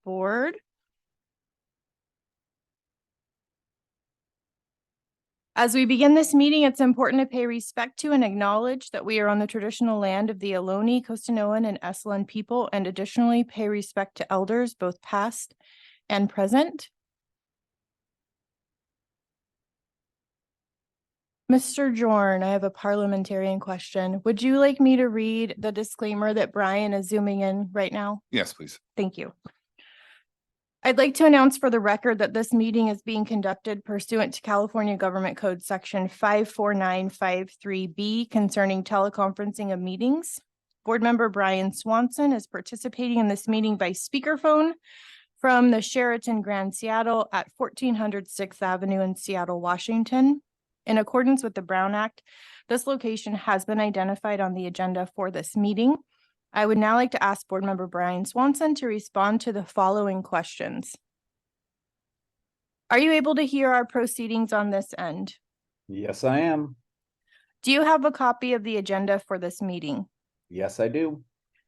board. As we begin this meeting, it's important to pay respect to and acknowledge that we are on the traditional land of the Ohlone, Costanoan, and Esalen people, and additionally pay respect to elders, both past and present. Mr. Jorn, I have a parliamentarian question. Would you like me to read the disclaimer that Brian is zooming in right now? Yes, please. Thank you. I'd like to announce for the record that this meeting is being conducted pursuant to California Government Code Section 54953B concerning teleconferencing of meetings. Board member Brian Swanson is participating in this meeting by speakerphone from the Sheraton Grand Seattle at 1400 6th Avenue in Seattle, Washington. In accordance with the Brown Act, this location has been identified on the agenda for this meeting. I would now like to ask Board Member Brian Swanson to respond to the following questions. Are you able to hear our proceedings on this end? Yes, I am. Do you have a copy of the agenda for this meeting? Yes, I do.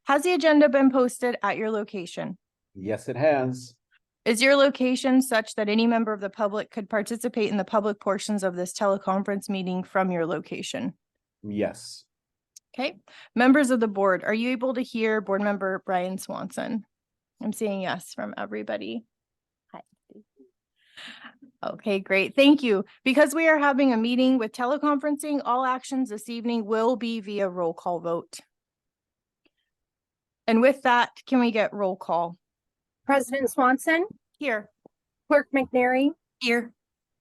Has the agenda been posted at your location? Yes, it has. Is your location such that any member of the public could participate in the public portions of this teleconference meeting from your location? Yes. Okay. Members of the board, are you able to hear Board Member Brian Swanson? I'm seeing yes from everybody. Hi. Okay, great. Thank you. Because we are having a meeting with teleconferencing, all actions this evening will be via roll call vote. And with that, can we get roll call? President Swanson, Here. Clerk McNary, Here.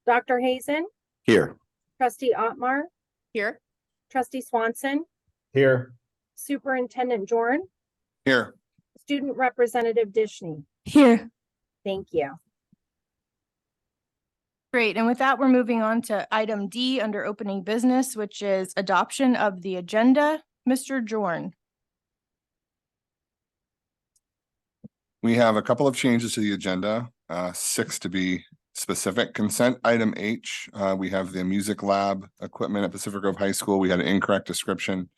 Dr. Hazen, Here. Trustee Otmar, Here. Trustee Swanson, Here. Superintendent Jorn, Here. Student Representative Dishney. Here. Thank you. Great. And with that, we're moving on to item D under opening business, which is adoption of the agenda. Mr. Jorn. We have a couple of changes to the agenda, 6 to be specific. Consent item H, we have the music lab equipment at Pacific Grove High School. We had an incorrect description.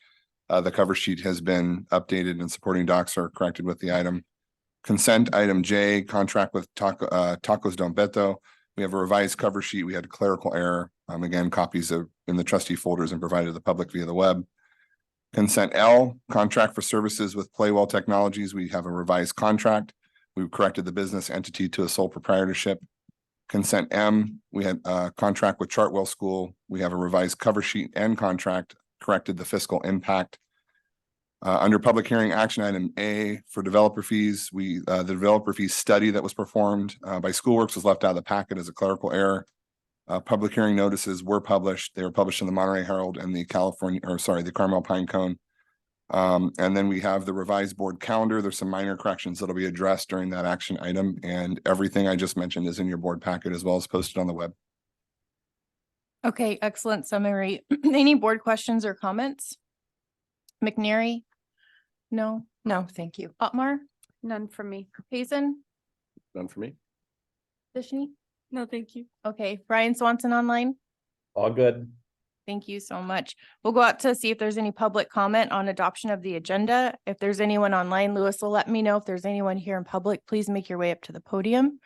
The cover sheet has been updated and supporting docs are corrected with the item. Consent item J, contract with Tacos Don Beto. We have a revised cover sheet. We had a clerical error. Again, copies of in the trustee folders and provided to the public via the web. Consent L, contract for services with Playwell Technologies. We have a revised contract. We corrected the business entity to a sole proprietorship. Consent M, we had a contract with Chartwell School. We have a revised cover sheet and contract, corrected the fiscal impact. Under public hearing action item A for developer fees, the developer fee study that was performed by Schoolworks was left out of the packet as a clerical error. Public hearing notices were published. They were published in the Monterey Herald and the the Carmel Pine Cone. And then we have the revised board calendar. There's some minor corrections that'll be addressed during that action item, and everything I just mentioned is in your board packet as well as posted on the web. Okay, excellent summary. Any board questions or comments? McNary? No, thank you. Otmar? None from me. Hazen? None for me. Dishney? No, thank you. Okay, Brian Swanson online? All good. Thank you so much. We'll go out to see if there's any public comment on adoption of the agenda. If there's anyone online, Lewis will let me know. If there's anyone here in public, please make your way up to the podium.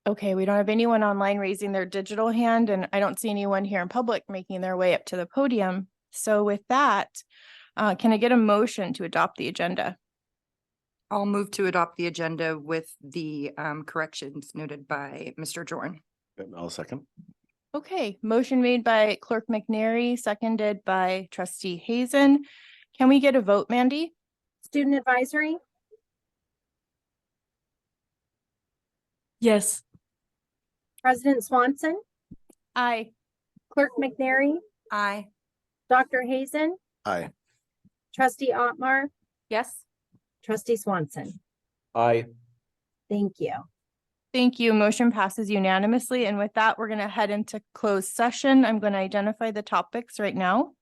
Okay, we don't have anyone online raising their digital hand, and I don't see anyone here in public making their way up to the podium. So with that, can I get a motion to adopt the agenda? I'll move to adopt the agenda with the corrections noted by Mr. Jorn. I'll second. Okay, motion made by Clerk McNary, seconded by Trustee Hazen. Can we get a vote, Mandy? Student Advisory, Yes. President Swanson, Aye. Clerk McNary, Aye. Dr. Hazen, Aye. Trustee Otmar, Yes. Trustee Swanson. Aye. Thank you. Thank you. Motion passes unanimously. And with that, we're going to head into closed session. I'm going to identify the topics right now.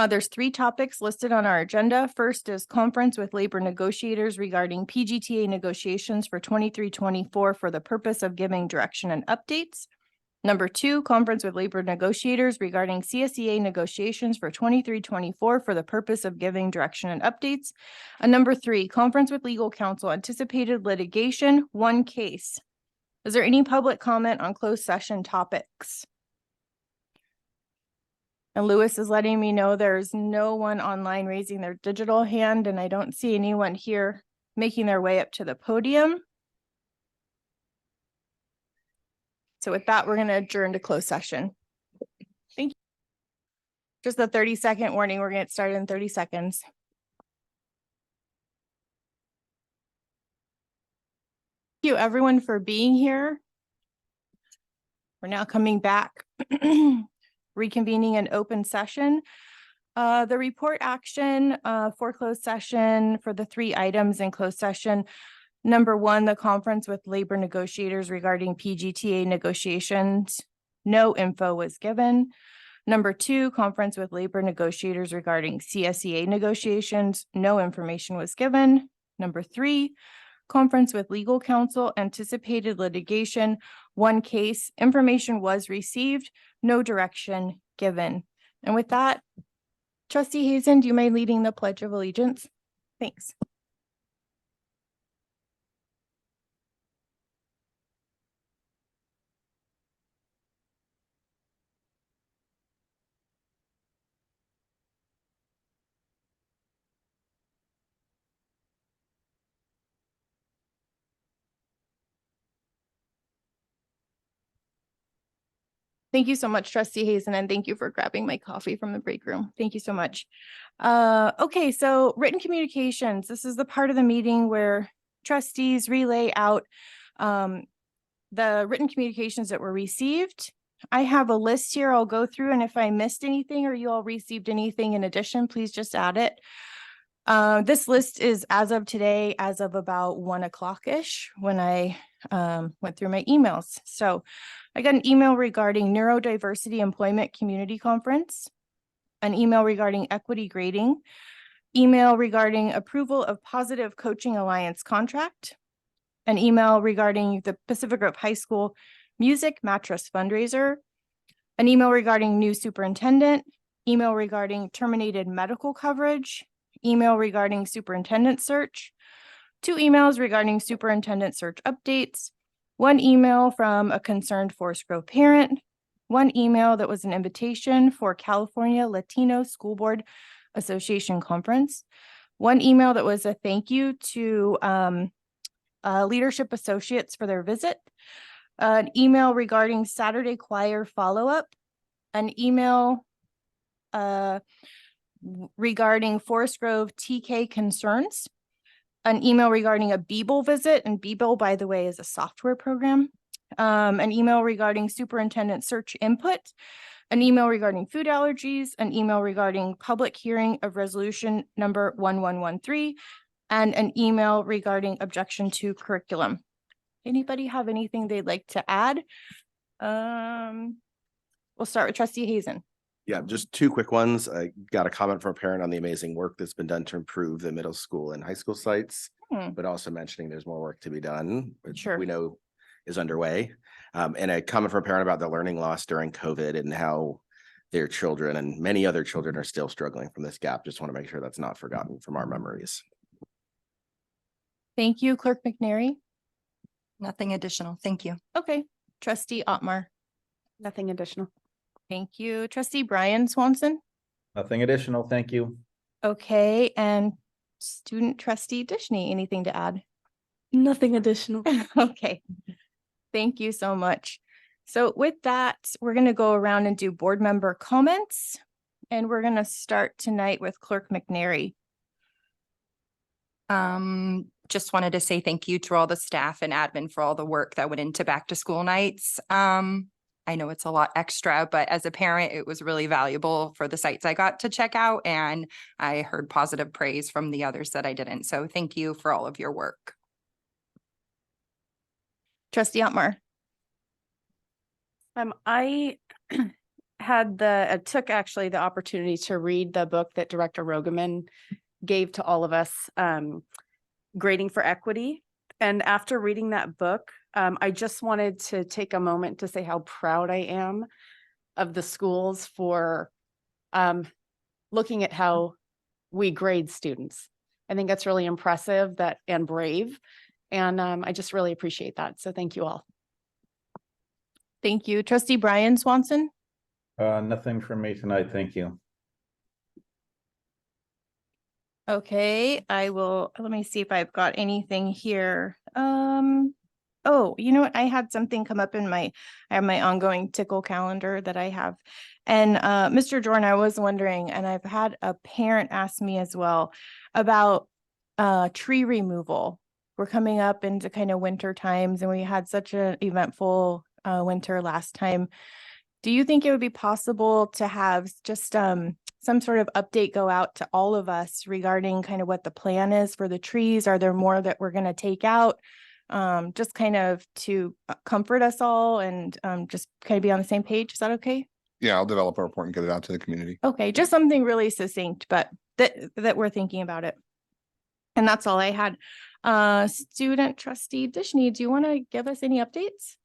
There's 3 topics listed on our agenda. First is conference with labor negotiators regarding PGTA negotiations for 23-24 for the purpose of giving direction and updates. Number 2, conference with labor negotiators regarding CSEA negotiations for 23-24 for the purpose of giving direction and updates. And number 3, conference with legal counsel, anticipated litigation, 1 case. Is there any public comment on closed session topics? And Lewis is letting me know there's no one online raising their digital hand, and I don't see anyone here making their way up to the podium. So with that, we're going to adjourn to closed session. Thank you. Just a 30-second warning. We're going to get started in 30 seconds. Thank you everyone for being here. We're now coming back, reconvening an open session. The report action for closed session for the 3 items in closed session. Number 1, the conference with labor negotiators regarding PGTA negotiations. No info was given. Number 2, conference with labor negotiators regarding CSEA negotiations. No information was given. Number 3, conference with legal counsel, anticipated litigation, 1 case. Information was received, no direction given. And with that, Trustee Hazen, do you mind leading the Pledge of Allegiance? Thanks. Thank you so much, Trustee Hazen, and thank you for grabbing my coffee from the break room. Thank you so much. Okay, so written communications. This is the part of the meeting where trustees relay out the written communications that were received. I have a list here I'll go through, and if I missed anything or you all received anything in addition, please just add it. This list is as of today, as of about 1 o'clock-ish when I went through my emails. So I got an email regarding Neurodiversity Employment Community Conference, an email regarding equity grading, email regarding approval of Positive Coaching Alliance contract, an email regarding the Pacific Grove High School Music Mattress fundraiser, an email regarding new superintendent, email regarding terminated medical coverage, email regarding superintendent search, 2 emails regarding superintendent search updates, 1 email from a concerned Forest Grove parent, 1 email that was an invitation for California Latino School Board Association Conference, 1 email that was a thank you to Leadership Associates for their visit, an email regarding Saturday choir follow-up, an email regarding Forest Grove TK concerns, an email regarding a Beeble visit, and Beeble, by the way, is a software program, an email regarding superintendent search input, an email regarding food allergies, an email regarding public hearing of resolution number 1113, and an email regarding objection to curriculum. Anybody have anything they'd like to add? We'll start with Trustee Hazen. Yeah, just 2 quick ones. I got a comment from a parent on the amazing work that's been done to improve the middle school and high school sites, but also mentioning there's more work to be done, which Sure. we know is underway. And a comment from a parent about the learning loss during COVID and how their children and many other children are still struggling from this gap. Just want to make sure that's not forgotten from our memories. Thank you, Clerk McNary. Nothing additional. Thank you. Okay, Trustee Otmar. Nothing additional. Thank you. Trustee Brian Swanson. Nothing additional, thank you. Okay, and Student Trustee Dishney, anything to add? Nothing additional. Okay, thank you so much. So with that, we're going to go around and do board member comments, and we're going to start tonight with Clerk McNary. Just wanted to say thank you to all the staff and admin for all the work that went into back to school nights. I know it's a lot extra, but as a parent, it was really valuable for the sites I got to check out, and I heard positive praise from the others that I didn't. So thank you for all of your work. Trustee Otmar. I took actually the opportunity to read the book that Director Rogaman gave to all of us, Grading for Equity. And after reading that book, I just wanted to take a moment to say how proud I am of the schools for looking at how we grade students. I think that's really impressive and brave. And I just really appreciate that. So thank you all. Thank you. Trustee Brian Swanson. Nothing from me tonight. Thank you. Okay, let me see if I've got anything here. Oh, you know what? I had something come up I have my ongoing tickle calendar that I have. And Mr. Jordan, I was wondering, and I've had a parent ask me as well about tree removal. We're coming up into kind of winter times and we had such an eventful winter last time. Do you think it would be possible to have just some sort of update go out to all of us regarding kind of what the plan is for the trees? Are there more that we're going to take out? Just kind of to comfort us all and just kind of be on the same page. Is that okay? Yeah, I'll develop a report and get it out to the community. Okay, just something really succinct, but that we're thinking about it. And that's all I had. Student trustee Dishney, do you want to give us any updates?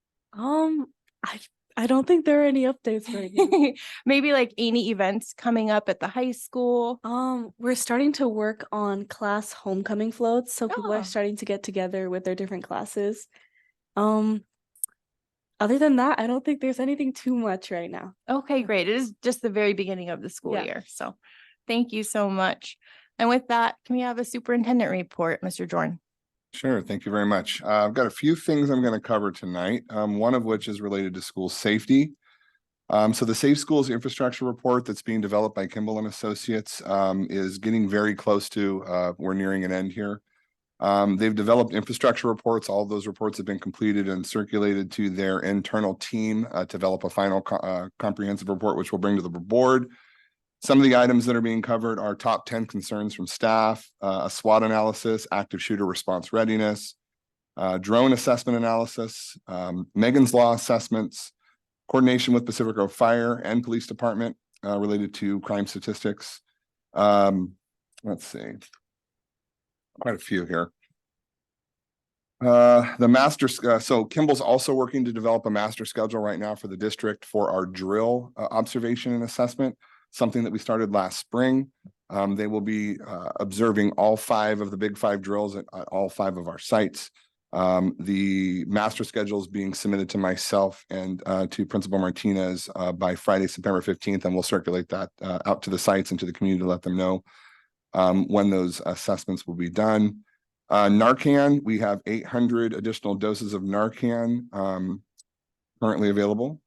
I don't think there are any updates right now. Maybe like any events coming up at the high school. We're starting to work on class homecoming floats, so people Oh. are starting to get together with their different classes. Other than that, I don't think there's anything too much right now. Okay, great. It is just the very beginning of the school Yeah. year. So thank you so much. And with that, can we have a superintendent report, Mr. Jordan? Sure, thank you very much. I've got a few things I'm going to cover tonight, one of which is related to school safety. So the Safe Schools Infrastructure Report that's being developed by Kimball and Associates is getting very close to, we're nearing an end here. They've developed infrastructure reports. All of those reports have been completed and circulated to their internal team to develop a final comprehensive report, which we'll bring to the board. Some of the items that are being covered are top 10 concerns from staff, a SWOT analysis, active shooter response readiness, drone assessment analysis, Megan's Law assessments, coordination with Pacific Grove Fire and Police Department related to crime statistics. Let's see, quite a few here. So Kimball's also working to develop a master schedule right now for the district for our drill observation and assessment, something that we started last spring. They will be observing all 5 of the big 5 drills at all 5 of our sites. The master schedule is being submitted to myself and to Principal Martinez by Friday, September 15th, and we'll circulate that out to the sites and to the community to let them know when those assessments will be done. Narcan, we have 800 additional doses of Narcan currently available.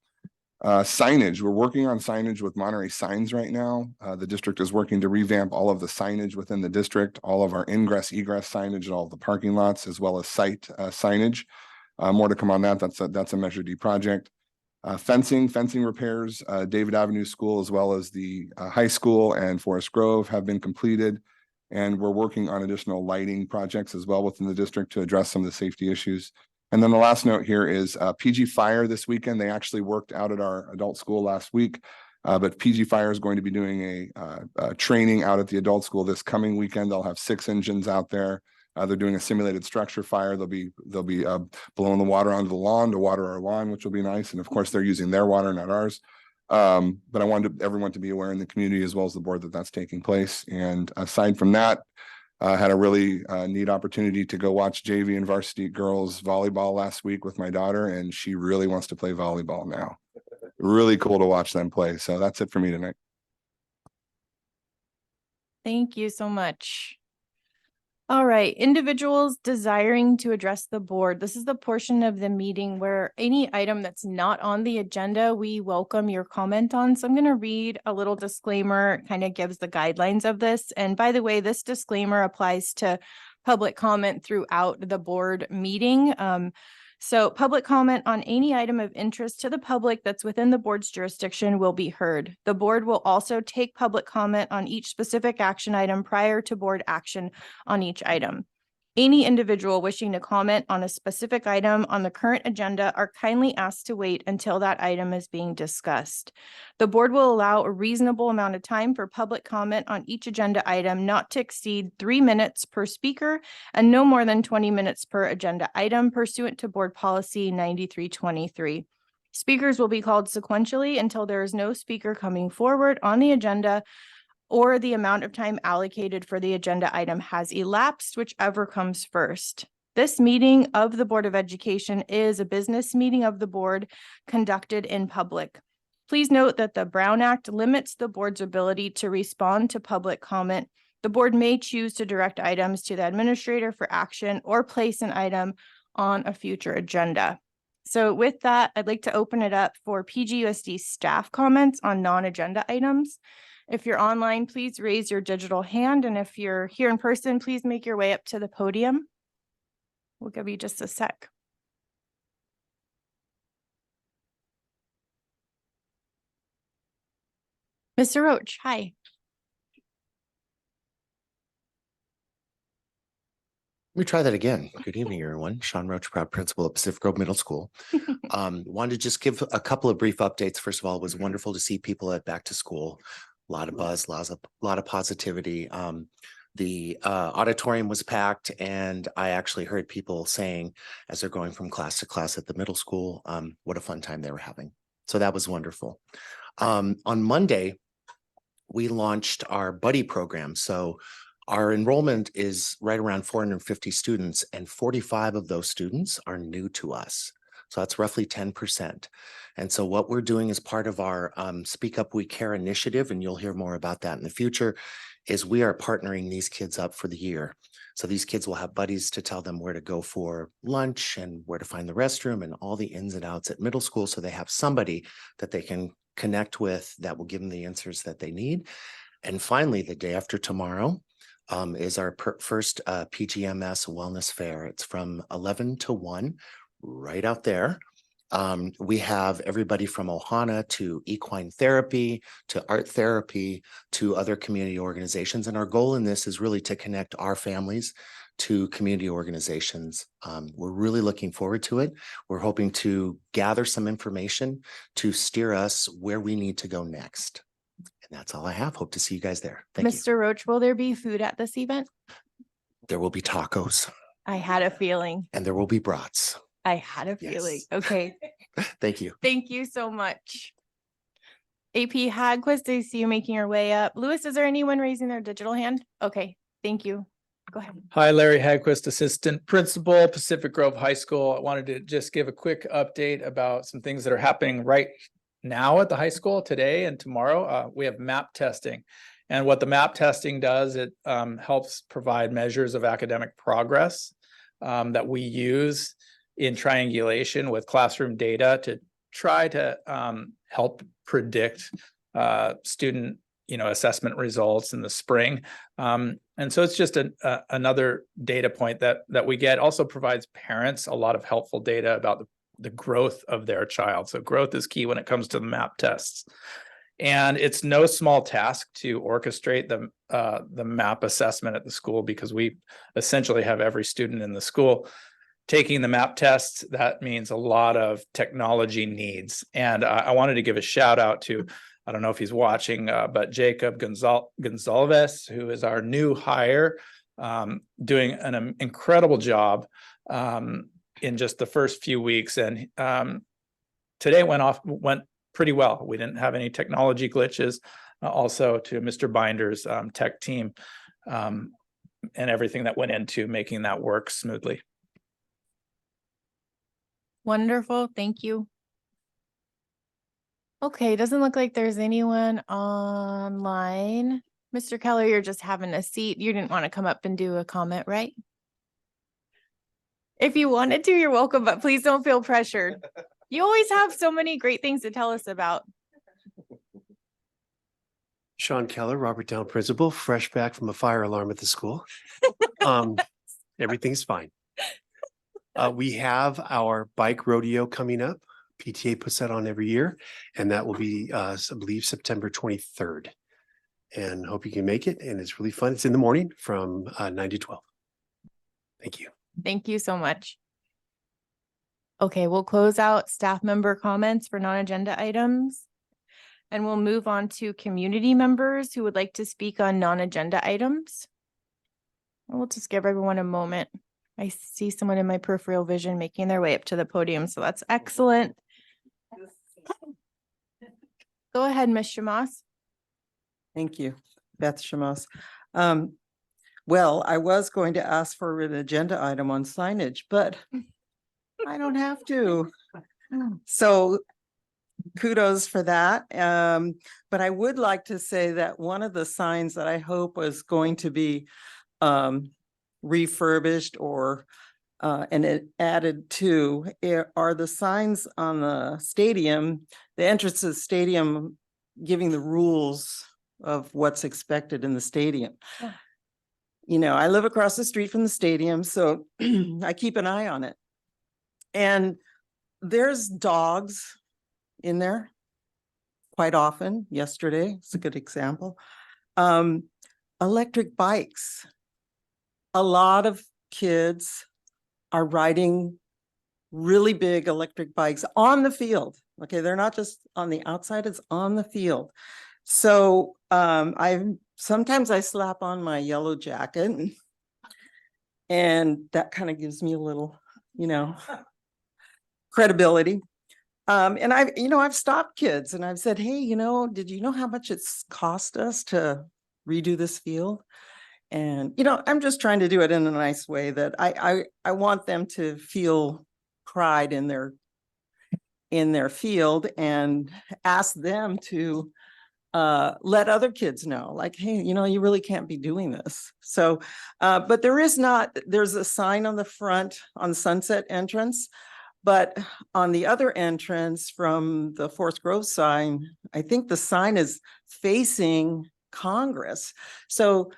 Signage, we're working on signage with Monterey Signs right now. The district is working to revamp all of the signage within the district, all of our ingress, egress signage at all of the parking lots, as well as site signage. More to come on that. That's a Measure D project. Fencing repairs, David Avenue School, as well as the high school and Forest Grove have been completed. And we're working on additional lighting projects as well within the district to address some of the safety issues. And then the last note here is PG Fire this weekend. They actually worked out at our adult school last week, but PG Fire is going to be doing a training out at the adult school this coming weekend. They'll have 6 engines out there. They're doing a simulated structure fire. They'll be blowing the water onto the lawn to water our lawn, which will be nice. And of course, they're using their water, not ours. But I wanted everyone to be aware in the community as well as the board that that's taking place. And aside from that, had a really neat opportunity to go watch JV and varsity girls volleyball last week with my daughter, and she really wants to play volleyball now. Really cool to watch them play. So that's it for me tonight. Thank you so much. All right, individuals desiring to address the board. This is the portion of the meeting where any item that's not on the agenda, we welcome your comment on. So I'm going to read a little disclaimer, kind of gives the guidelines of this. And by the way, this disclaimer applies to public comment throughout the board meeting. So public comment on any item of interest to the public that's within the board's jurisdiction will be heard. The board will also take public comment on each specific action item prior to board action on each item. Any individual wishing to comment on a specific item on the current agenda are kindly asked to wait until that item is being discussed. The board will allow a reasonable amount of time for public comment on each agenda item, not to exceed 3 minutes per speaker and no more than 20 minutes per agenda item pursuant to Board Policy 9323. Speakers will be called sequentially until there is no speaker coming forward on the agenda or the amount of time allocated for the agenda item has elapsed, whichever comes first. This meeting of the Board of Education is a business meeting of the board conducted in public. Please note that the Brown Act limits the board's ability to respond to public comment. The board may choose to direct items to the administrator for action or place an item on a future agenda. So with that, I'd like to open it up for PGUSD staff comments on non-agenda items. If you're online, please raise your digital hand. And if you're here in person, please make your way up to the podium. We'll give you just a sec. Mr. Roach, hi. Let me try that again. Good evening, everyone. Sean Roach, proud principal at Pacific Grove Middle School. Wanted to just give a couple of brief updates. First of all, it was wonderful to see people at back to school. A lot of buzz, lot of positivity. The auditorium was packed, and I actually heard people saying as they're going from class to class at the middle school, what a fun time they were having. So that was wonderful. On Monday, we launched our buddy program. So our enrollment is right around 450 students, and 45 of those students are new to us. So that's roughly 10%. And so what we're doing as part of our Speak Up We Care initiative, and you'll hear more about that in the future, is we are partnering these kids up for the year. So these kids will have buddies to tell them where to go for lunch and where to find the restroom and all the ins and outs at middle school. So they have somebody that they can connect with that will give them the answers that they need. And finally, the day after tomorrow, is our first PGMS Wellness Fair. It's from 11 to 1, right out there. We have everybody from Ohana to equine therapy, to art therapy, to other community organizations. And our goal in this is really to connect our families to community organizations. We're really looking forward to it. We're hoping to gather some information to steer us where we need to go next. And that's all I have. Hope to see you guys there. Thank you. Mr. Roach, will there be food at this event? There will be tacos. I had a feeling. And there will be brats. I had a feeling. Yes. Okay. Thank you. Thank you so much. AP Hagquist, I see you making your way up. Lewis, is there anyone raising their digital hand? Okay, thank you. Go ahead. Hi, Larry Hagquist, Assistant Principal, Pacific Grove High School. I wanted to just give a quick update about some things that are happening right now at the high school today and tomorrow. We have MAP testing. And what the MAP testing does, it helps provide measures of academic progress that we use in triangulation with classroom data to try to help predict student assessment results in the spring. And so it's just another data point that we get. Also provides parents a lot of helpful data about the growth of their child. So growth is key when it comes to the MAP tests. And it's no small task to orchestrate the MAP assessment at the school, because we essentially have every student in the school taking the MAP tests. That means a lot of technology needs. And I wanted to give a shout out to, I don't know if he's watching, but Jacob Gonzalez, who is our new hire, doing an incredible job in just the first few weeks. And today went pretty well. We didn't have any technology glitches. Also to Mr. Binder's tech team and everything that went into making that work smoothly. Wonderful. Thank you. Okay, doesn't look like there's anyone online. Mr. Keller, you're just having a seat. You didn't want to come up and do a comment, right? If you wanted to, you're welcome, but please don't feel pressured. You always have so many great things to tell us about. Sean Keller, Robert Town Principal, fresh back from a fire alarm at the school. Everything's fine. We have our bike rodeo coming up. PTA puts that on every year, and that will be, I believe, September 23rd. And hope you can make it. And it's really fun. It's in the morning from 9 to 12. Thank you. Thank you so much. Okay, we'll close out staff member comments for non-agenda items. And we'll move on to community members who would like to speak on non-agenda items. We'll just give everyone a moment. I see someone in my peripheral vision making their way up to the podium, so that's excellent. Go ahead, Ms. Shamas. Thank you, Beth Shamos. Well, I was going to ask for an agenda item on signage, but I don't have to. So kudos for that. But I would like to say that one of the signs that I hope was going to be refurbished or and it added to are the signs on the stadium, the entrance to the stadium, giving the rules of what's expected in the stadium. Oh. You know, I live across the street from the stadium, so I keep an eye on it. And there's dogs in there quite often. Yesterday, it's a good example. Electric bikes. A lot of kids are riding really big electric bikes on the field. Okay, they're not just on the outside, it's on the field. So sometimes I slap on my yellow jacket and that kind of gives me a little, you know, credibility. And I've stopped kids and I've said, hey, you know, did you know how much it's cost us to redo this field? And, you know, I'm just trying to do it in a nice way that I want them to feel pride in their field and ask them to let other kids know, like, hey, you know, you really can't be doing this. So, but there's a sign on the front on Sunset entrance, but on the other entrance from the Forest Grove sign, I think the sign is facing Congress. So,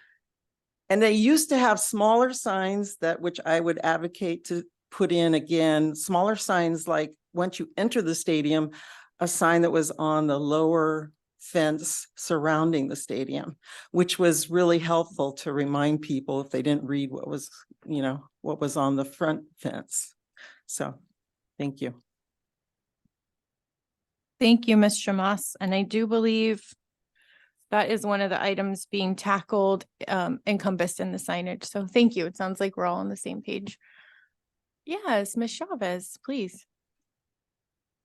and they used to have smaller signs which I would advocate to put in again, smaller signs like once you enter the stadium, a sign that was on the lower fence surrounding the stadium, which was really helpful to remind people if they didn't read what was on the front fence. So, thank you. Thank you, Ms. Shamas. And I do believe that is one of the items being tackled, encompassed in the signage. So thank you. It sounds like we're all on the same page. Yes, Ms. Chavez, please.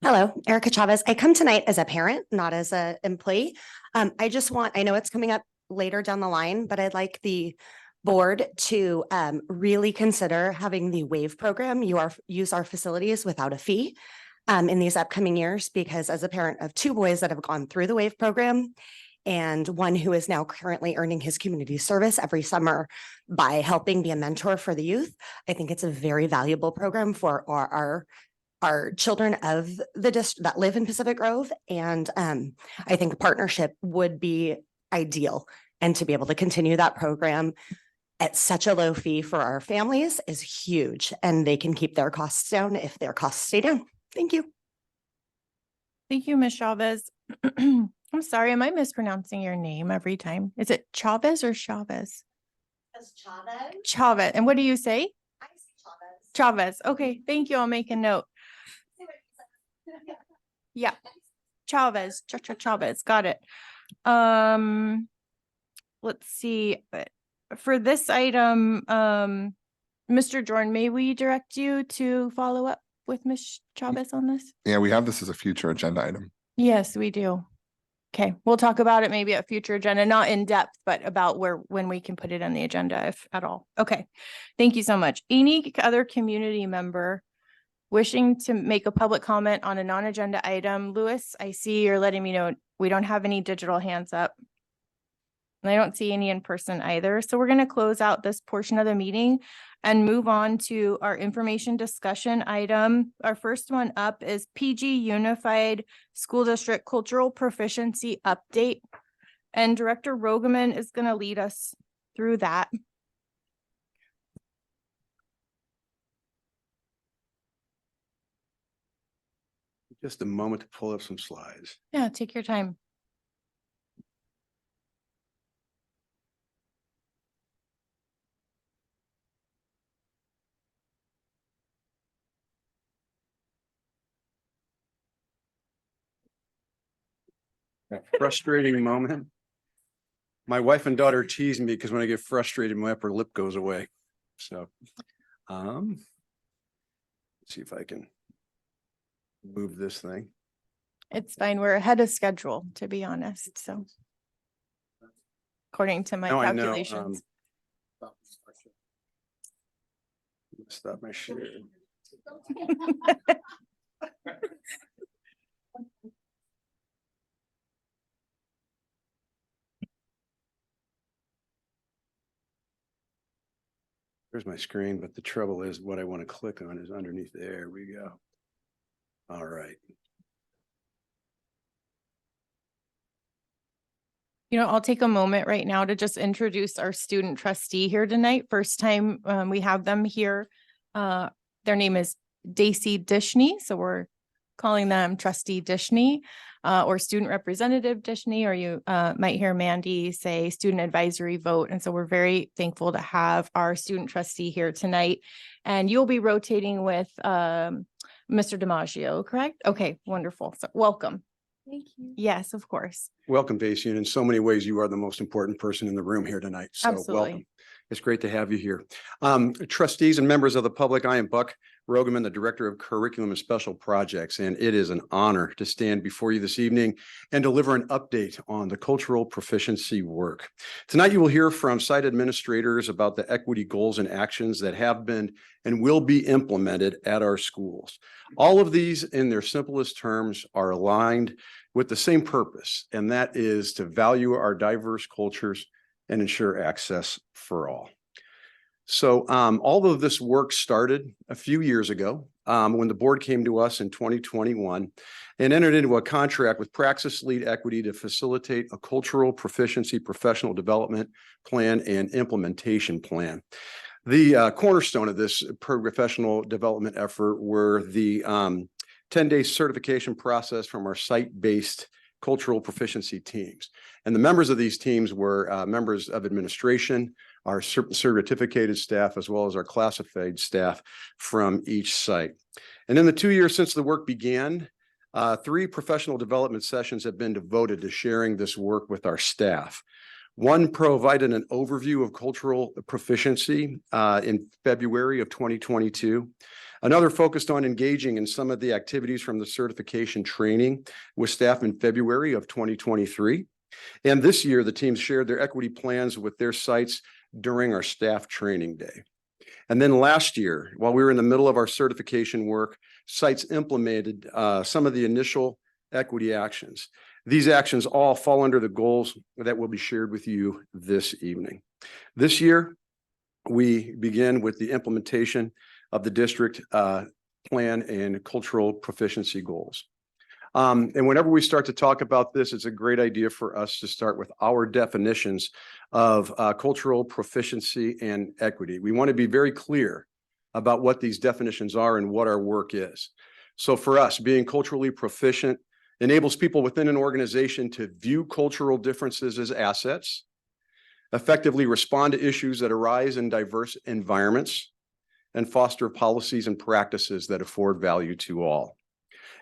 Hello, Erica Chavez. I come tonight as a parent, not as an employee. I know it's coming up later down the line, but I'd like the board to really consider having the WAVE program use our facilities without a fee in these upcoming years, because as a parent of two boys that have gone through the WAVE program, and one who is now currently earning his community service every summer by helping be a mentor for the youth, I think it's a very valuable program for our children of the district that live in Pacific Grove. And I think a partnership would be ideal. And to be able to continue that program at such a low fee for our families is huge. And they can keep their costs down if their costs stay down. Thank you. Thank you, Ms. Chavez. I'm sorry, am I mispronouncing your name every time? Is it Chavez or Chavez? As Chavez. Chavez. And what do you say? I see Chavez. Chavez. Okay, thank you. I'll make a note. Yeah. Chavez. Chavez. Got it. Let's see. For this item, Mr. Jordan, may we direct you to follow up with Ms. Chavez on this? Yeah, we have this as a future agenda item. Yes, we do. Okay, we'll talk about it maybe at future agenda, not in depth, but about when we can put it on the agenda, if at all. Okay, thank you so much. Any other community member wishing to make a public comment on a non-agenda item? Lewis, I see you're letting me know we don't have any digital hands up. And I don't see any in person either. So we're going to close out this portion of the meeting and move on to our information discussion item. Our first one up is PG Unified School District Cultural Proficiency Update. And Director Rogaman is going to lead us through that. Just a moment to pull up some slides. Yeah, take your time. A frustrating moment. My wife and daughter tease me because when I get frustrated, my upper lip goes away. So, let's see if I can move this thing. It's fine. We're ahead of schedule, to be honest, so. According to my Now I know, calculations. Stop my share. There's my screen, but the trouble is what I want to click on is underneath. There we go. All right. You know, I'll take a moment right now to just introduce our student trustee here tonight. First time we have them here. Their name is Daisy Dishney, so we're calling them Trustee Dishney or Student Representative Dishney, or you might hear Mandy say Student Advisory Vote. And so we're very thankful to have our student trustee here tonight. And you'll be rotating with Mr. DiMaggio, correct? Okay, wonderful. So welcome. Thank you. Yes, of course. Welcome, Daisy. And in so many ways, you are the most important person in the room here tonight. So Absolutely. welcome. It's great to have you here. Trustees and members of the public, I am Buck Rogeman, the Director of Curriculum and Special Projects, and it is an honor to stand before you this evening and deliver an update on the cultural proficiency work. Tonight, you will hear from site administrators about the equity goals and actions that have been and will be implemented at our schools. All of these, in their simplest terms, are aligned with the same purpose, and that is to value our diverse cultures and ensure access for all. So all of this work started a few years ago when the board came to us in 2021 and entered into a contract with Praxis Lead Equity to facilitate a cultural proficiency professional development plan and implementation plan. The cornerstone of this professional development effort were the 10-day certification process from our site-based cultural proficiency teams. And the members of these teams were members of administration, our certificated staff, as well as our classified staff from each site. And in the 2 years since the work began, 3 professional development sessions have been devoted to sharing this work with our staff. One provided an overview of cultural proficiency in February of 2022. Another focused on engaging in some of the activities from the certification training with staff in February of 2023. And this year, the teams shared their equity plans with their sites during our staff training day. And then last year, while we were in the middle of our certification work, sites implemented some of the initial equity actions. These actions all fall under the goals that will be shared with you this evening. This year, we begin with the implementation of the district plan and cultural proficiency goals. And whenever we start to talk about this, it's a great idea for us to start with our definitions of cultural proficiency and equity. We want to be very clear about what these definitions are and what our work is. So for us, being culturally proficient enables people within an organization to view cultural differences as assets, effectively respond to issues that arise in diverse environments, and foster policies and practices that afford value to all.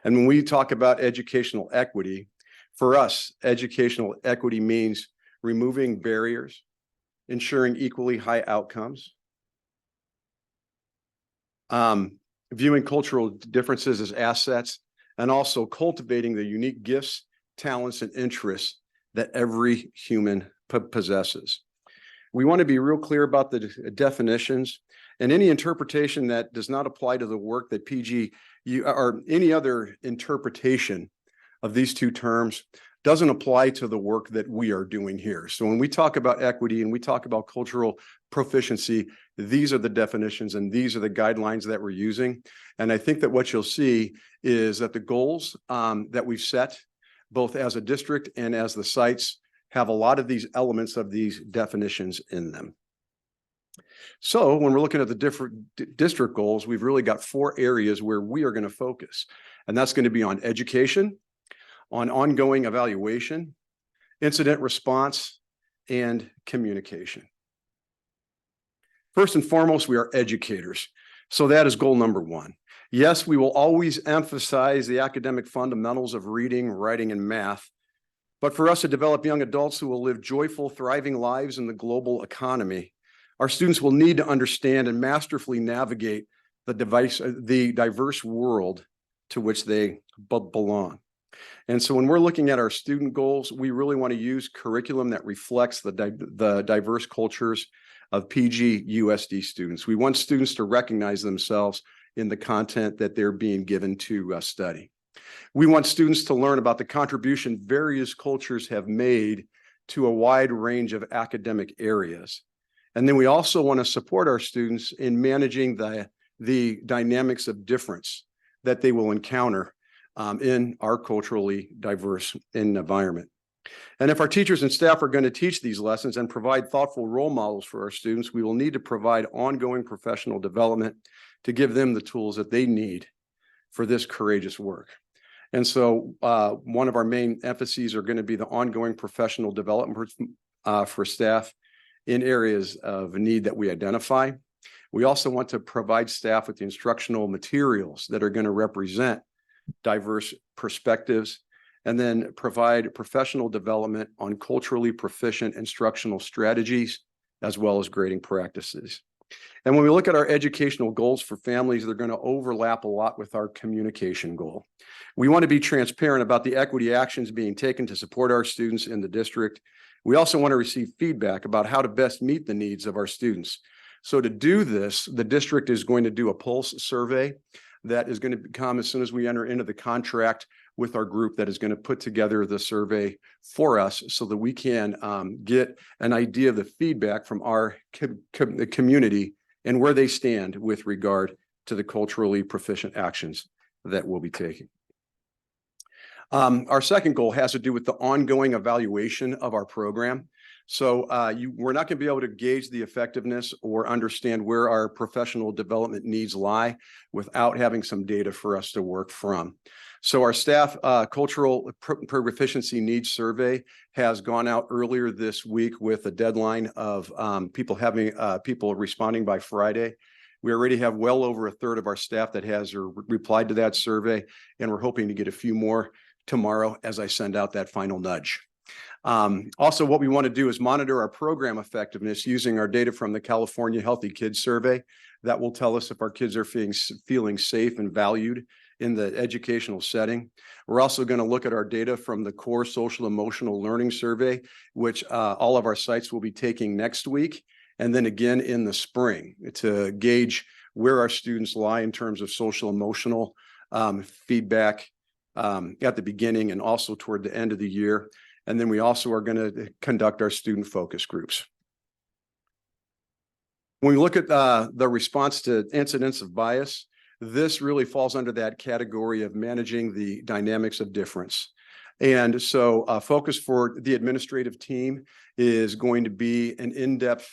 And when we talk about educational equity, for us, educational equity means removing barriers, ensuring equally high outcomes, viewing cultural differences as assets, and also cultivating the unique gifts, talents, and interests that every human possesses. We want to be real clear about the definitions, and any interpretation that does not apply to the work that PGU or any other interpretation of these two terms doesn't apply to the work that we are doing here. So when we talk about equity and we talk about cultural proficiency, these are the definitions and these are the guidelines that we're using. And I think that what you'll see is that the goals that we've set, both as a district and as the sites, have a lot of these elements of these definitions in them. So when we're looking at the different district goals, we've really got 4 areas where we are going to focus. And that's going to be on education, on ongoing evaluation, incident response, and communication. First and foremost, we are educators. So that is goal number 1. Yes, we will always emphasize the academic fundamentals of reading, writing, and math, But for us to develop young adults who will live joyful, thriving lives in the global economy, our students will need to understand and masterfully navigate the diverse world to which they belong. And so when we're looking at our student goals, we really want to use curriculum that reflects the diverse cultures of PGUSD students. We want students to recognize themselves in the content that they're being given to study. We want students to learn about the contribution various cultures have made to a wide range of academic areas. And then we also want to support our students in managing the dynamics of difference that they will encounter in our culturally diverse environment. And if our teachers and staff are going to teach these lessons and provide thoughtful role models for our students, we will need to provide ongoing professional development to give them the tools that they need for this courageous work. And so one of our main emphases are going to be the ongoing professional development for staff in areas of need that we identify. We also want to provide staff with the instructional materials that are going to represent diverse perspectives, and then provide professional development on culturally proficient instructional strategies, as well as grading practices. And when we look at our educational goals for families, they're going to overlap a lot with our communication goal. We want to be transparent about the equity actions being taken to support our students in the district. We also want to receive feedback about how to best meet the needs of our students. So to do this, the district is going to do a pulse survey that is going to come as soon as we enter into the contract with our group that is going to put together the survey for us so that we can get an idea of the feedback from our community and where they stand with regard to the culturally proficient actions that we'll be taking. Our second goal has to do with the ongoing evaluation of our program. So we're not going to be able to gauge the effectiveness or understand where our professional development needs lie without having some data for us to work from. So our staff cultural proficiency needs survey has gone out earlier this week with a deadline of people responding by Friday. We already have well over a third of our staff that has replied to that survey, and we're hoping to get a few more tomorrow as I send out that final nudge. Also, what we want to do is monitor our program effectiveness using our data from the California Healthy Kids Survey. That will tell us if our kids are feeling safe and valued in the educational setting. We're also going to look at our data from the Core Social Emotional Learning Survey, which all of our sites will be taking next week, and then again in the spring to gauge where our students lie in terms of social emotional feedback at the beginning and also toward the end of the year. And then we also are going to conduct our student focus groups. When we look at the response to incidents of bias, this really falls under that category of managing the dynamics of difference. And so focus for the administrative team is going to be an in-depth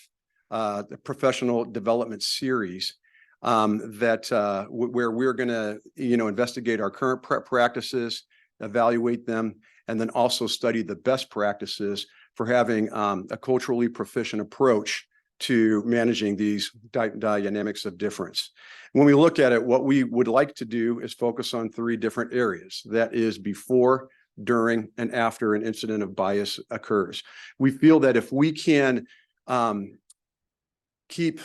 professional development series where we're going to investigate our current practices, evaluate them, and then also study the best practices for having a culturally proficient approach to managing these dynamics of difference. When we look at it, what we would like to do is focus on 3 different areas. That is before, during, and after an incident of bias occurs. We feel that if we can keep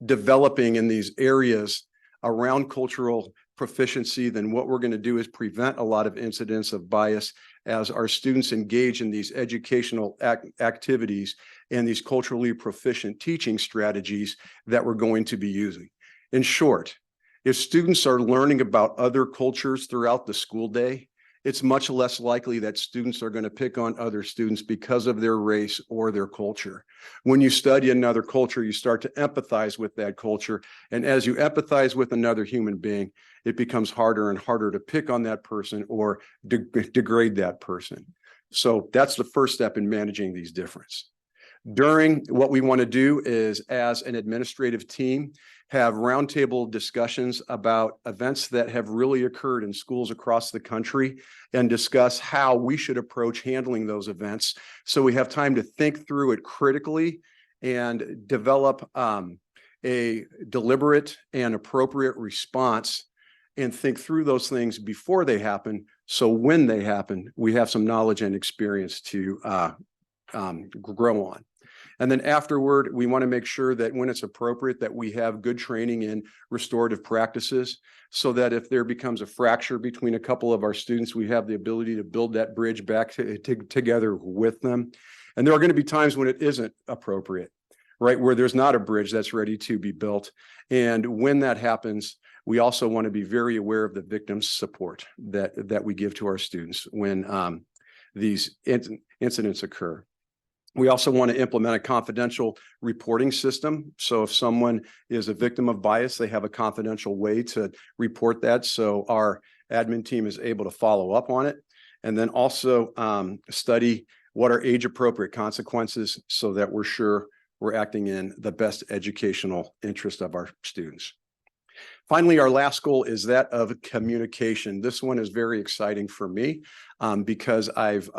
developing in these areas around cultural proficiency, then what we're going to do is prevent a lot of incidents of bias as our students engage in these educational activities and these culturally proficient teaching strategies that we're going to be using. In short, if students are learning about other cultures throughout the school day, it's much less likely that students are going to pick on other students because of their race or their culture. When you study another culture, you start to empathize with that culture. And as you empathize with another human being, it becomes harder and harder to pick on that person or degrade that person. So that's the first step in managing these differences. During, what we want to do is, as an administrative team, have roundtable discussions about events that have really occurred in schools across the country and discuss how we should approach handling those events. So we have time to think through it critically and develop a deliberate and appropriate response and think through those things before they happen So when they happen, we have some knowledge and experience to grow on. And then afterward, we want to make sure that when it's appropriate, that we have good training in restorative practices, so that if there becomes a fracture between a couple of our students, we have the ability to build that bridge back together with them. And there are going to be times when it isn't appropriate, right? Where there's not a bridge that's ready to be built. And when that happens, we also want to be very aware of the victim's support that we give to our students when these incidents occur. We also want to implement a confidential reporting system. So if someone is a victim of bias, they have a confidential way to report that. So our admin team is able to follow up on it. And then also study what are age-appropriate consequences so that we're sure we're acting in the best educational interest of our students. Finally, our last goal is that of communication. This one is very exciting for me because I've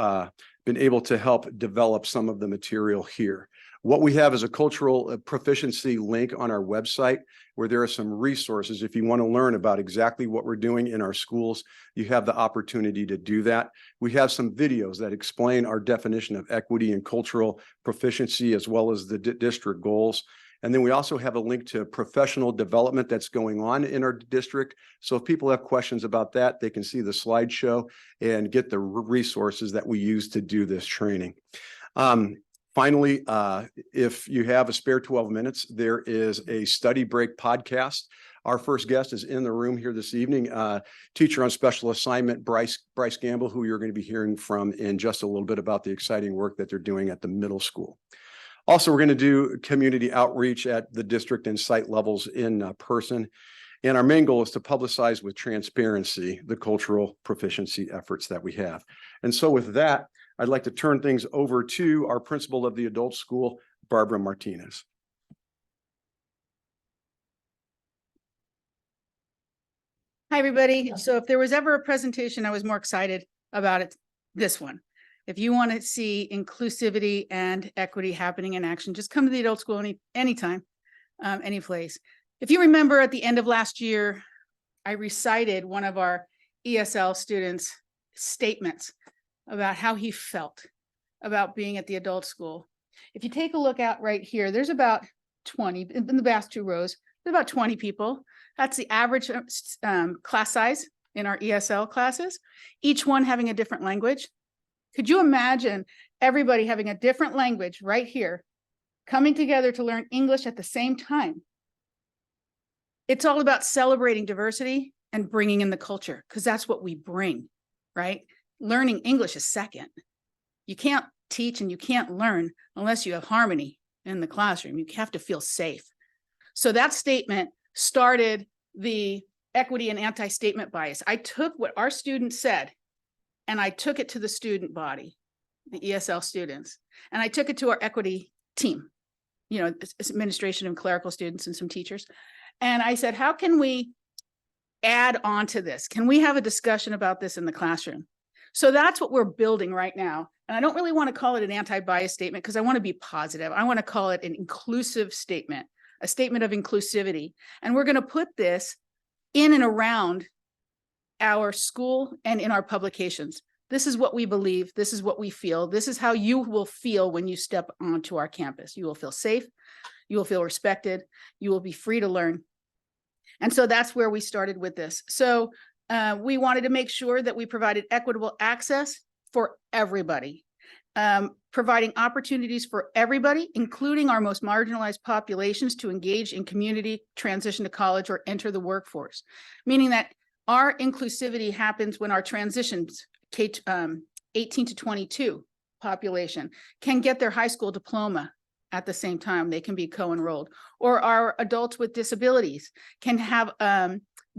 been able to help develop some of the material here. What we have is a cultural proficiency link on our website where there are some resources. If you want to learn about exactly what we're doing in our schools, you have the opportunity to do that. We have some videos that explain our definition of equity and cultural proficiency, as well as the district goals. And then we also have a link to professional development that's going on in our district. So if people have questions about that, they can see the slideshow and get the resources that we use to do this training. Finally, if you have a spare 12 minutes, there is a study break podcast. Our first guest is in the room here this evening, teacher on special assignment, Bryce Gamble, who you're going to be hearing from in just a little bit about the exciting work that they're doing at the middle school. Also, we're going to do community outreach at the district and site levels in person. And our main goal is to publicize with transparency the cultural proficiency efforts that we have. And so with that, I'd like to turn things over to our principal of the adult school, Barbara Martinez. Hi, everybody. So if there was ever a presentation I was more excited about, it, this one. If you want to see inclusivity and equity happening in action, just come to the adult school anytime, any place. If you remember at the end of last year, I recited one of our ESL students' statements about how he felt about being at the adult school. If you take a look out right here, there's about 20, in the last two rows, there's about 20 people. That's the average class size in our ESL classes, each one having a different language. Could you imagine everybody having a different language right here, coming together to learn English at the same time? It's all about celebrating diversity and bringing in the culture, because that's what we bring, right? Learning English is second. You can't teach and you can't learn unless you have harmony in the classroom. You have to feel safe. So that statement started the equity and anti-statement bias. I took what our students said and I took it to the student body, the ESL students, and I took it to our equity team, you know, administration and clerical students and some teachers. And I said, how can we add on to this? Can we have a discussion about this in the classroom? So that's what we're building right now. And I don't really want to call it an anti-bias statement because I want to be positive. I want to call it an inclusive statement, a statement of inclusivity. And we're going to put this in and around our school and in our publications. This is what we believe. This is what we feel. This is how you will feel when you step onto our campus. You will feel safe. You will feel respected. You will be free to learn. And so that's where we started with this. So we wanted to make sure that we provided equitable access for everybody, providing opportunities for everybody, including our most marginalized populations, to engage in community, transition to college, or enter the workforce, meaning that our inclusivity happens when our transitions, 18 to 22 population, can get their high school diploma at the same time. They can be co-enrolled. Or our adults with disabilities can have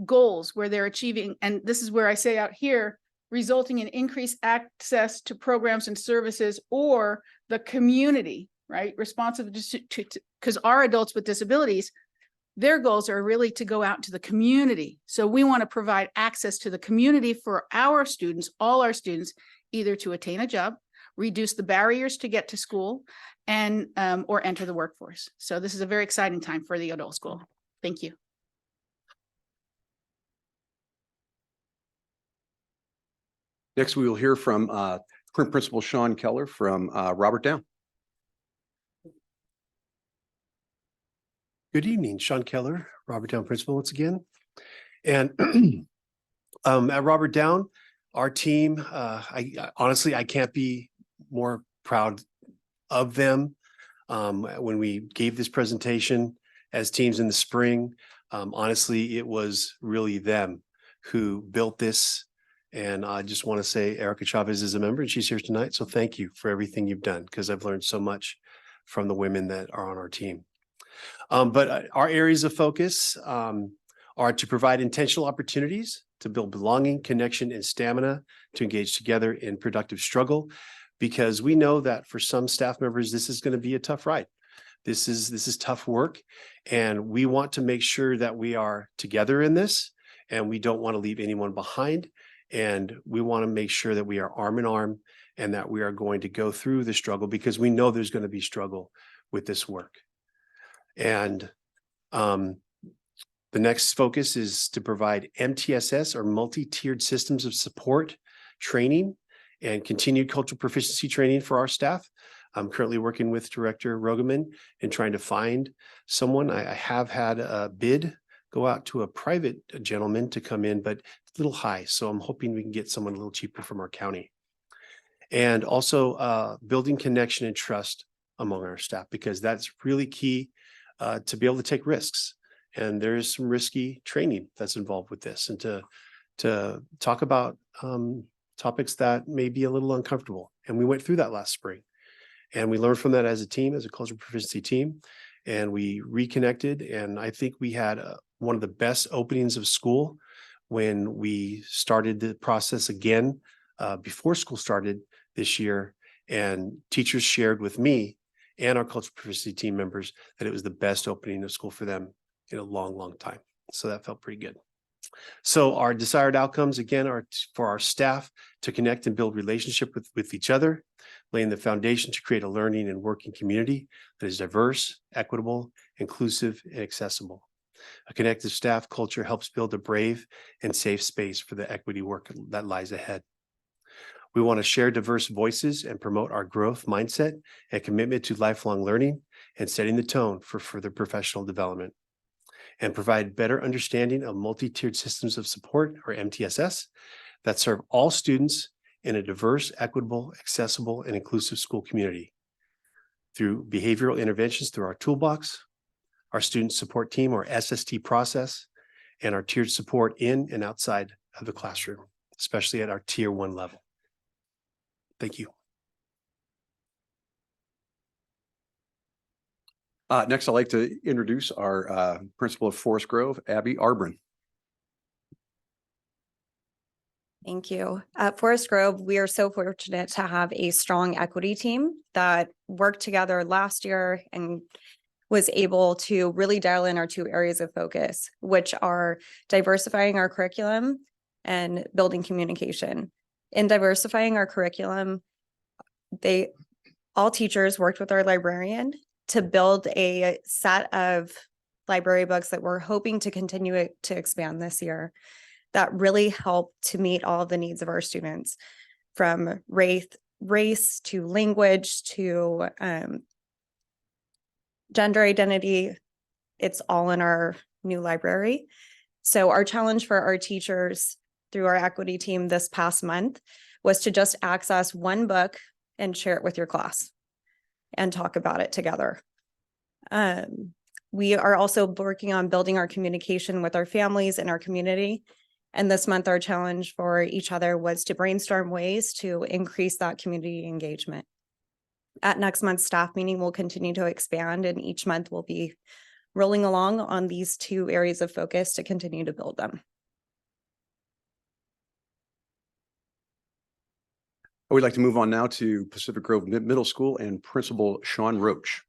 goals where they're achieving, and this is where I say out here, resulting in increased access to programs and services, or the community, right? Responsive to, because our adults with disabilities, their goals are really to go out to the community. So we want to provide access to the community for our students, all our students, either to attain a job, reduce the barriers to get to school, and or enter the workforce. So this is a very exciting time for the adult school. Thank you. Next, we will hear from current principal Sean Keller from Robert Down. Good evening, Sean Keller, Robert Down Principal once again. And at Robert Down, our team, honestly, I can't be more proud of them. When we gave this presentation as teams in the spring, honestly, it was really them who built this. And I just want to say Erica Chavez is a member and she's here tonight. So thank you for everything you've done, because I've learned so much from the women that are on our team. But our areas of focus are to provide intentional opportunities to build belonging, connection, and stamina to engage together in productive struggle, because we know that for some staff members, this is going to be a tough ride. This is tough work, and we want to make sure that we are together in this, and we don't want to leave anyone behind. And we want to make sure that we are arm in arm and that we are going to go through the struggle, because we know there's going to be struggle with this work. And the next focus is to provide MTSS, or multi-tiered systems of support training, and continued cultural proficiency training for our staff. I'm currently working with Director Rogaman and trying to find someone. I have had a bid go out to a private gentleman to come in, but it's a little high. So I'm hoping we can get someone a little cheaper from our county. And also building connection and trust among our staff, because that's really key to be able to take risks. And there is some risky training that's involved with this, and to talk about topics that may be a little uncomfortable. And we went through that last spring, and we learned from that as a team, as a cultural proficiency team, and we reconnected. And I think we had one of the best openings of school when we started the process again before school started this year. And teachers shared with me and our cultural proficiency team members that it was the best opening of school for them in a long, long time. So that felt pretty good. So our desired outcomes, again, are for our staff to connect and build relationship with each other, laying the foundation to create a learning and working community that is diverse, equitable, inclusive, and accessible. A connected staff culture helps build a brave and safe space for the equity work that lies ahead. We want to share diverse voices and promote our growth mindset and commitment to lifelong learning and setting the tone for further professional development, and provide better understanding of multi-tiered systems of support, or MTSS, that serve all students in a diverse, equitable, accessible, and inclusive school community through behavioral interventions through our toolbox, our student support team, or SST process, and our tiered support in and outside of the classroom, especially at our tier 1 level. Thank you. Next, I'd like to introduce our principal of Forest Grove, Abby Arbrin. Thank you. At Forest Grove, we are so fortunate to have a strong equity team that worked together last year and was able to really dial in our 2 areas of focus, which are diversifying our curriculum and building communication. In diversifying our curriculum, all teachers worked with our librarian to build a set of library books that we're hoping to continue to expand this year, that really help to meet all of the needs of our students, from race to language to gender identity. It's all in our new library. So our challenge for our teachers through our equity team this past month was to just access one book and share it with your class and talk about it together. We are also working on building our communication with our families and our community. And this month, our challenge for each other was to brainstorm ways to increase that community engagement. At next month's staff meeting, we'll continue to expand, and each month we'll be rolling along on these 2 areas of focus to continue to build them. I would like to move on now to Pacific Grove Middle School and Principal Sean Roach.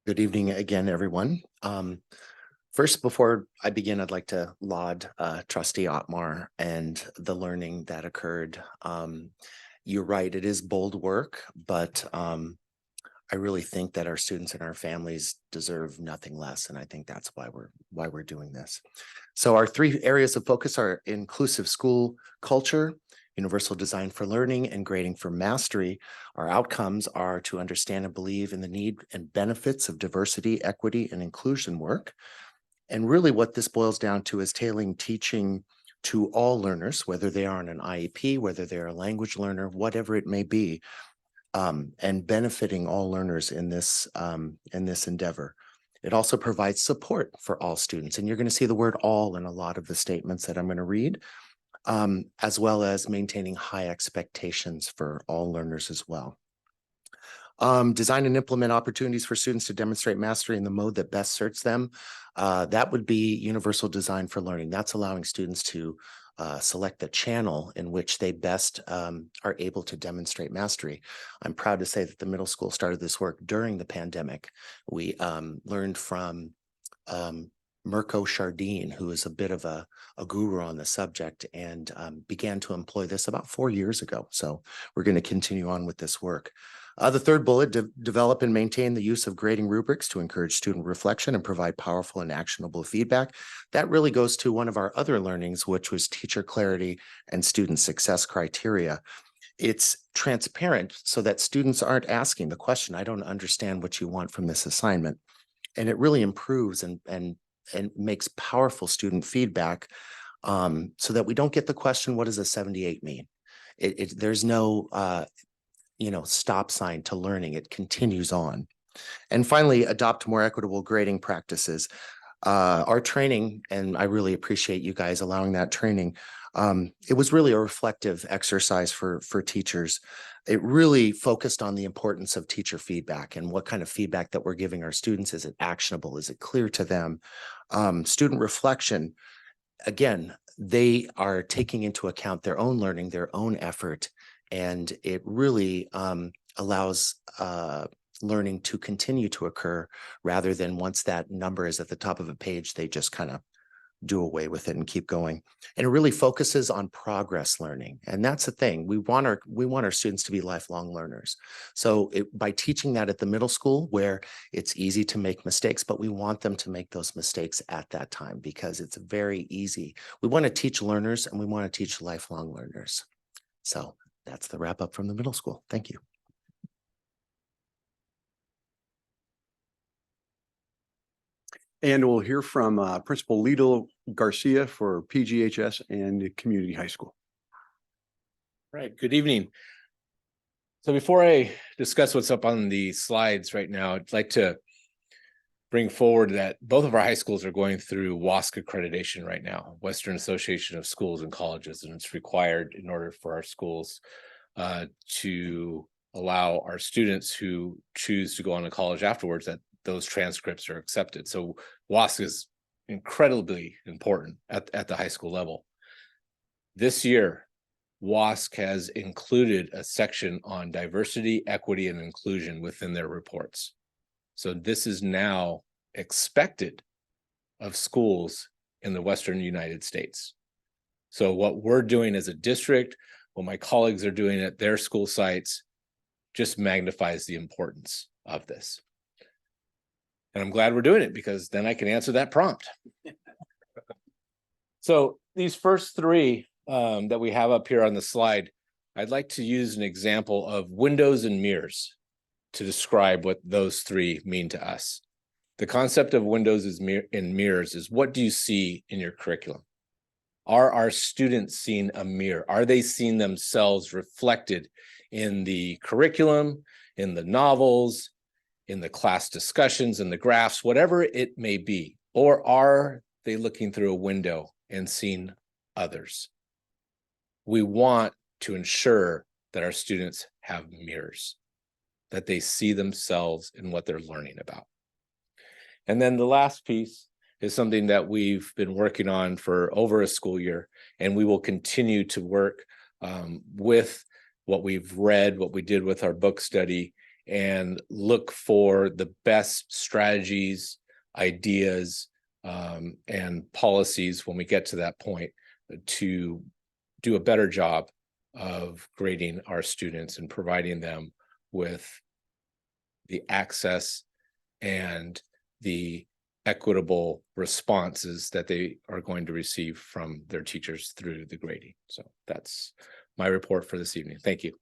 Good evening again, everyone. First, before I begin, I'd like to laud Trustee Otmar and the learning that occurred. You're right, it is bold work, but I really think that our students and our families deserve nothing less. And I think that's why we're doing this. So our 3 areas of focus are inclusive school culture, universal design for learning, and grading for mastery. Our outcomes are to understand and believe in the need and benefits of diversity, equity, and inclusion work. And really what this boils down to is tailoring teaching to all learners, whether they are on an IEP, whether they're a language learner, whatever it may be, and benefiting all learners in this endeavor. It also provides support for all students. And you're going to see the word all in a lot of the statements that I'm going to read, as well as maintaining high expectations for all learners as well. Design and implement opportunities for students to demonstrate mastery in the mode that best suits them. That would be universal design for learning. That's allowing students to select the channel in which they best are able to demonstrate mastery. I'm proud to say that the middle school started this work during the pandemic. We learned from Mirko Chardin, who is a bit of a guru on the subject, and began to employ this about 4 years ago. So we're going to continue on with this work. The 3rd bullet, develop and maintain the use of grading rubrics to encourage student reflection and provide powerful and actionable feedback. That really goes to one of our other learnings, which was teacher clarity and student success criteria. It's transparent so that students aren't asking the question, I don't understand what you want from this assignment. And it really improves and makes powerful student feedback, so that we don't get the question, what does a 78 mean? There's no stop sign to learning. It continues on. And finally, adopt more equitable grading practices. Our training, and I really appreciate you guys allowing that training. It was really a reflective exercise for teachers. It really focused on the importance of teacher feedback and what kind of feedback that we're giving our students. Is it actionable? Is it clear to them? Student reflection, again, they are taking into account their own learning, their own effort, and it really allows learning to continue to occur rather than once that number is at the top of a page, they just kind of do away with it and keep going. And it really focuses on progress learning. And that's the thing. We want our students to be lifelong learners. So by teaching that at the middle school, where it's easy to make mistakes, but we want them to make those mistakes at that time because it's very easy. We want to teach learners and we want to teach lifelong learners. So that's the wrap up from the middle school. Thank you. And we'll hear from Principal Lido Garcia for PGHS and Community High School. Right. Good evening. So before I discuss what's up on the slides right now, I'd like to bring forward that both of our high schools are going through WASC accreditation right now, Western Association of Schools and Colleges, and it's required in order for our schools to allow our students who choose to go on to college afterwards that those transcripts are accepted. So WASC is incredibly important at the high school level. This year, WASC has included a section on diversity, equity, and inclusion within their reports. So this is now expected of schools in the Western United States. So what we're doing as a district, what my colleagues are doing at their school sites, just magnifies the importance of this. And I'm glad we're doing it because then I can answer that prompt. So these first 3 that we have up here on the slide, I'd like to use an example of windows and mirrors to describe what those 3 mean to us. The concept of windows and mirrors is, what do you see in your curriculum? Are our students seeing a mirror? Are they seeing themselves reflected in the curriculum, in the novels, in the class discussions, in the graphs, whatever it may be? Or are they looking through a window and seeing others? We want to ensure that our students have mirrors, that they see themselves in what they're learning about. And then the last piece is something that we've been working on for over a school year, and we will continue to work with what we've read, what we did with our book study, and look for the best strategies, ideas, and policies when we get to that point to do a better job of grading our students and providing them with the access and the equitable responses that they are going to receive from their teachers through the grading. So that's my report for this evening. Thank you.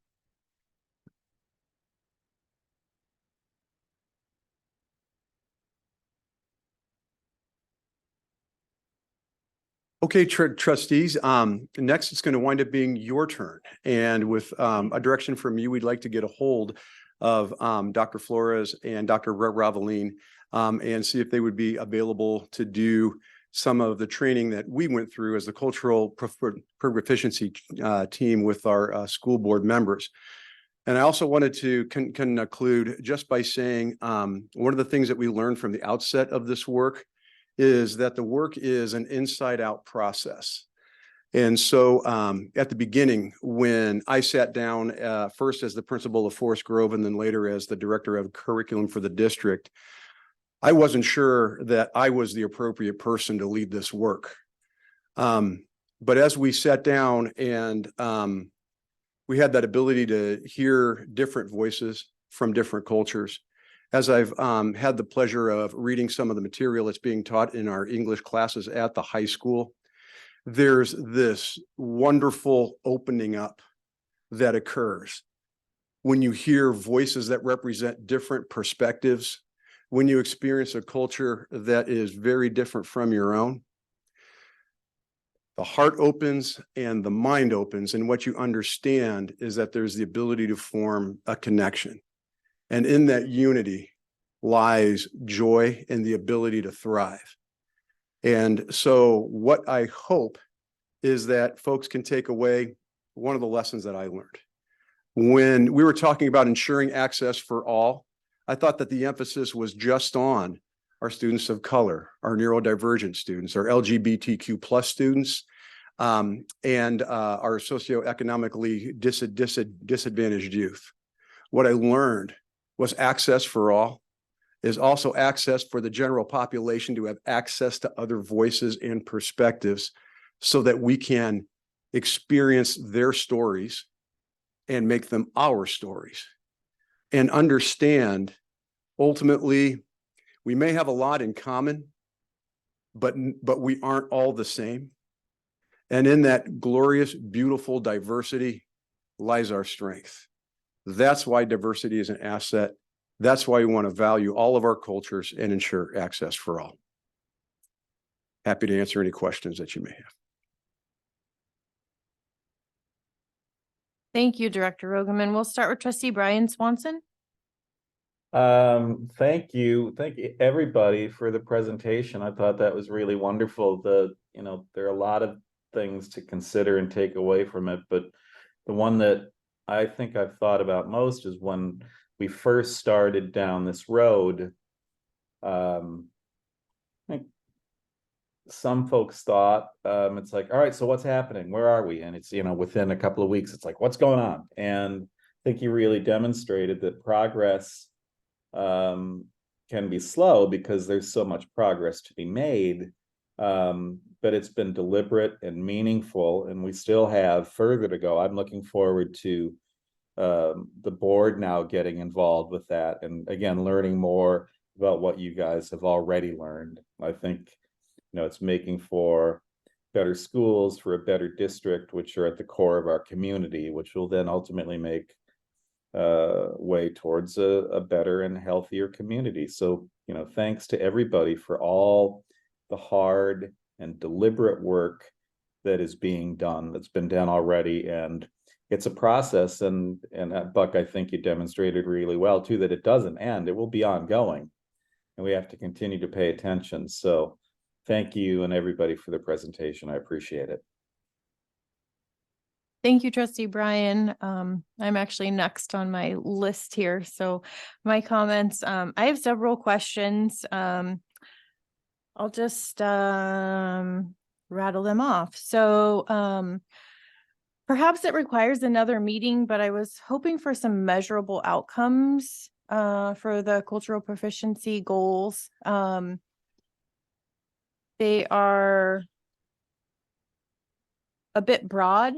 Okay, trustees, next it's going to wind up being your turn. And with a direction from you, we'd like to get a hold of Dr. Flores and Dr. Raveline and see if they would be available to do some of the training that we went through as the cultural proficiency team with our school board members. And I also wanted to conclude just by saying one of the things that we learned from the outset of this work is that the work is an inside out process. And so at the beginning, when I sat down first as the principal of Forest Grove and then later as the director of curriculum for the district, I wasn't sure that I was the appropriate person to lead this work. But as we sat down and we had that ability to hear different voices from different cultures, as I've had the pleasure of reading some of the material that's being taught in our English classes at the high school, there's this wonderful opening up that occurs when you hear voices that represent different perspectives, when you experience a culture that is very different from your own. The heart opens and the mind opens, and what you understand is that there's the ability to form a connection. And in that unity lies joy and the ability to thrive. And so what I hope is that folks can take away one of the lessons that I learned. When we were talking about ensuring access for all, I thought that the emphasis was just on our students of color, our neurodivergent students, our LGBTQ plus students, and our socioeconomically disadvantaged youth. What I learned was access for all is also access for the general population to have access to other voices and perspectives so that we can experience their stories and make them our stories and understand ultimately we may have a lot in common, but we aren't all the same. And in that glorious, beautiful diversity lies our strength. That's why diversity is an asset. That's why we want to value all of our cultures and ensure access for all. Happy to answer any questions that you may have. Thank you, Director Rogeman. We'll start with Trustee Brian Swanson. Thank you everybody for the presentation. I thought that was really wonderful. There are a lot of things to consider and take away from it, but the one that I think I've thought about most is when we first started down this road. I think some folks thought it's like, all right, so what's happening? Where are we? And it's, within a couple of weeks, it's like, what's going on? And I think you really demonstrated that progress can be slow because there's so much progress to be made. But it's been deliberate and meaningful, and we still have further to go. I'm looking forward to the board now getting involved with that, and again, learning more about what you guys have already learned. I think, it's making for better schools, for a better district, which are at the core of our community, which will then ultimately make way towards a better and healthier community. So, thanks to everybody for all the hard and deliberate work that is being done, that's been done already. And it's a process, and Buck, I think you demonstrated really well too, that it doesn't end, it will be ongoing, and we have to continue to pay attention. So thank you and everybody for the presentation. I appreciate it. Thank you, Trustee Brian. I'm actually next on my list here. So my comments, I have several questions. I'll just rattle them off. So perhaps it requires another meeting, but I was hoping for some measurable outcomes for the cultural proficiency goals. They are a bit broad,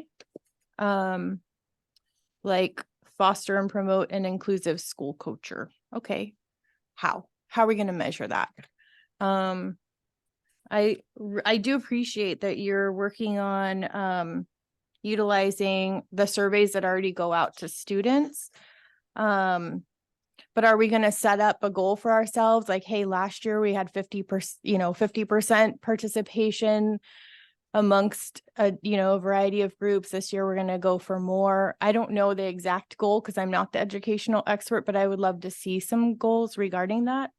like foster and promote an inclusive school culture. Okay. How are we going to measure that? I do appreciate that you're working on utilizing the surveys that already go out to students. But are we going to set up a goal for ourselves? Like, hey, last year we had 50%, 50% participation amongst a variety of groups. This year we're going to go for more. I don't know the exact goal because I'm not the educational expert, but I would love to see some goals regarding that.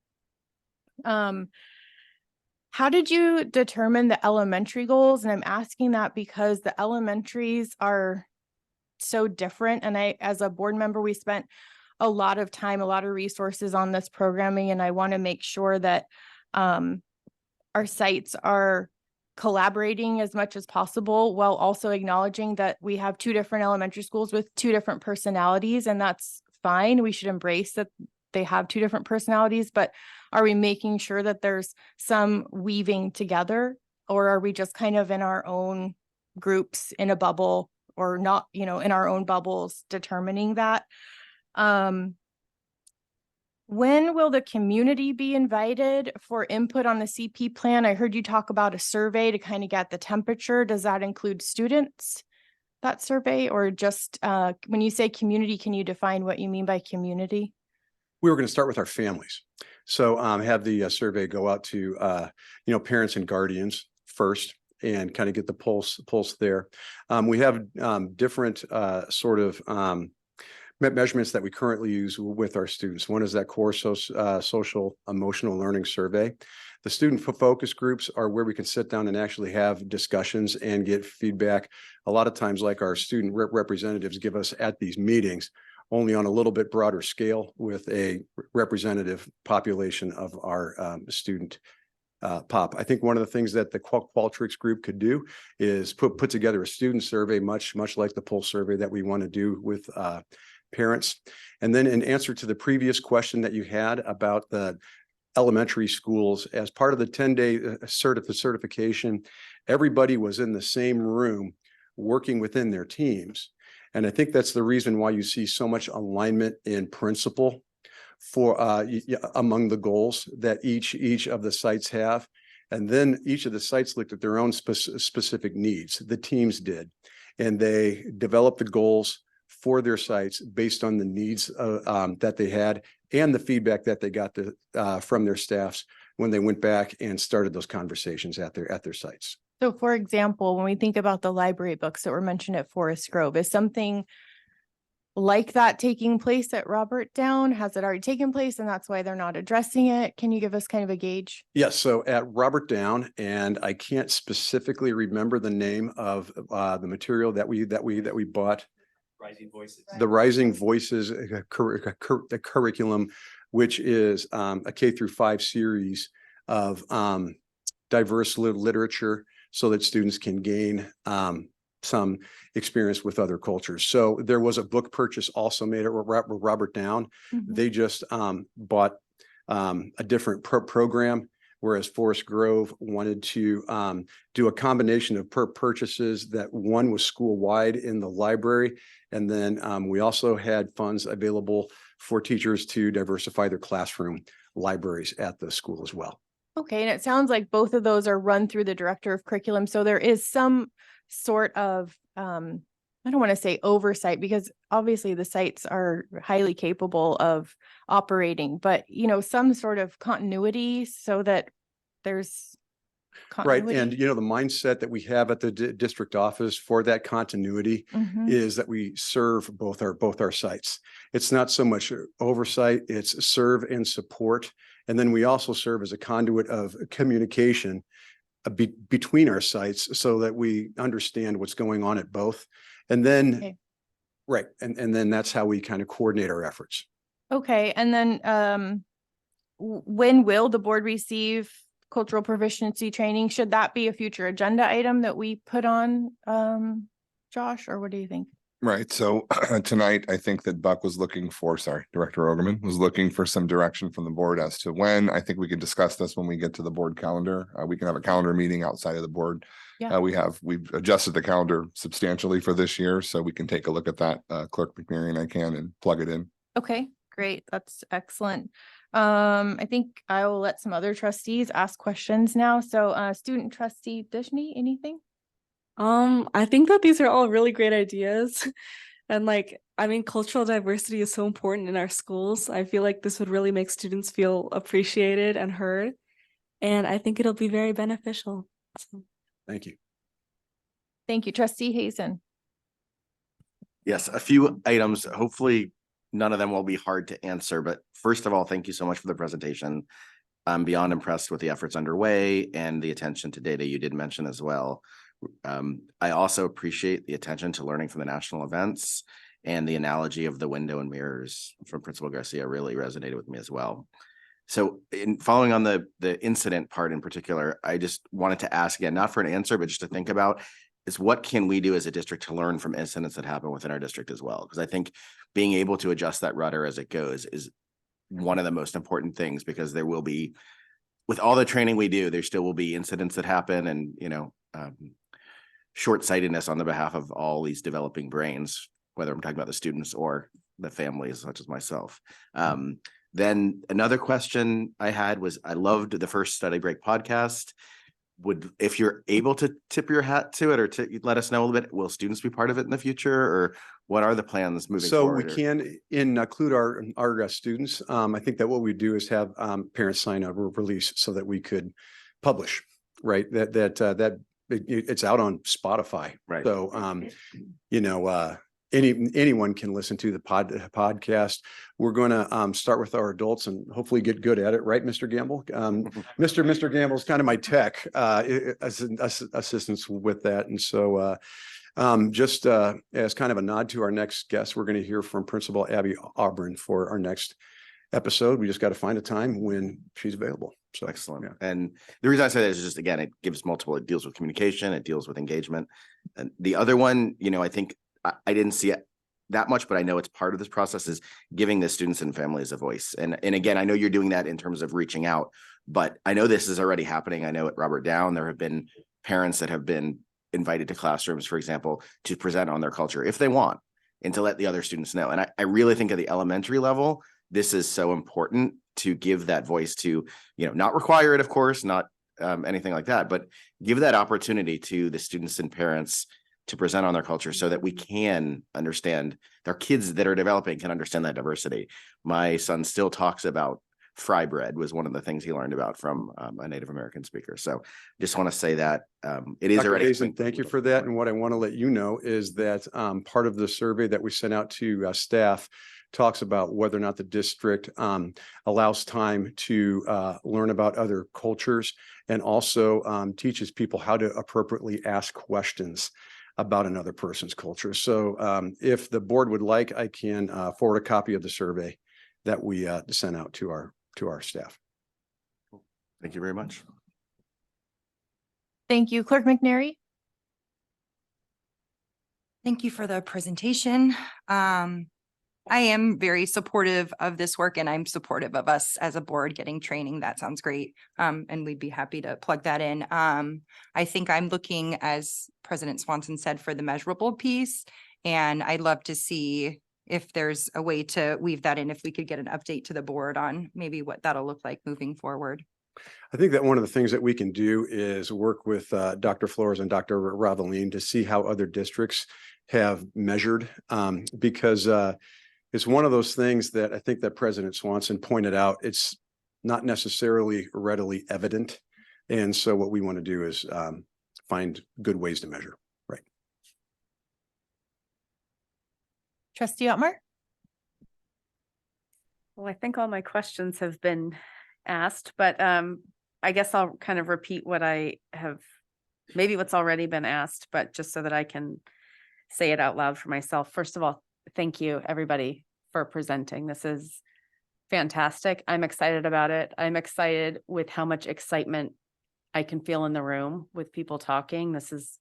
How did you determine the elementary goals? And I'm asking that because the elementaries are so different. And as a board member, we spent a lot of time, a lot of resources on this programming. And I want to make sure that our sites are collaborating as much as possible while also acknowledging that we have two different elementary schools with two different personalities. And that's fine. We should embrace that they have two different personalities, but are we making sure that there's some weaving together, or are we just kind of in our own groups in a bubble, or not, in our own bubbles determining that? When will the community be invited for input on the CP plan? I heard you talk about a survey to kind of get the temperature. Does that include students, that survey, or just when you say community, can you define what you mean by community? We were going to start with our families. So have the survey go out to, parents and guardians first and kind of get the pulse there. We have different measurements that we currently use with our students. One is that core social emotional learning survey. The student focus groups are where we can sit down and actually have discussions and get feedback. A lot of times, like our student representatives give us at these meetings, only on a little bit broader scale with a representative population of our student pop. I think one of the things that the Qualtrics group could do is put together a student survey, much like the pulse survey that we want to do with parents. And then in answer to the previous question that you had about the elementary schools, as part of the 10-day certification, everybody was in the same room working within their teams. And I think that's the reason why you see so much alignment in principle for among the goals that each of the sites have. And then each of the sites looked at their own specific needs. The teams did, and they developed the goals for their sites based on the needs that they had and the feedback that they got from their staffs when they went back and started those conversations at their sites. So for example, when we think about the library books that were mentioned at Forest Grove, is something like that taking place at Robert Down? Has it already taken place and that's why they're not addressing it? Can you give us kind of a gauge? Yes. So at Robert Down, and I can't specifically remember the name of the material that we bought. Rising Voices. The Rising Voices curriculum, which is a K-5 series of diverse literature so that students can gain some experience with other cultures. So there was a book purchase also made at Robert Down. Mm-hmm. They just bought a different program, whereas Forest Grove wanted to do a combination of purchases. That one was school-wide in the library, and then we also had funds available for teachers to diversify their classroom libraries at the school as well. Okay, and it sounds like both of those are run through the director of curriculum. So there is some sort of, I don't want to say oversight, because obviously the sites are highly capable of operating, but some sort of continuity so that there's continuity. Right. And, the mindset that we have at the district office for that continuity Mhm. is that we serve both our sites. It's not so much oversight, it's serve and support. And then we also serve as a conduit of communication between our sites so that we understand what's going on at both. And then, Okay. right. And then that's how we kind of coordinate our efforts. Okay, and then when will the board receive cultural proficiency training? Should that be a future agenda item that we put on, Josh, or what do you think? Right. So tonight, I think that Buck was looking for, Director Ogerman was looking for some direction from the board as to when. I think we can discuss this when we get to the board calendar. We can have a calendar meeting outside of the board. Yeah. We've adjusted the calendar substantially for this year, so we can take a look at that. Clerk McMary and I can and plug it in. Okay, Great, that's excellent. I think I will let some other trustees ask questions now. So student trustee Dishni, anything? I think that these are all really great ideas. And I mean, cultural diversity is so important in our schools. I feel like this would really make students feel appreciated and heard. And I think it'll be very beneficial. So. Thank you. Thank you, trustee Hazen. Yes, a few items. Hopefully, none of them will be hard to answer. But first of all, thank you so much for the presentation. I'm beyond impressed with the efforts underway and the attention to data you did mention as well. I also appreciate the attention to learning from the national events, and the analogy of the window and mirrors from Principal Garcia really resonated with me as well. So in following on the incident part in particular, I just wanted to ask again, not for an answer, but just to think about is what can we do as a district to learn from incidents that happen within our district as well? Because I think being able to adjust that rudder as it goes is one of the most important things, because there will be, with all the training we do, there still will be incidents that happen, and, you know, short-sightedness on the behalf of all these developing brains, whether I'm talking about the students or the families such as myself. Then another question I had was, I loved the first Study Break podcast. If you're able to tip your hat to it, or to let us know a little bit, will students be part of it in the future, or what are the plans moving forward? So we can include our students. I think that what we do is have parents sign a release so that we could publish, right? It's out on Spotify. Right. So, you know, anyone can listen to the podcast. We're going to start with our adults and hopefully get good at it, right, Mr. Gamble? Mr. Gamble's kind of my tech assistance with that, and so just as kind of a nod to our next guest, we're going to hear from Principal Abby Auburn for our next episode. We just got to find a time when she's available. So excellent. Yeah. And the reason I say that is just, again, it gives multiple, it deals with communication, it deals with engagement. And the other one, you know, I think I didn't see it that much, but I know it's part of this process, is giving the students and families a voice. And again, I know you're doing that in terms of reaching out, but I know this is already happening. I know at Robert Down, there have been parents that have been invited to classrooms, for example, to present on their culture if they want, and to let the other students know. And I really think at the elementary level, this is so important to give that voice to, you know, not require it, of course, not anything like that, but give that opportunity to the students and parents to present on their culture, so that we can understand, their kids that are developing can understand that diversity. My son still talks about fry bread, was one of the things he learned about from a Native American speaker. So just want to say that it is Dr. already. Hazen, thank you for that. And what I want to let you know is that part of the survey that we sent out to staff talks about whether or not the district allows time to learn about other cultures, and also teaches people how to appropriately ask questions about another person's culture. So if the board would like, I can forward a copy of the survey that we sent out to our staff. Thank you very much. Thank you, Clerk McNary. Thank you for the presentation. I am very supportive of this work, and I'm supportive of us as a board getting training. That sounds great. And we'd be happy to plug that in. I think I'm looking, as President Swanson said, for the measurable piece. And I'd love to see if there's a way to weave that in, if we could get an update to the board on maybe what that'll look like moving forward. I think that one of the things that we can do is work with Dr. Flores and Dr. Ravaline to see how other districts have measured, because it's one of those things that I think that President Swanson pointed out. It's not necessarily readily evident. And so what we want to do is find good ways to measure. Right. Trustee Otmar. Well, I think all my questions have been asked, but I guess I'll kind of repeat what I have, maybe what's already been asked, but just so that I can say it out loud for myself. First of all, thank you, everybody, for presenting. This is fantastic. I'm excited about it. I'm excited with how much excitement I can feel in the room with people talking. This is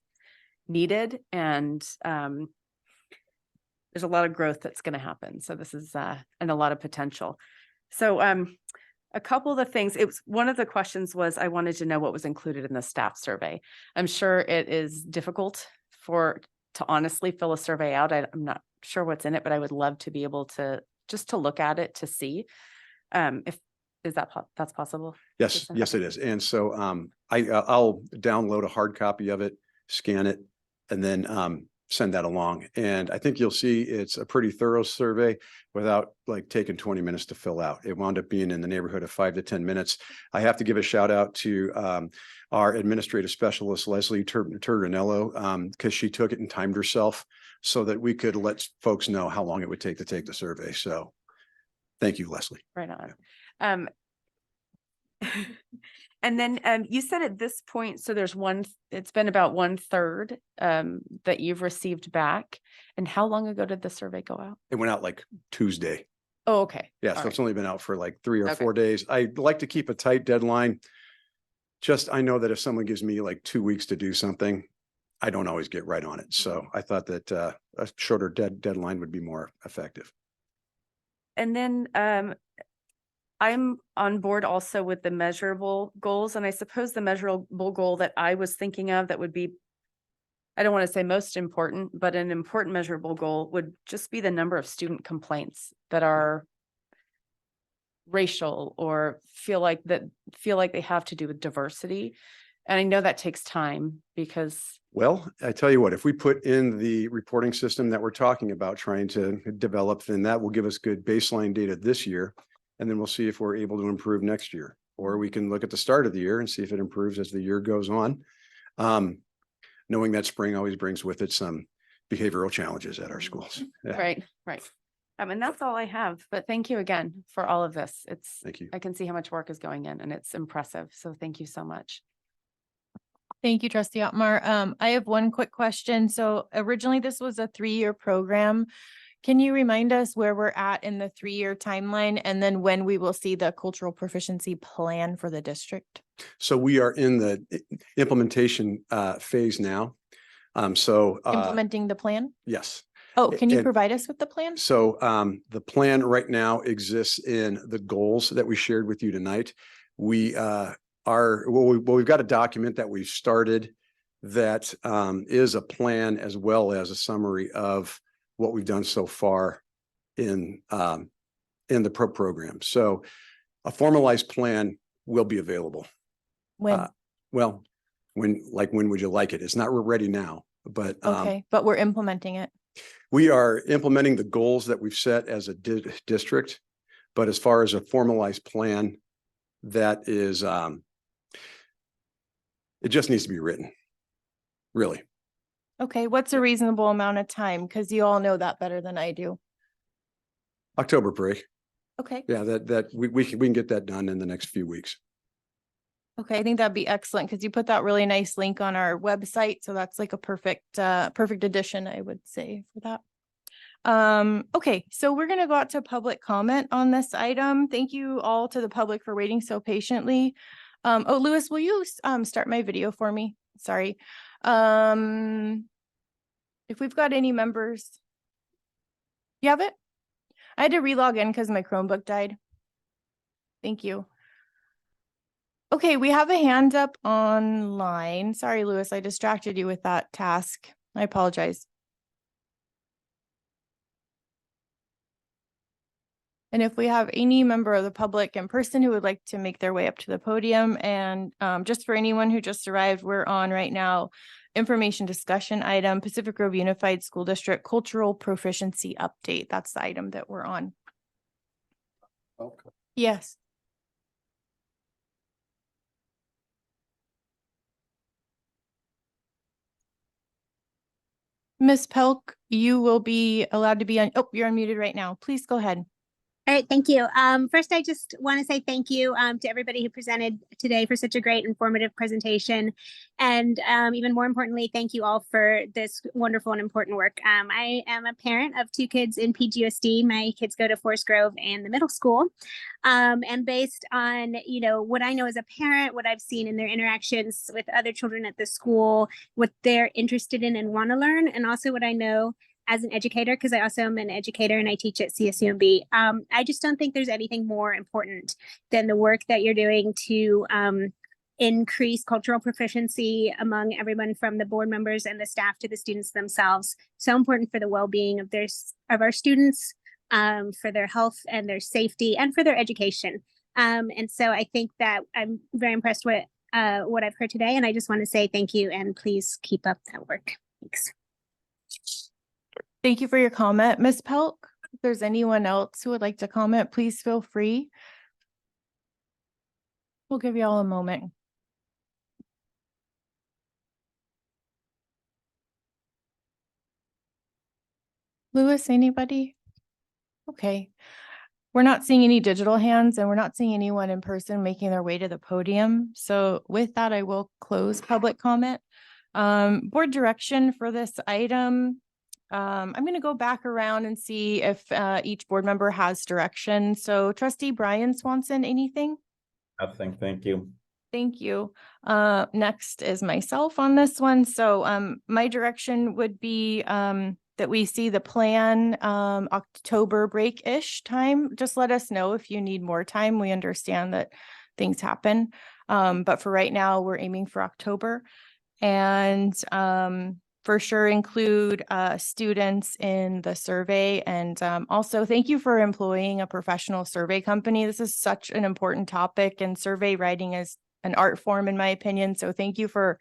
needed, and there's a lot of growth that's going to happen. So this is and a lot of potential. So a couple of the things, it was one of the questions was, I wanted to know what was included in the staff survey. I'm sure it is difficult to honestly fill a survey out. I'm not sure what's in it, but I would love to be able to just to look at it to see. If, is that, that's possible? Yes, yes, it is. And so I'll download a hard copy of it, scan it, and then send that along. And I think you'll see it's a pretty thorough survey without like taking 20 minutes to fill out. It wound up being in the neighborhood of 5 to 10 minutes. I have to give a shout out to our administrative specialist, Leslie Turganello, because she took it and timed herself so that we could let folks know how long it would take to take the survey. So thank you, Leslie. Right on. And then you said at this point, so there's it's been about 1/3 that you've received back. And how long ago did the survey go out? It went out like Tuesday. Oh, okay. Yeah, All so it's right. only been out for like 3 or Okay. 4 days. I like to keep a tight deadline. I know that if someone gives me like 2 weeks to do something, I don't always get right on it. So I thought that a shorter deadline would be more effective. And then I'm on board also with the measurable goals. And I suppose the measurable goal that I was thinking of that would be, I don't want to say most important, but an important measurable goal would just be the number of student complaints that are racial or feel like they have to do with diversity. And I know that takes time because Well, I tell you what, if we put in the reporting system that we're talking about trying to develop, then that will give us good baseline data this year. And then we'll see if we're able to improve next year, or we can look at the start of the year and see if it improves as the year goes on. Knowing that spring always brings with it some behavioral challenges at our schools. Yeah. Right. And that's all I have, but thank you again for all of this. Thank you. I can see how much work is going in and it's impressive. So thank you so much. Thank you, Trustee Otmar. I have one quick question. So originally this was a 3-year program. Can you remind us where we're at in the 3-year timeline and then when we will see the cultural proficiency plan for the district? So we are in the implementation phase now. Implementing the plan? Yes. Oh, can you and- provide us with the plan? So the plan right now exists in the goals that we shared with you tonight. We've got a document that we've started that is a plan as well as a summary of what we've done so far in the program. So a formalized plan will be available. When? Well, when would you like it? It's not ready now, but Okay, but we're implementing it. we are implementing the goals that we've set as a district. But as far as a formalized plan, that is, it just needs to be written. Really. Okay, what's a reasonable amount of time? Because you all know that better than I do. October break. Okay. Yeah, that we can get that done in the next few weeks. Okay, I think that'd be excellent because you put that really nice link on our website. So that's like a perfect addition, I would say, for that. Okay, so we're gonna go out to public comment on this item. Thank you all to the public for waiting so patiently. Oh, Lewis, will you start my video for me? Sorry. If we've got any members. You have it? I had to relog in because my Chromebook died. Thank you. Okay, we have a hand up online. Sorry, Lewis, I distracted you with that task. I apologize. And if we have any member of the public in person who would like to make their way up to the podium, and just for anyone who just arrived, we're on right now, information discussion item, Pacific Grove Unified School District Cultural Proficiency Update. That's the item that we're on. Okay. Yes. Ms. Pelk, you will be allowed to be on. Oh, you're unmuted right now. Please go ahead. All right, thank you. First, I just want to say thank you to everybody who presented today for such a great informative presentation. And even more importantly, thank you all for this wonderful and important work. I am a parent of 2 kids in PGUSD. My kids go to Forest Grove and the middle school. And based on, what I know as a parent, what I've seen in their interactions with other children at the school, what they're interested in and want to learn, and also what I know as an educator, because I also am an educator and I teach at CSUMB. I just don't think there's anything more important than the work that you're doing to increase cultural proficiency among everyone from the board members and the staff to the students themselves. So important for the well-being of our students, for their health and their safety and for their education. And so I think that I'm very impressed with what I've heard today, and I just want to say thank you and please keep up that work. Thanks. Thank you for your comment, Ms. Pelk. If there's anyone else who would like to comment, please feel free. We'll give you all a moment. Louis, anybody? Okay. We're not seeing any digital hands and we're not seeing anyone in person making their way to the podium. So with that, I will close public comment. Board direction for this item. I'm going to go back around and see if each board member has direction. So Trustee Brian Swanson, anything? Nothing, thank you. Thank you. Next is myself on this one. So my direction would be that we see the plan October break-ish time. Just let us know if you need more time. We understand that things happen. But for right now, we're aiming for October. And for sure include students in the survey. And also thank you for employing a professional survey company. This is such an important topic, and survey writing is an art form in my opinion. So thank you for,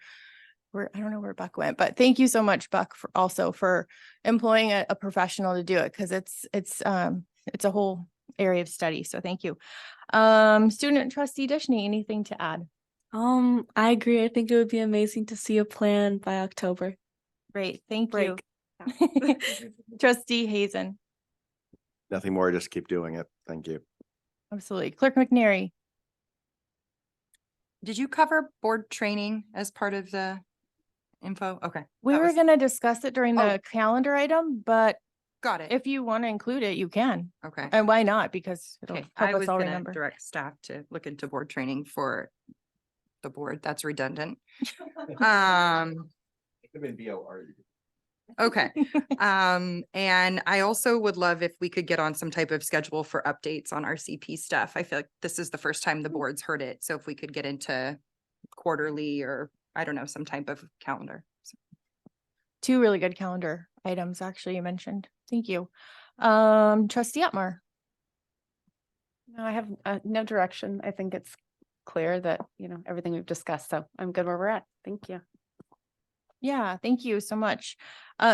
I don't know where Buck went, but thank you so much, Buck, for also for employing a professional to do it, because it's a whole area of study. So thank you. Student trustee Dishney, anything to add? I agree. I think it would be amazing to see a plan by October. Great, thank Break. you. Trustee Hazen. Nothing more, just keep doing it. Thank you. Absolutely. Clerk McNary. Did you cover board training as part of the info? Okay. We that were was- going to discuss it during the calendar item, but Got it. if you want to include it, you can. Okay. And why not? Because it'll Okay, help I us was all gonna remember. direct staff to look into board training for the board. That's redundant. Um, okay. And I also would love if we could get on some type of schedule for updates on our CP stuff. I feel like this is the first time the board's heard it. So if we could get into quarterly or I don't know, some type of calendar. Two really good calendar items, actually, you mentioned. Thank you. Trustee Atmar. No, I have no direction. I think it's clear that, everything we've discussed. So I'm good where we're at. Thank you. Yeah, thank you so much.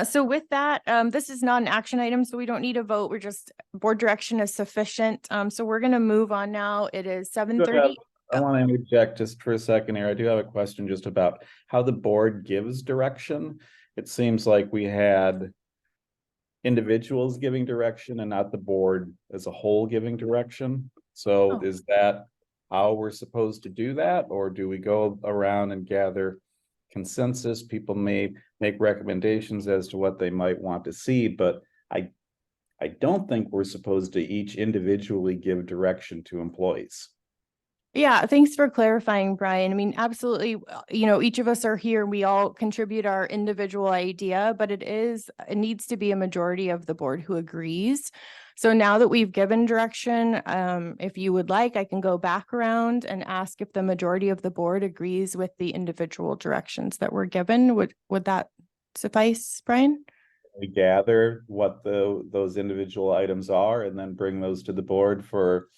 So with that, this is not an action item, so we don't need a vote. We're just, board direction is sufficient. So we're going to move on now. It is 7:30. I want to interject just for a second here. I do have a question just about how the board gives direction. It seems like we had individuals giving direction and not the board as a whole giving direction. So Oh. is that how we're supposed to do that? Or do we go around and gather consensus? People may make recommendations as to what they might want to see, but I don't think we're supposed to each individually give direction to employees. Yeah, thanks for clarifying, Brian. I mean, absolutely, each of us are here, we all contribute our individual idea, but it needs to be a majority of the board who agrees. So now that we've given direction, if you would like, I can go back around and ask if the majority of the board agrees with the individual directions that were given. Would that suffice, Brian? We gather what those individual items are and then bring those to the board for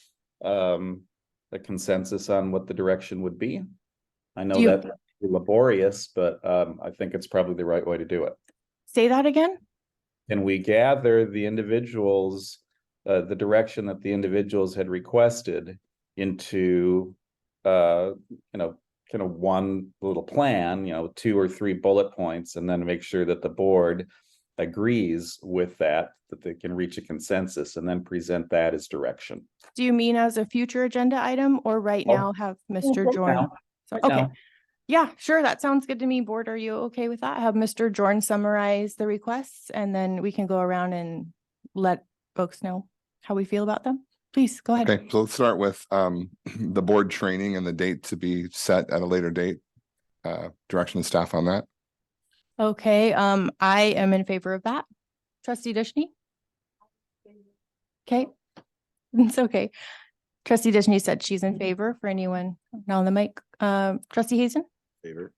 a consensus on what the direction would be. I know that laborious, but I think it's probably the right way to do it. Say that again? Can we gather the individuals, the direction that the individuals had requested into kind of one little plan, 2 or 3 bullet points, and then make sure that the board agrees with that they can reach a consensus and then present that as direction. Do you mean as a future agenda item or right now have Mr. Jorn? So, okay. Yeah, sure. That sounds good to me. Board, are you okay with that? Have Mr. Jorn summarize the requests and then we can go around and let folks know how we feel about them. Please go ahead. Okay, so let's start with the board training and the date to be set at a later date. Direction of staff on that. Okay, I am in favor of that. Trustee Dishney? Okay, it's okay. Trustee Dishney said she's in favor for anyone not on the mic. Trustee Hazen? Favor.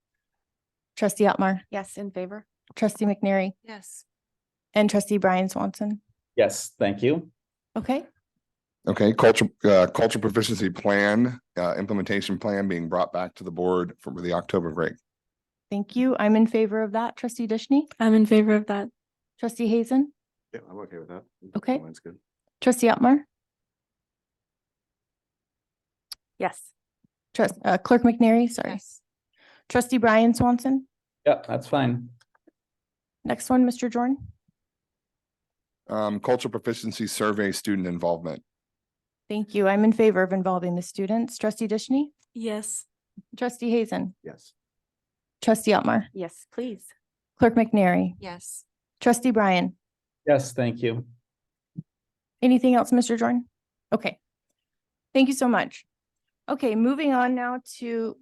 Trustee Atmar? Yes, in favor. Trustee McNary? Yes. And Trustee Brian Swanson? Yes, thank you. Okay, Okay, culture proficiency plan, implementation plan being brought back to the board for the October break. thank you. I'm in favor of that. Trustee Dishney, I'm in favor of that. trustee Hazen, Yeah, I'm okay with that. Okay. Mine's good. trustee Otmar, Yes. clerk McNary, sorry. Trustee Brian Swanson. Yeah, that's fine. Next one, Mr. Jordan. Cultural proficiency survey student involvement. Thank you. I'm in favor of involving the students. Trustee Dishney, Yes. trustee Hazen, Yes. trustee Otmar, Yes, please. clerk McNary, Yes. trustee Brian. Yes, thank you. Anything else, Mr. Jordan? Okay. Thank you so much. Okay, moving on now to,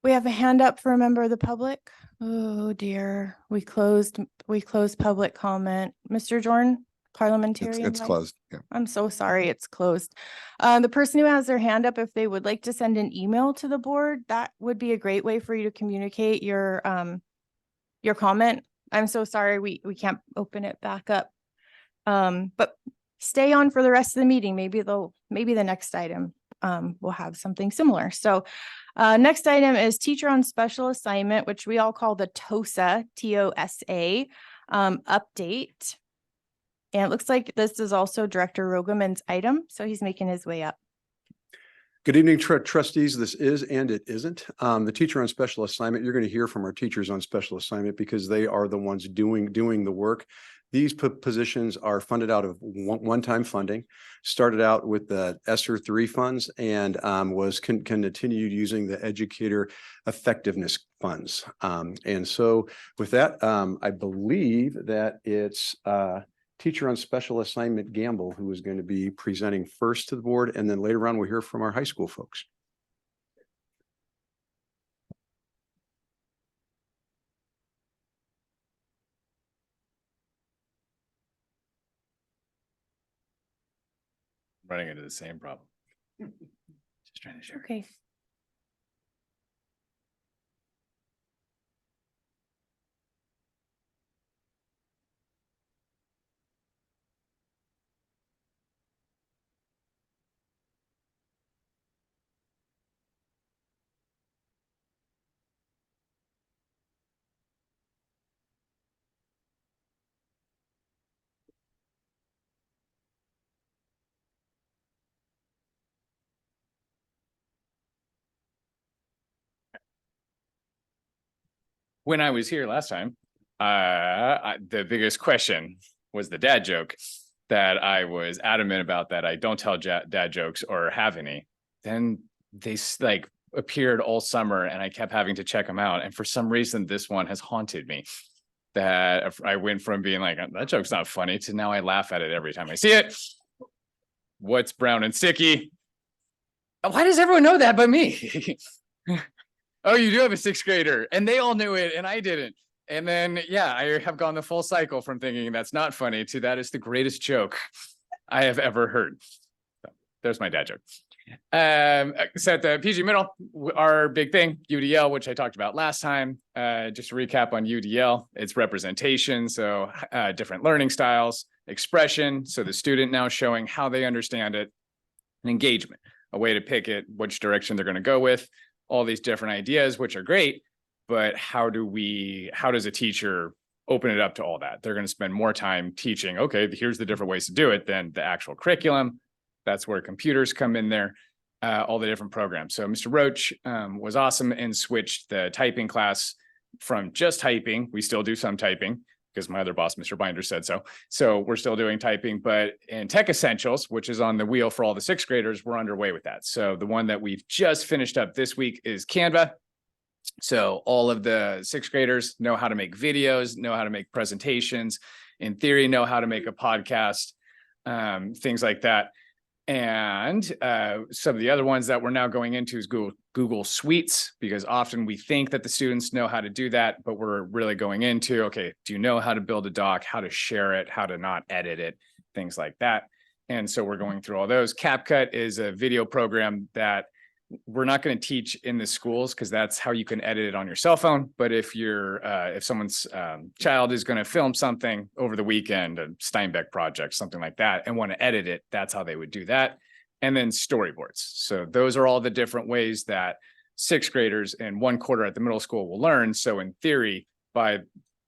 we have a hand up for a member of the public. Oh dear, we closed public comment. Mr. Jordan, parliamentary It's invite? closed. Yeah. I'm so sorry, it's closed. The person who has their hand up, if they would like to send an email to the board, that would be a great way for you to communicate your comment. I'm so sorry, we can't open it back up. But stay on for the rest of the meeting. Maybe the next item will have something similar. So next item is teacher on special assignment, which we all call the TOSA, TOSA update. And it looks like this is also Director Rogaman's item, so he's making his way up. Good evening, trustees. This is and it isn't. The teacher on special assignment, you're going to hear from our teachers on special assignment because they are the ones doing the work. These positions are funded out of one-time funding, started out with the ESSER 3 funds and was continued using the educator effectiveness funds. And so with that, I believe that it's teacher on special assignment Gamble, who is going to be presenting first to the board, and then later on we'll hear from our high school folks. Running into the same problem. Just trying to share. Okay. When I was here last time, the biggest question was the dad joke that I was adamant about, that I don't tell dad jokes or have any. Then they like appeared all summer and I kept having to check them out. And for some reason, this one has haunted me. That I went from being like, that joke's not funny, to now I laugh at it every time I see it. What's brown and sticky? Why does everyone know that but me? Oh, you do have a sixth grader, and they all knew it and I didn't. And then, yeah, I have gone the full cycle from thinking that's not funny to that is the greatest joke I have ever heard. So, there's my dad joke. So at the PG middle, our big thing, UDL, which I talked about last time, just to recap on UDL, it's representation. So different learning styles, expression. So the student now showing how they understand it, and engagement, a way to pick it, which direction they're going to go with. All these different ideas, which are great, but how does a teacher open it up to all that? They're going to spend more time teaching, okay, here's the different ways to do it than the actual curriculum. That's where computers come in there, all the different programs. So Mr. Roach was awesome and switched the typing class from just typing. We still do some typing because my other boss, Mr. Binder, said so. So we're still doing typing, but in Tech Essentials, which is on the wheel for all the sixth graders, we're underway with that. So the one that we've just finished up this week is Canva. So all of the sixth graders know how to make videos, know how to make presentations, in theory, know how to make a podcast, things like that. And some of the other ones that we're now going into is Google Suites, because often we think that the students know how to do that, but we're really going into, okay, do you know how to build a doc, how to share it, how to not edit it, things like that. And so we're going through all those. CapCut is a video program that we're not going to teach in the schools because that's how you can edit it on your cell phone. But if if someone's child is going to film something over the weekend, a Steinbeck project, something like that, and want to edit it, that's how they would do that. And then storyboards. So those are all the different ways that sixth graders in 1 quarter at the middle school will learn. So in theory, by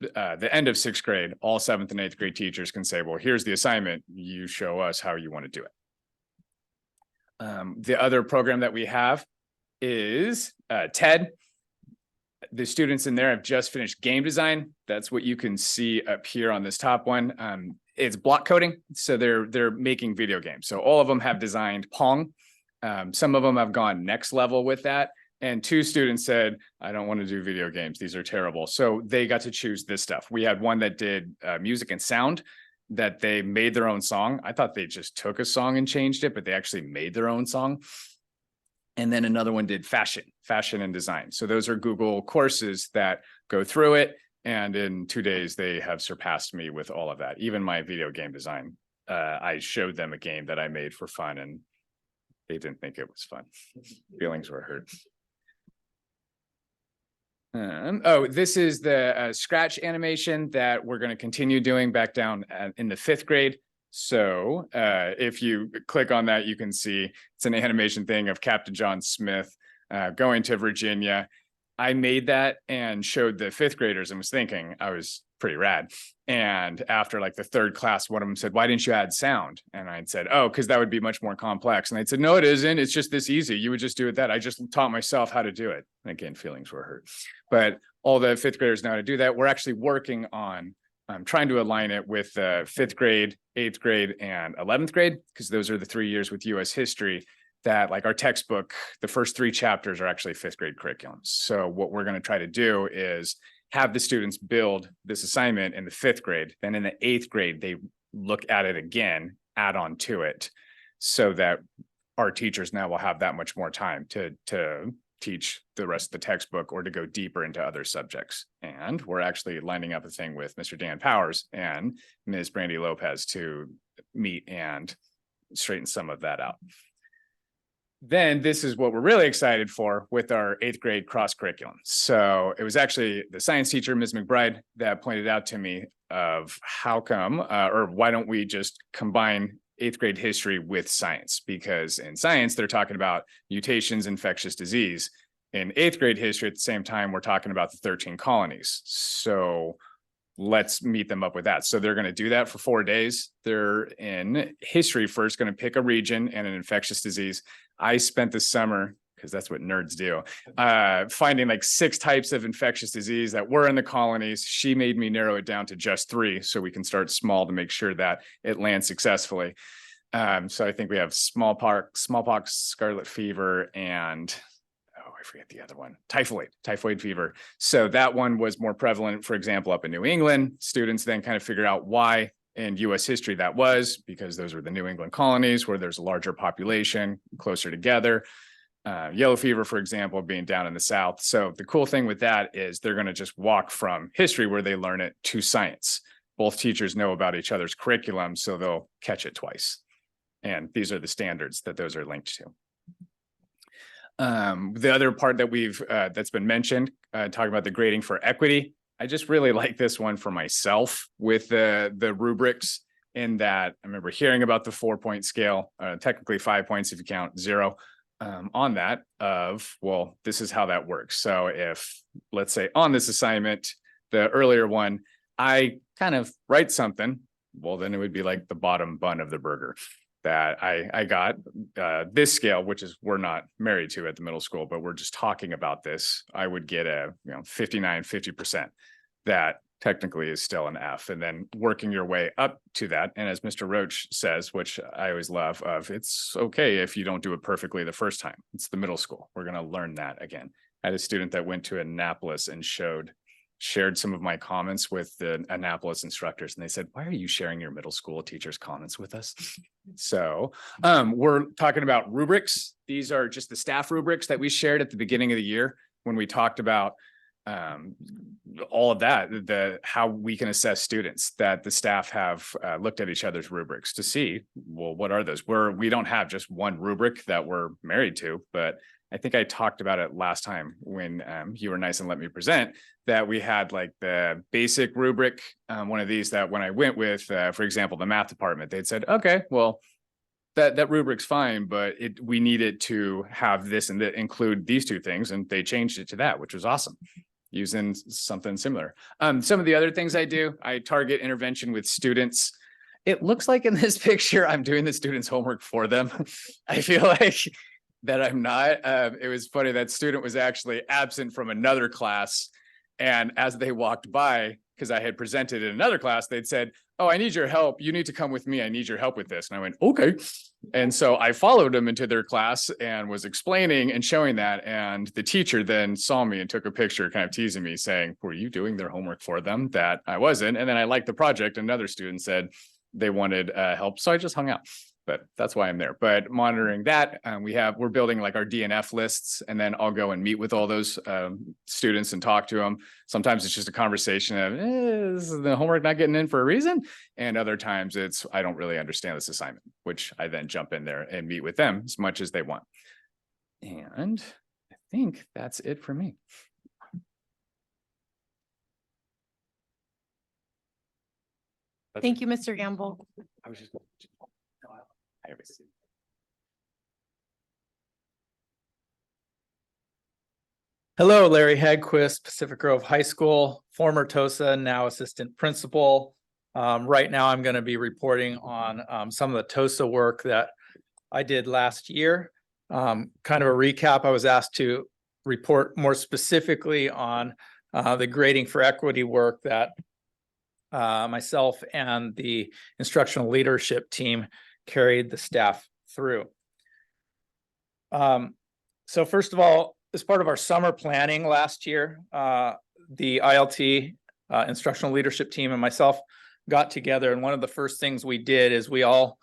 the end of 6th grade, all 7th and 8th grade teachers can say, well, here's the assignment. You show us how you want to do it. The other program that we have is TED. The students in there have just finished game design. That's what you can see up here on this top one. It's block coding. So they're making video games. So all of them have designed Pong. Some of them have gone next level with that. And 2 students said, I don't want to do video games. These are terrible. So they got to choose this stuff. We had one that did music and sound, that they made their own song. I thought they just took a song and changed it, but they actually made their own song. And then another one did fashion and design. So those are Google courses that go through it. And in 2 days, they have surpassed me with all of that. Even my video game design. I showed them a game that I made for fun and they didn't think it was fun. Feelings were hurt. This is the scratch animation that we're going to continue doing back down in the 5th grade. So if you click on that, you can see it's an animation thing of Captain John Smith going to Virginia. I made that and showed the 5th graders and was thinking I was pretty rad. And after like the 3rd class, one of them said, why didn't you add sound? And I'd said, oh, because that would be much more complex. And I'd said, no, it isn't. It's just this easy. You would just do it that. I just taught myself how to do it. And again, feelings were hurt. But all the 5th graders know how to do that. We're actually working on trying to align it with 5th grade, 8th grade, and 11th grade, because those are the 3 years with US history that like our textbook, the first 3 chapters are actually 5th grade curriculums. So what we're going to try to do is have the students build this assignment in the 5th grade. Then in the 8th grade, they look at it again, add on to it so that our teachers now will have that much more time to teach the rest of the textbook or to go deeper into other subjects. And we're actually lining up a thing with Mr. Dan Powers and Ms. Brandy Lopez to meet and straighten some of that out. Then this is what we're really excited for with our 8th grade cross curriculum. So it was actually the science teacher, Ms. McBride, that pointed out to me of how come, or why don't we just combine 8th grade history with science? Because in science, they're talking about mutations, infectious disease. In 8th grade history, at the same time, we're talking about the 13 colonies. So let's meet them up with that. So they're going to do that for 4 days. They're in history first, going to pick a region and an infectious disease. I spent the summer, because that's what nerds do, finding like 6 types of infectious disease that were in the colonies. She made me narrow it down to just 3 so we can start small to make sure that it lands successfully. So I think we have smallpox, scarlet fever, and I forget the other one, typhoid fever. So that one was more prevalent, for example, up in New England. Students then kind of figure out why in US history that was, because those were the New England colonies where there's a larger population closer together. Yellow fever, for example, being down in the South. So the cool thing with that is they're going to just walk from history where they learn it to science. Both teachers know about each other's curriculum, so they'll catch it twice. And these are the standards that those are linked to. The other part that that's been mentioned, talking about the grading for equity. I just really like this one for myself with the rubrics, in that I remember hearing about the 4-point scale, technically 5 points if you count 0 on that of, well, this is how that works. So if, let's say on this assignment, the earlier one, I kind of write something, well, then it would be like the bottom bun of the burger. That I got this scale, which is we're not married to at the middle school, but we're just talking about this. I would get a 59, 50%. That technically is still an F, and then working your way up to that. And as Mr. Roach says, which I always love, of it's okay if you don't do it perfectly the first time. It's the middle school. We're going to learn that again. I had a student that went to Annapolis and shared some of my comments with the Annapolis instructors, and they said, why are you sharing your middle school teachers' comments with us? So we're talking about rubrics. These are just the staff rubrics that we shared at the beginning of the year when we talked about all of that, how we can assess students, that the staff have looked at each other's rubrics to see, well, what are those? We don't have just one rubric that we're married to, but I think I talked about it last time when you were nice and let me present, that we had like the basic rubric, one of these that when I went with, for example, the math department, they'd said, okay, well, that rubric's fine, but we needed to have this and that include these two things, and they changed it to that, which was awesome, using something similar. Some of the other things I do, I target intervention with students. It looks like in this picture, I'm doing the students' homework for them. I feel like that I'm not. It was funny, that student was actually absent from another class. And as they walked by, because I had presented in another class, they'd said, oh, I need your help. You need to come with me. I need your help with this. And I went, okay. And so I followed them into their class and was explaining and showing that. And the teacher then saw me and took a picture, kind of teasing me, saying, were you doing their homework for them? That I wasn't. And then I liked the project. Another student said they wanted help. So I just hung out. But that's why I'm there. But monitoring that, we're building like our DNF lists, and then I'll go and meet with all those students and talk to them. Sometimes it's just a conversation of, is the homework not getting in for a reason? And other times it's, I don't really understand this assignment, which I then jump in there and meet with them as much as they want. And I think that's it for me. Thank you, Mr. Gamble. I was just. Hello, Larry Hagquist, Pacific Grove High School, former TOSA, now assistant principal. Right now, I'm going to be reporting on some of the TOSA work that I did last year. Kind of a recap, I was asked to report more specifically on the grading for equity work that myself and the instructional leadership team carried the staff through. So first of all, as part of our summer planning last year, the ILT instructional leadership team and myself got together, and one of the first things we did is we all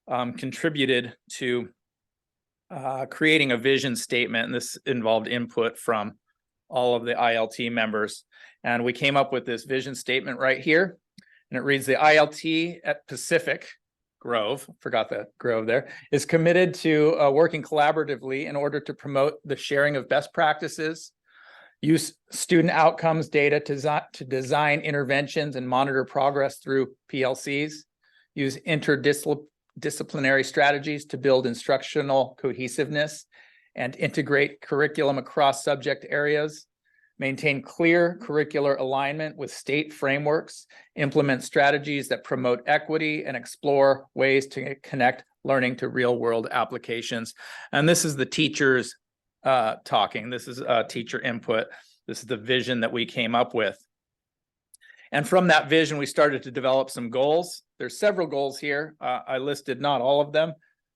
contributed to creating a vision statement, and this involved input from all of the ILT members. And we came up with this vision statement right here, and it reads: the ILT at Pacific Grove, forgot the Grove there, is committed to working collaboratively in order to promote the sharing of best practices, use student outcomes data to design interventions and monitor progress through PLCs, use interdisciplinary strategies to build instructional cohesiveness and integrate curriculum across subject areas, maintain clear curricular alignment with state frameworks, implement strategies that promote equity, and explore ways to connect learning to real-world applications. And this is the teachers talking. This is teacher input. This is the vision that we came up with. And from that vision, we started to develop some goals. There's several goals here. I listed not all of them,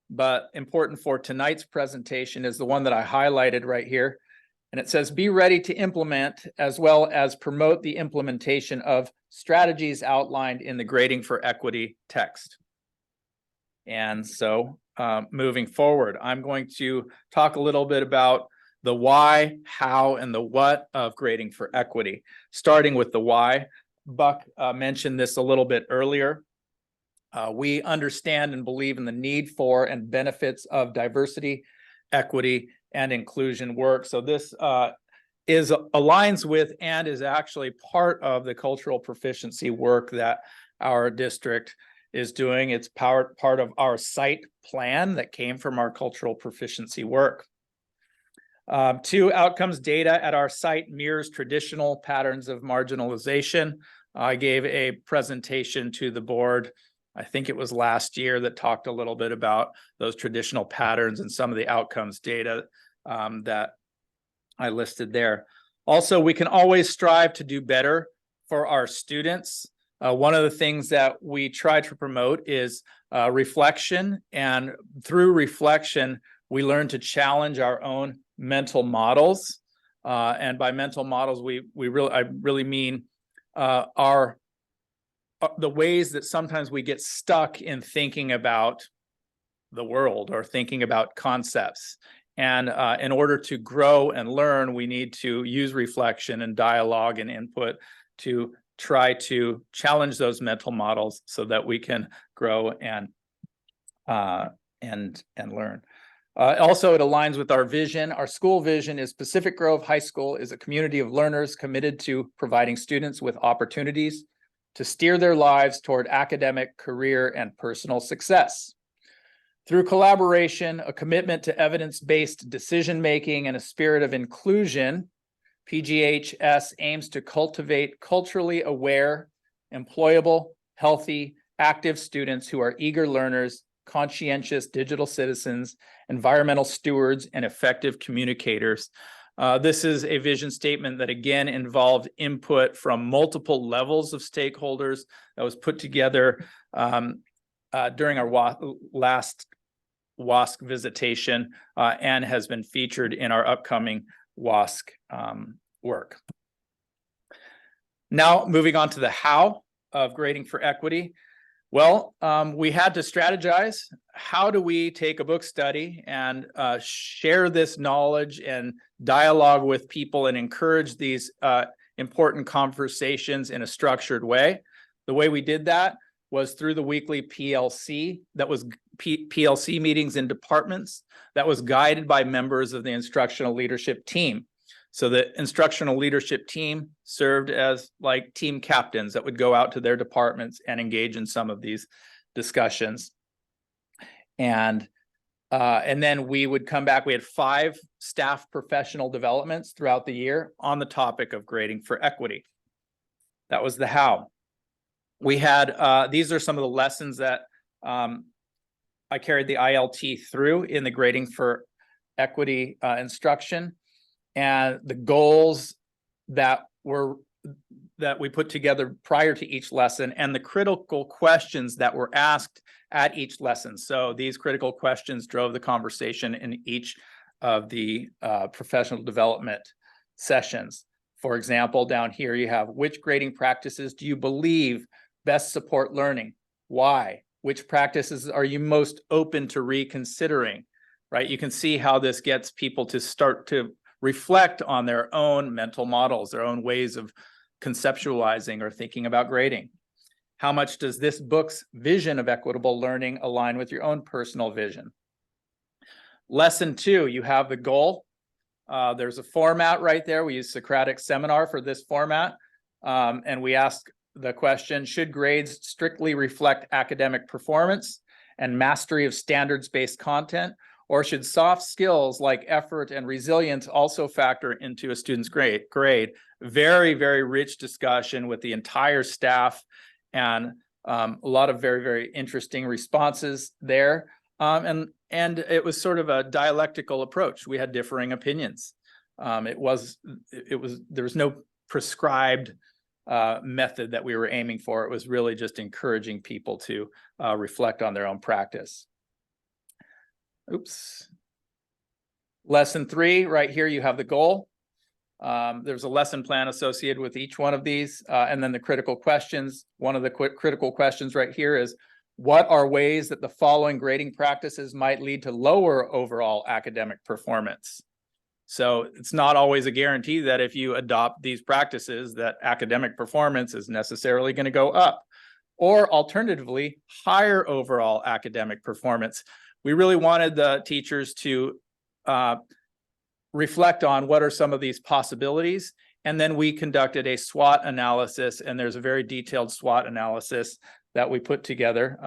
but important for tonight's presentation is the one that I highlighted right here. And it says, be ready to implement as well as promote the implementation of strategies outlined in the Grading for Equity text. And so moving forward, I'm going to talk a little bit about the why, how, and the what of Grading for Equity. Starting with the why, Buck mentioned this a little bit earlier. We understand and believe in the need for and benefits of diversity, equity, and inclusion work. So this aligns with and is actually part of the cultural proficiency work that our district is doing. It's part of our site plan that came from our cultural proficiency work. 2, outcomes data at our site mirrors traditional patterns of marginalization. I gave a presentation to the board, I think it was last year, that talked a little bit about those traditional patterns and some of the outcomes data that I listed there. Also, we can always strive to do better for our students. One of the things that we try to promote is reflection, and through reflection, we learn to challenge our own mental models. And by mental models, I really mean the ways that sometimes we get stuck in thinking about the world or thinking about concepts. And in order to grow and learn, we need to use reflection and dialogue and input to try to challenge those mental models so that we can grow and learn. Also, it aligns with our vision. Our school vision is Pacific Grove High School is a community of learners committed to providing students with opportunities to steer their lives toward academic, career, and personal success. Through collaboration, a commitment to evidence-based decision-making, and a spirit of inclusion, PGHS aims to cultivate culturally aware, employable, healthy, active students who are eager learners, conscientious digital citizens, environmental stewards, and effective communicators. This is a vision statement that again involved input from multiple levels of stakeholders that was put together during our last WASC visitation and has been featured in our upcoming WASC work. Now moving on to the how of grading for equity. Well, we had to strategize. How do we take a book study and share this knowledge and dialogue with people and encourage these important conversations in a structured way? The way we did that was through the weekly PLC, that was PLC meetings in departments, that was guided by members of the instructional leadership team. So the instructional leadership team served as like team captains that would go out to their departments and engage in some of these discussions. And then we would come back. We had 5 staff professional developments throughout the year on the topic of grading for equity. That was the how. We had, these are some of the lessons that I carried the ILT through in the grading for equity instruction. And the goals that we put together prior to each lesson, and the critical questions that were asked at each lesson. So these critical questions drove the conversation in each of the professional development sessions. For example, down here you have, which grading practices do you believe best support learning? Why? Which practices are you most open to reconsidering? Right? You can see how this gets people to start to reflect on their own mental models, their own ways of conceptualizing or thinking about grading. How much does this book's vision of equitable learning align with your own personal vision? Lesson 2, you have the goal. There's a format right there. We use Socratic Seminar for this format. And we ask the question, should grades strictly reflect academic performance and mastery of standards-based content? Or should soft skills like effort and resilience also factor into a student's grade? Very, very rich discussion with the entire staff, and a lot of very, very interesting responses there. And it was sort of a dialectical approach. We had differing opinions. There was no prescribed method that we were aiming for. It was really just encouraging people to reflect on their own practice. Oops. Lesson 3, right here you have the goal. There's a lesson plan associated with each one of these. And then the critical questions. One of the critical questions right here is, what are ways that the following grading practices might lead to lower overall academic performance? So it's not always a guarantee that if you adopt these practices that academic performance is necessarily going to go up, or alternatively, higher overall academic performance. We really wanted the teachers to reflect on what are some of these possibilities. And then we conducted a SWOT analysis, and there's a very detailed SWOT analysis that we put together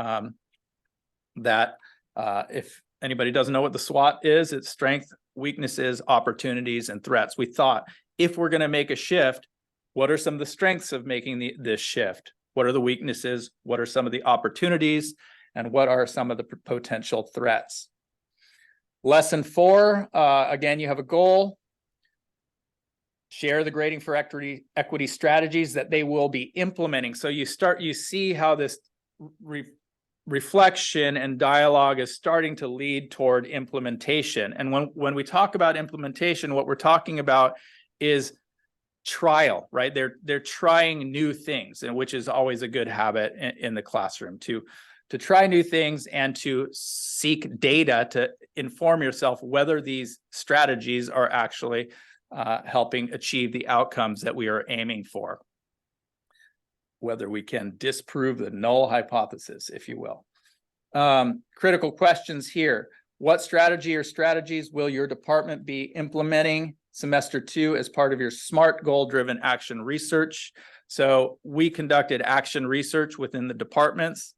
if anybody doesn't know what the SWOT is, it's strength, weaknesses, opportunities, and threats. We thought, if we're going to make a shift, what are some of the strengths of making this shift? What are the weaknesses? What are some of the opportunities? And what are some of the potential threats? Lesson 4, again, you have a goal. Share the grading for equity strategies that they will be implementing. So you see how this reflection and dialogue is starting to lead toward implementation. And when we talk about implementation, what we're talking about is trial, right? They're trying new things, and which is always a good habit in the classroom, to try new things and to seek data to inform yourself whether these strategies are actually helping achieve the outcomes that we are aiming for. Whether we can disprove the null hypothesis, if you will. Critical questions here. What strategy or strategies will your department be implementing semester 2 as part of your SMART goal-driven action research? So we conducted action research within the departments.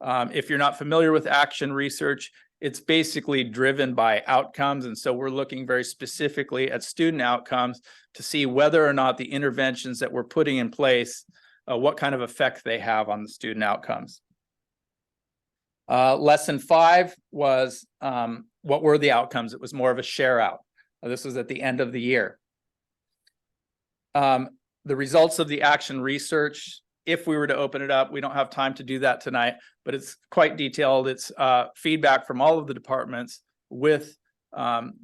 If you're not familiar with action research, it's basically driven by outcomes. And so we're looking very specifically at student outcomes to see whether or not the interventions that we're putting in place, what kind of effect they have on the student outcomes. Lesson 5 was what were the outcomes? It was more of a share out. This was at the end of the year. The results of the action research, if we were to open it up, we don't have time to do that tonight, but it's quite detailed. It's feedback from all of the departments with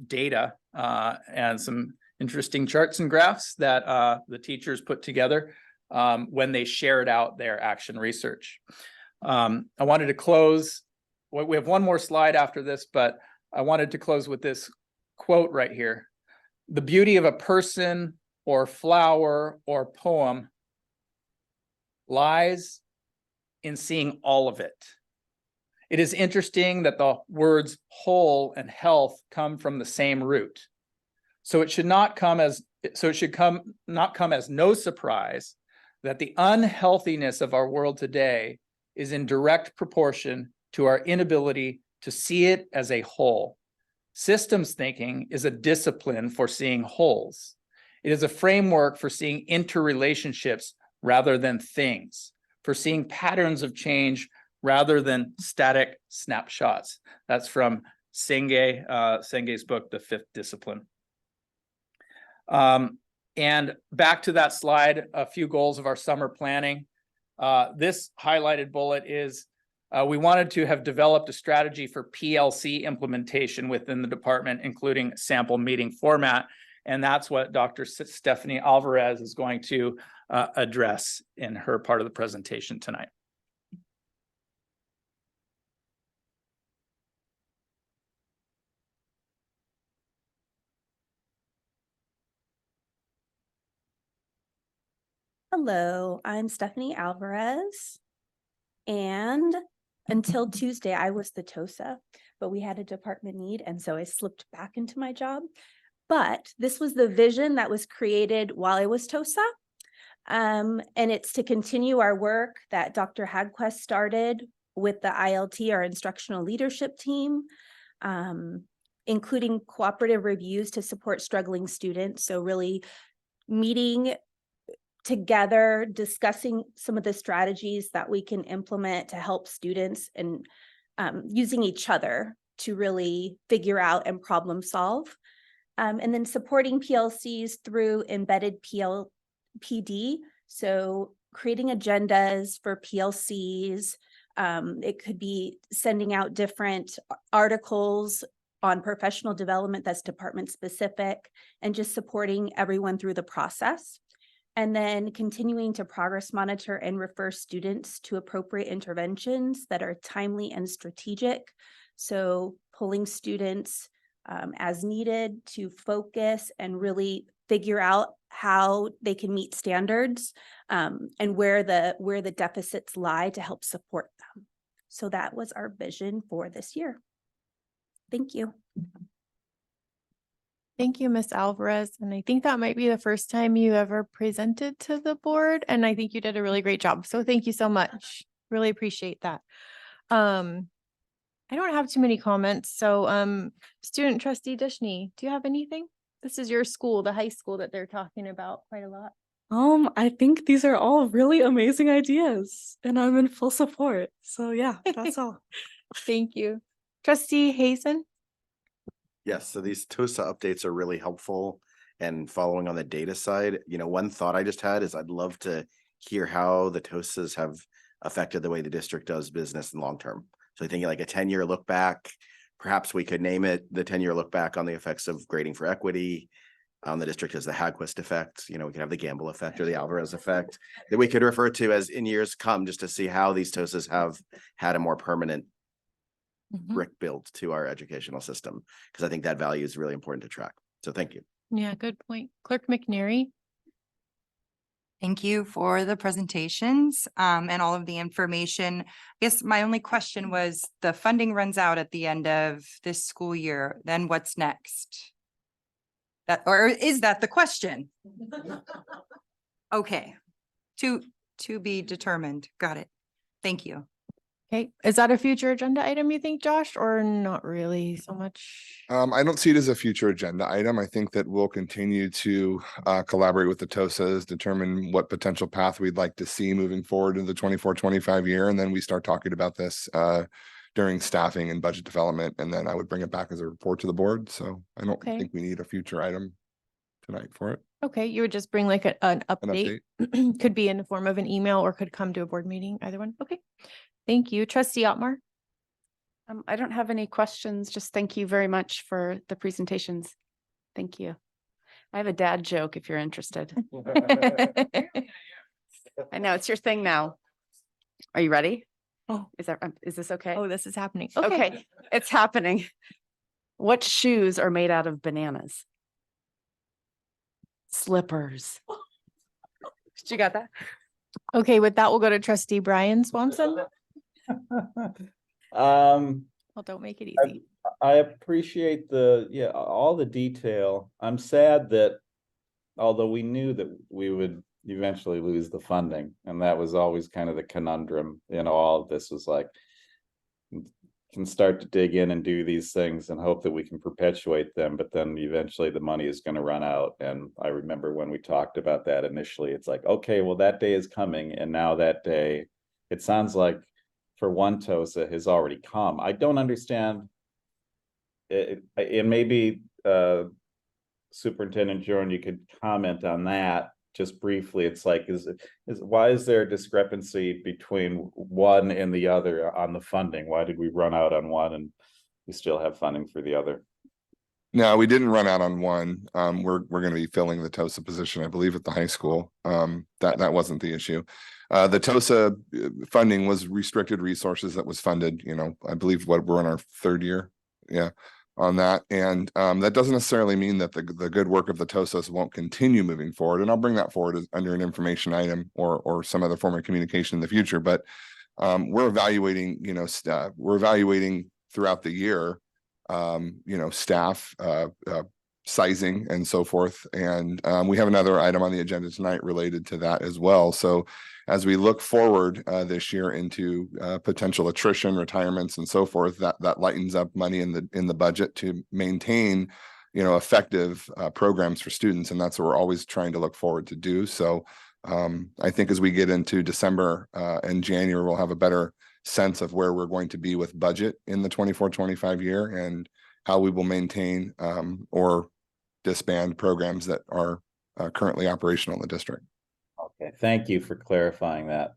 data and some interesting charts and graphs that the teachers put together when they shared out their action research. I wanted to close. We have one more slide after this, but I wanted to close with this quote right here. The beauty of a person or flower or poem lies in seeing all of it. It is interesting that the words whole and health come from the same root. So it should not come as no surprise that the unhealthiness of our world today is in direct proportion to our inability to see it as a whole. Systems thinking is a discipline for seeing wholes. It is a framework for seeing interrelationships rather than things, for seeing patterns of change rather than static snapshots. That's from Senge's book, The Fifth Discipline. And back to that slide, a few goals of our summer planning. This highlighted bullet is we wanted to have developed a strategy for PLC implementation within the department, including sample meeting format. And that's what Dr. Stephanie Alvarez is going to address in her part of the presentation tonight. Hello, I'm Stephanie Alvarez. And until Tuesday, I was the TOSA, but we had a department need, and so I slipped back into my job. But this was the vision that was created while I was TOSA. And it's to continue our work that Dr. Hagquist started with the ILT, our instructional leadership team, including cooperative reviews to support struggling students. So really meeting together, discussing some of the strategies that we can implement to help students and using each other to really figure out and problem solve. And then supporting PLCs through embedded PD. So creating agendas for PLCs. It could be sending out different articles on professional development that's department specific, and just supporting everyone through the process. And then continuing to progress monitor and refer students to appropriate interventions that are timely and strategic. So pulling students as needed to focus and really figure out how they can meet standards and where the deficits lie to help support them. So that was our vision for this year. Thank you. Thank you, Ms. Alvarez. And I think that might be the first time you ever presented to the board. And I think you did a really great job. So thank you so much. Really appreciate that. I don't have too many comments. So student trustee Dishney, do you have anything? This is your school, the high school that they're talking about quite a lot. I think these are all really amazing ideas and I'm in full support. So yeah, that's all. Thank you. Trustee Hazen? Yes, so these TOSA updates are really helpful. And following on the data side, one thought I just had is I'd love to hear how the TOSAs have affected the way the district does business in long term. So thinking like a 10-year look back, perhaps we could name it the 10-year look back on the effects of grading for equity on the district as the Hagquist effect. We could have the Gamble effect or the Alvarez effect that we could refer to as in years come, just to see how these TOSAs have had a more permanent brick built to our educational system, because I think that value is really important to track. So thank you. Yeah, good point. Clerk McNary? Thank you for the presentations and all of the information. I guess my only question was the funding runs out at the end of this school year. Then what's next? That, or is that the question? Okay, to be determined. Got it. Thank you. Okay, is that a future agenda item, you think, Josh, or not really so much? I don't see it as a future agenda item. I think that we'll continue to collaborate with the TOSAs, determine what potential path we'd like to see moving forward in the 24-25 year. And then we start talking about this during staffing and budget development. And then I would bring it back as a report to the board. So I don't think we need a future item tonight for it. Okay, you would just bring like an update. Could be in the form of an email or could come to a board meeting, either one. Okay. Thank you. Trustee Otmar? I don't have any questions. Just thank you very much for the presentations. Thank you. I have a dad joke if you're interested. I know it's your thing now. Are you ready? Oh, is this okay? Oh, this is happening. Okay, it's happening. What shoes are made out of bananas? Slippers. You got that? Okay, with that, we'll go to Trustee Brian Swanson. Well, don't make it easy. I appreciate all the detail. I'm sad that although we knew that we would eventually lose the funding, and that was always kind of the conundrum, all of this was like, can start to dig in and do these things and hope that we can perpetuate them, but then eventually the money is going to run out. And I remember when we talked about that initially, it's like, okay, well, that day is coming. And now that day, it sounds like for one TOSA has already come. I don't understand. It may be Superintendent Jordan, you could comment on that just briefly. It's like, why is there a discrepancy between one and the other on the funding? Why did we run out on one and we still have funding for the other? No, we didn't run out on one. We're going to be filling the TOSA position, I believe, at the high school. That wasn't the issue. The TOSA funding was restricted resources that was funded. I believe we're in our third year, on that, and that doesn't necessarily mean that the good work of the TOSAs won't continue moving forward. And I'll bring that forward under an information item or some other form of communication in the future. But we're evaluating, we're evaluating throughout the year, staff sizing and so forth. And we have another item on the agenda tonight related to that as well. So as we look forward this year into potential attrition, retirements, and so forth, that lightens up money in the budget to maintain, effective programs for students, and that's what we're always trying to look forward to do. So I think as we get into December and January, we'll have a better sense of where we're going to be with budget in the 24-25 year and how we will maintain or disband programs that are currently operational in the district. Okay, thank you for clarifying that.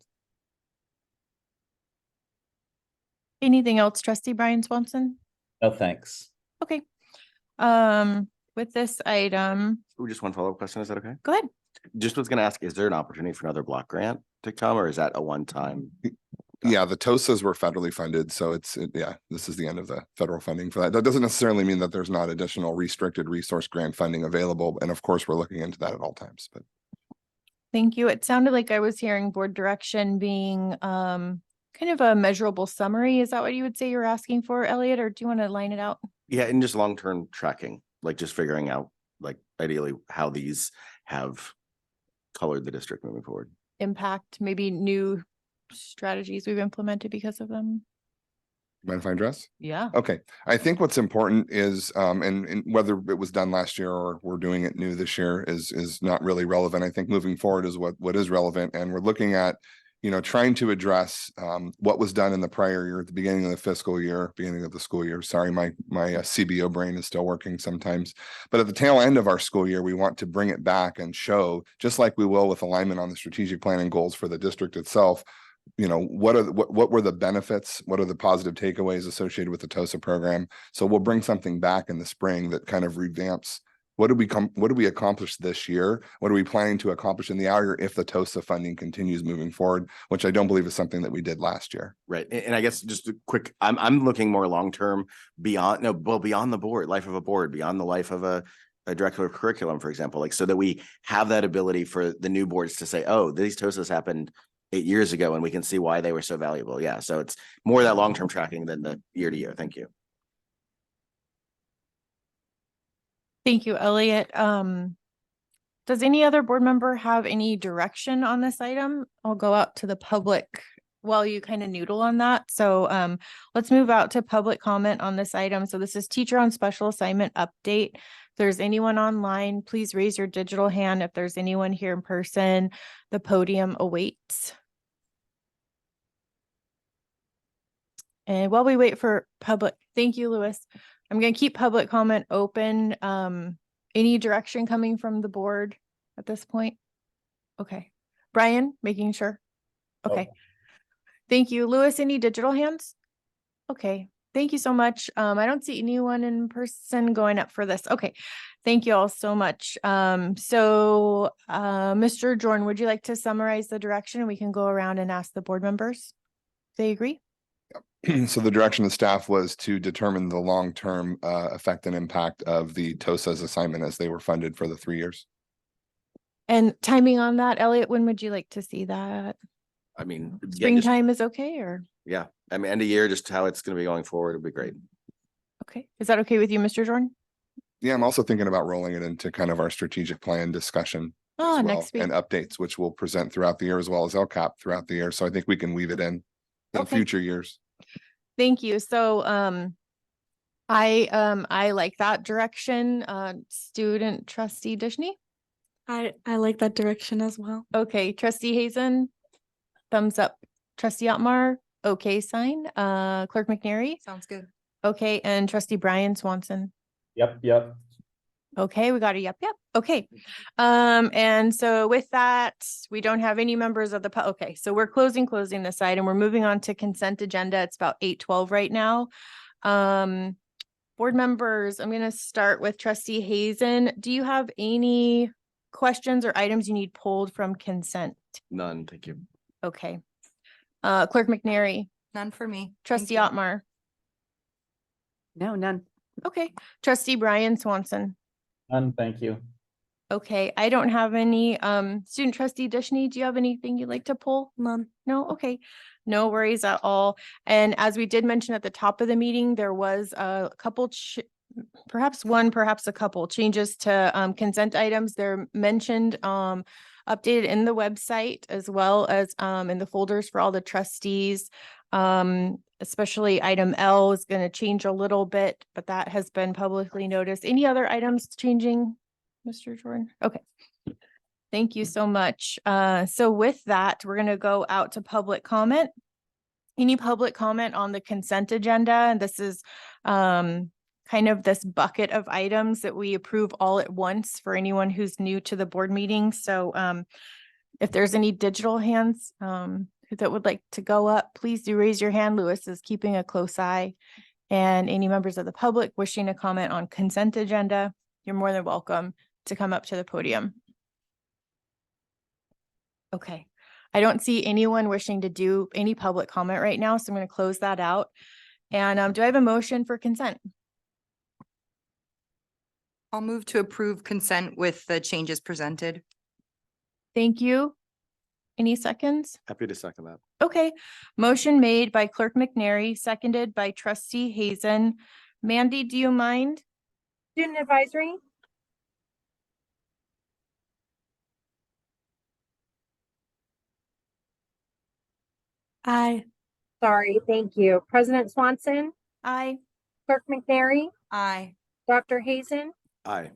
Anything else, Trustee Brian Swanson? No, thanks. Okay. With this item. Just one follow-up question. Is that okay? Go ahead. Just was going to ask, is there an opportunity for another block grant to come, or is that a one-time? Yeah, the TOSAs were federally funded. So this is the end of the federal funding for that. That doesn't necessarily mean that there's not additional restricted resource grant funding available. And of course, we're looking into that at all times. But Thank you. It sounded like I was hearing board direction being kind of a measurable summary. Is that what you would say you're asking for, Elliot, or do you want to line it out? Yeah, and just long-term tracking, like just figuring out, like ideally how these have colored the district moving forward. Impact, maybe new strategies we've implemented because of them. mind if I address? Yeah. Okay. I think what's important is, and whether it was done last year or we're doing it new this year is not really relevant. I think moving forward is what is relevant. And we're looking at, trying to address what was done in the prior year at the beginning of the fiscal year, beginning of the school year. Sorry, my CBO brain is still working sometimes. But at the tail end of our school year, we want to bring it back and show, just like we will with alignment on the strategic plan and goals for the district itself, what were the benefits, what are the positive takeaways associated with the TOSA program. So we'll bring something back in the spring that kind of revamps what do we accomplish this year, what are we planning to accomplish in the outer year if the TOSA funding continues moving forward, which I don't believe is something that we did last year. Right. And I guess just a quick, I'm looking more long term beyond the board, life of a board, beyond the life of a a director of curriculum, for example, like so that we have that ability for the new boards to say, oh, these TOSAs happened 8 years ago and we can see why they were so valuable. Yeah. So it's more that long-term tracking than the year to year. Thank you. Thank you, Elliot. Does any other board member have any direction on this item? I'll go out to the public while you kind of noodle on that. So let's move out to public comment on this item. So this is teacher on special assignment update. If there's anyone online, please raise your digital hand. If there's anyone here in person, the podium awaits. And while we wait for public, thank you, Lewis. I'm going to keep public comment open. Any direction coming from the board at this point? Okay. Brian, making sure. Okay. Thank you. Lewis, any digital hands? Okay. Thank you so much. I don't see anyone in person going up for this. Okay. Thank you all so much. Mr. Jordan, would you like to summarize the direction? We can go around and ask the board members if they agree. So the direction of staff was to determine the long-term effect and impact of the TOSA's assignment as they were funded for the 3 years. And timing on that, Elliot, when would you like to see that? I mean, Springtime is okay, or? Yeah. I mean, end of year, just how it's going to be going forward would be great. Okay. Is that okay with you, Mr. Jordan? Yeah, I'm also thinking about rolling it into kind of our strategic plan discussion Oh, as well, next week. and updates, which we'll present throughout the year as well as LCAP throughout the year. So I think we can weave it in Okay. future years. Thank you. So, I like that direction. Student trustee Dishney. I like that direction as well. Okay, trustee Hazen. Thumbs up. Trustee Otmar. Okay, sign. Clerk McNary. Sounds good. Okay, and trustee Brian Swanson. Yep. Okay, we got a yep. Okay. And so with that, we don't have any members of the okay, so we're closing this item. We're moving on to consent agenda. It's about 8:12 right now. Board members, I'm going to start with trustee Hazen. Do you have any questions or items you need pulled from consent? None. Thank you. Okay. Clerk McNary. None for me. Trustee Otmar. No, none. Okay. Trustee Brian Swanson. None, thank you. Okay, I don't have any. Student trustee Dishney, do you have anything you'd like to pull? None. No? Okay. No worries at all. And as we did mention at the top of the meeting, there was a couple, perhaps a couple changes to consent items. They're mentioned, updated in the website as well as in the folders for all the trustees. Especially item L is going to change a little bit, but that has been publicly noticed. Any other items changing, Mr. Jordan? Okay. Thank you so much. So with that, we're going to go out to public comment. Any public comment on the consent agenda? And this is kind of this bucket of items that we approve all at once for anyone who's new to the board meeting. So if there's any digital hands that would like to go up, please do raise your hand. Lewis is keeping a close eye. And any members of the public wishing to comment on consent agenda, you're more than welcome to come up to the podium. Okay. I don't see anyone wishing to do any public comment right now, so I'm going to close that out. And do I have a motion for consent? I'll move to approve consent with the changes presented. Thank you. Any seconds? Happy to second that. Okay. Motion made by Clerk McNary, seconded by Trustee Hazen. Mandy, do you mind? Student advisory. Aye. Sorry, thank you. President Swanson, Aye. Clerk McNary, Aye. Dr. Hazen, Aye.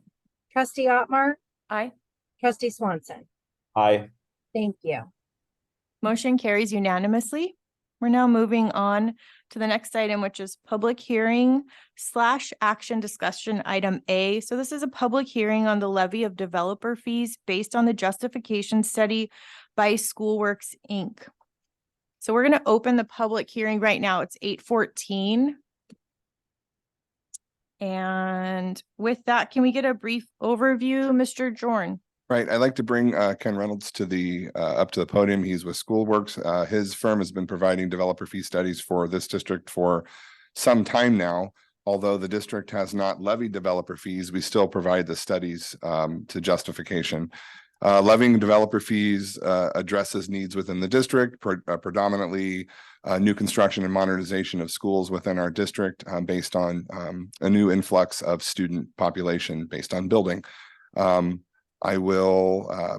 Trustee Otmar, Aye. Trustee Swanson. Aye. Thank you. Motion carries unanimously. We're now moving on to the next item, which is public hearing / action discussion item A. So this is a public hearing on the levy of developer fees based on the justification study by Schoolworks, Inc. So we're going to open the public hearing right now. It's 8:14. And with that, can we get a brief overview, Mr. Jorn? Right. I'd like to bring Ken Reynolds to the up to the podium. He's with Schoolworks. His firm has been providing developer fee studies for this district for some time now. although the district has not levied developer fees, we still provide the studies to justification. Levying developer fees addresses needs within the district, predominantly new construction and modernization of schools within our district based on a new influx of student population based on building. The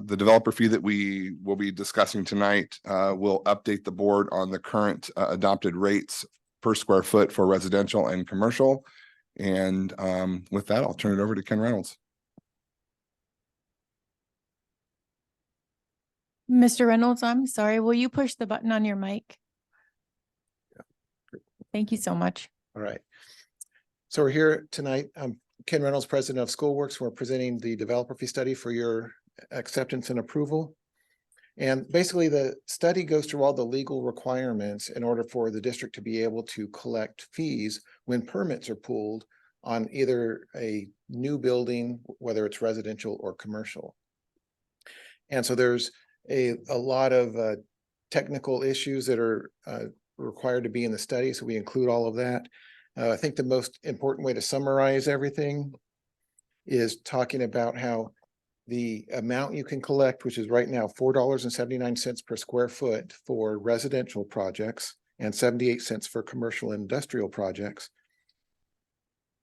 developer fee that we will be discussing tonight will update the board on the current adopted rates per square foot for residential and commercial. And with that, I'll turn it over to Ken Reynolds. Mr. Reynolds, I'm sorry, will you push the button on your mic? Thank you so much. All right. So we're here tonight. I'm Ken Reynolds, president of Schoolworks. We're presenting the developer fee study for your acceptance and approval. And basically the study goes through all the legal requirements in order for the district to be able to collect fees when permits are pulled on either a new building, whether it's residential or commercial. And so there's a lot of technical issues that are required to be in the study. So we include all of that. I think the most important way to summarize everything is talking about how the amount you can collect, which is right now $4.79 per square foot for residential projects and 78 cents for commercial and industrial projects,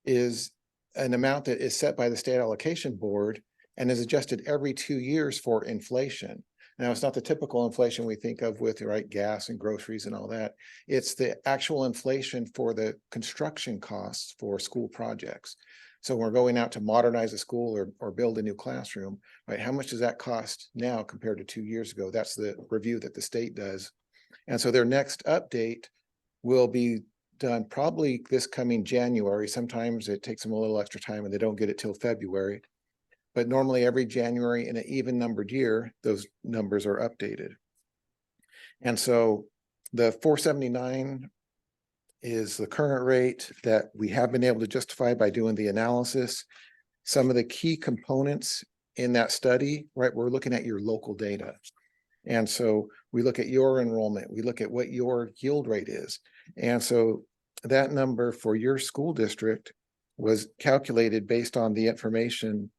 is an amount that is set by the state allocation board and is adjusted every 2 years for inflation. Now, it's not the typical inflation we think of with, right, gas and groceries and all that. It's the actual inflation for the construction costs for school projects. So when we're going out to modernize a school or build a new classroom, right, how much does that cost now compared to 2 years ago? That's the review that the state does. And so their next update will be done probably this coming January. Sometimes it takes them a little extra time and they don't get it till February. But normally every January in an even numbered year, those numbers are updated. And so the 479 is the current rate that we have been able to justify by doing the analysis. Some of the key components in that study, right, we're looking at your local data. And so we look at your enrollment, we look at what your yield rate is. And so that number for your school district was calculated based on the information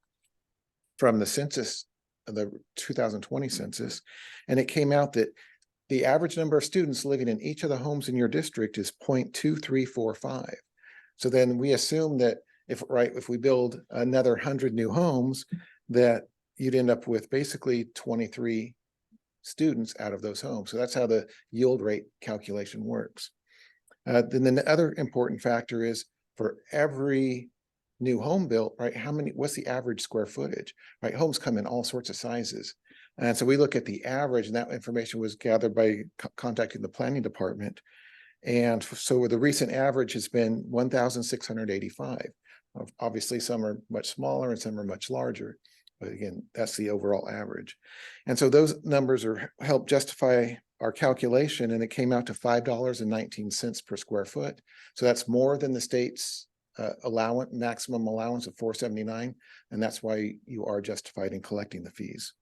from the census, the 2020 census, and it came out that the average number of students living in each of the homes in your district is 0.2345. So then we assume that if we build another 100 new homes, that you'd end up with basically 23 students out of those homes. So that's how the yield rate calculation works. Then the other important factor is for every new home built, right? What's the average square footage, right? Homes come in all sorts of sizes. And so we look at the average, and that information was gathered by contacting the planning department. And so the recent average has been 1,685. Obviously, some are much smaller and some are much larger. But again, that's the overall average. And so those numbers help justify our calculation, and it came out to $5.19 per square foot. So that's more than the state's maximum allowance of 479, and that's why you are justified in collecting the fees.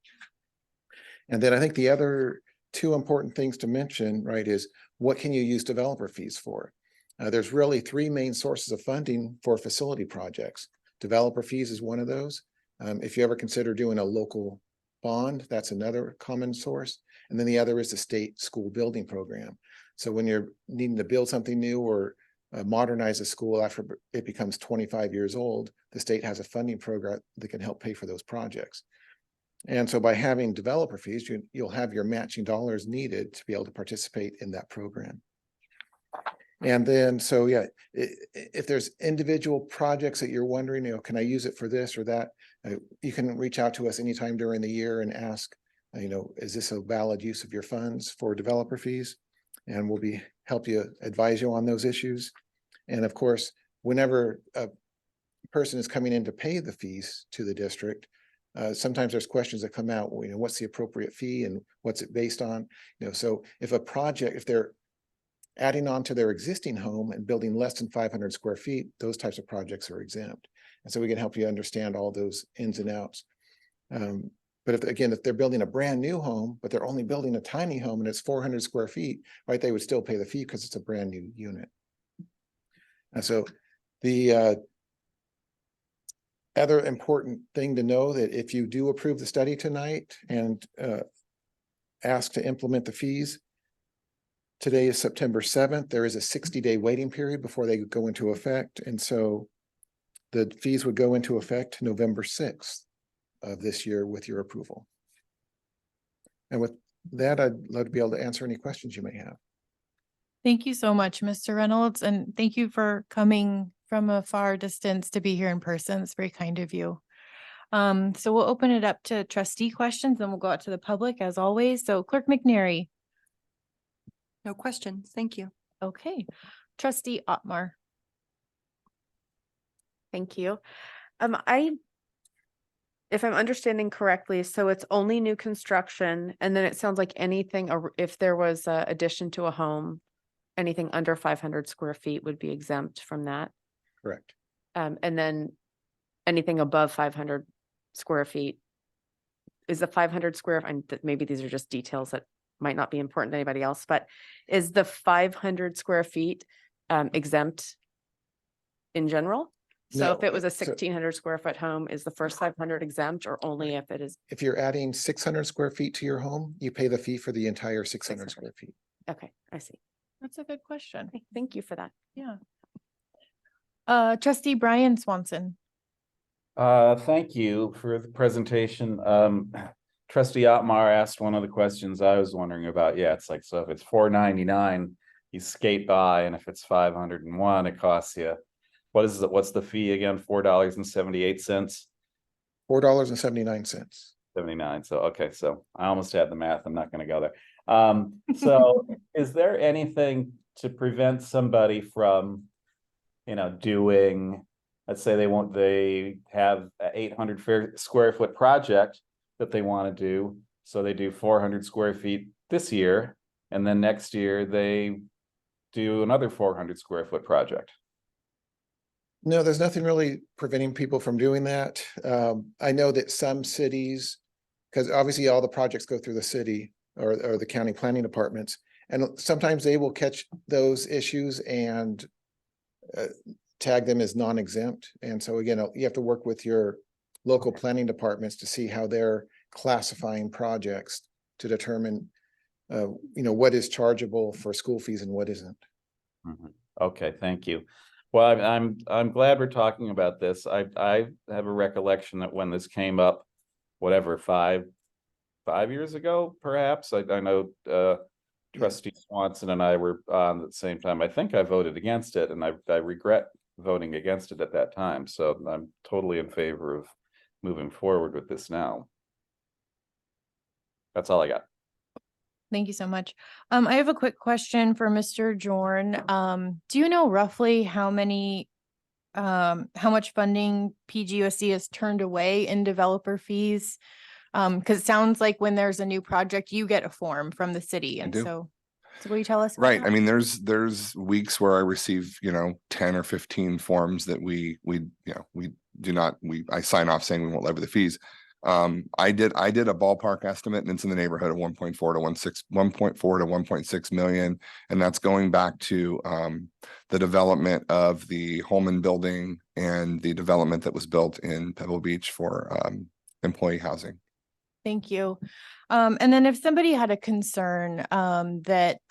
And then I think the other two important things to mention, right, is what can you use developer fees for? There's really three main sources of funding for facility projects. Developer fees is one of those. If you ever consider doing a local bond, that's another common source. And then the other is the state school building program. So when you're needing to build something new or modernize a school after it becomes 25 years old, the state has a funding program that can help pay for those projects. And so by having developer fees, you'll have your matching dollars needed to be able to participate in that program. And then, so yeah, if there's individual projects that you're wondering, can I use it for this or that? You can reach out to us anytime during the year and ask, is this a valid use of your funds for developer fees? And we'll help you advise you on those issues. And of course, whenever a person is coming in to pay the fees to the district, sometimes there's questions that come out, what's the appropriate fee and what's it based on? So if they're adding on to their existing home and building less than 500 square feet, those types of projects are exempt. And so we can help you understand all those ins and outs. But if they're building a brand new home, but they're only building a tiny home and it's 400 square feet, right, they would still pay the fee because it's a brand new unit. And so The other important thing to know that if you do approve the study tonight and ask to implement the fees, today is September 7th. There is a 60-day waiting period before they go into effect. And so the fees would go into effect November 6th of this year with your approval. And with that, I'd love to be able to answer any questions you may have. Thank you so much, Mr. Reynolds, and thank you for coming from a far distance to be here in person. It's very kind of you. So we'll open it up to trustee questions and we'll go out to the public as always. So Clerk McNary. No questions. Thank you. Okay. Trustee Otmar. Thank you. If I'm understanding correctly, so it's only new construction, and then it sounds like anything, if there was a addition to a home, anything under 500 square feet would be exempt from that. Correct. And then anything above 500 square feet is the 500 square, and maybe these are just details that might not be important to anybody else, but is the 500 square feet exempt in general? So No, if it was a so- 1,600 square foot home, is the first 500 exempt, or only if it is? If you're adding 600 square feet to your home, you pay the fee for the entire 600 square feet. Okay, I see. That's a good question. Okay, thank you for that. Yeah. Trustee Brian Swanson. Thank you for the presentation. Trustee Otmar asked one of the questions I was wondering about. Yeah, it's like, so if it's $4.99, you skate by, and if it's 501, it costs you, what's the fee again? $4.78? $4.79. 79. So, okay. So I almost had the math. I'm not going to go there. So is there anything to prevent somebody from, doing, let's say they have a 800 square foot project that they want to do. So they do 400 square feet this year, and then next year they do another 400 square foot project. No, there's nothing really preventing people from doing that. I know that some cities, because obviously all the projects go through the city or the county planning departments, and sometimes they will catch those issues and tag them as non-exempt. And so again, you have to work with your local planning departments to see how they're classifying projects to determine, what is chargeable for school fees and what isn't. Mhm. Okay, thank you. Well, I'm glad we're talking about this. I have a recollection that when this came up, whatever, five years ago, perhaps. I know Trustee Swanson and I were on at the same time. I think I voted against it, and I regret voting against it at that time. So I'm totally in favor of moving forward with this now. That's all I got. Thank you so much. I have a quick question for Mr. Jorn. Do you know roughly how much funding PGUSD has turned away in developer fees? Because it sounds like when there's a new project, you get a form from the city. And do. so will you tell us? about Right. that? I mean, there's weeks where I receive, 10 or 15 forms that we I sign off saying we won't levy the fees. I did a ballpark estimate, and it's in the neighborhood of 1.4 to 1.6 million. And that's going back to the development of the Holman building and the development that was built in Pebble Beach for employee housing. Thank you. And then if somebody had a concern that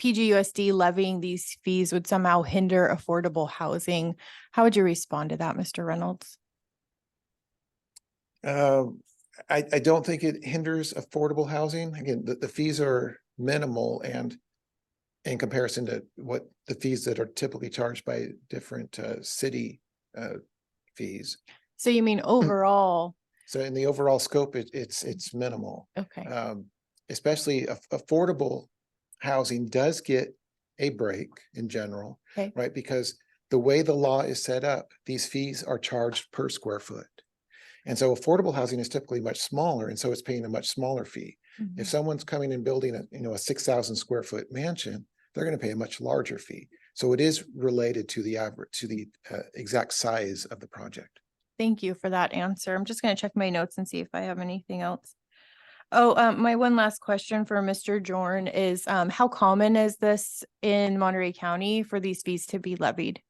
PGUSD levying these fees would somehow hinder affordable housing, how would you respond to that, Mr. Reynolds? I don't think it hinders affordable housing. Again, the fees are minimal, and in comparison to what the fees that are typically charged by different city fees. So you mean overall? So in the overall scope, it's minimal. Okay. Especially affordable housing does get a break in general, Okay. right? Because the way the law is set up, these fees are charged per square foot. And so affordable housing is typically much smaller, and so it's paying a much smaller fee. Mhm. If someone's coming and building a 6,000 square foot mansion, they're going to pay a much larger fee. So it is related to the average, to the exact size of the project. Thank you for that answer. I'm just going to check my notes and see if I have anything else. Oh, my one last question for Mr. Jorn is, how common is this in Monterey County for these fees to be levied?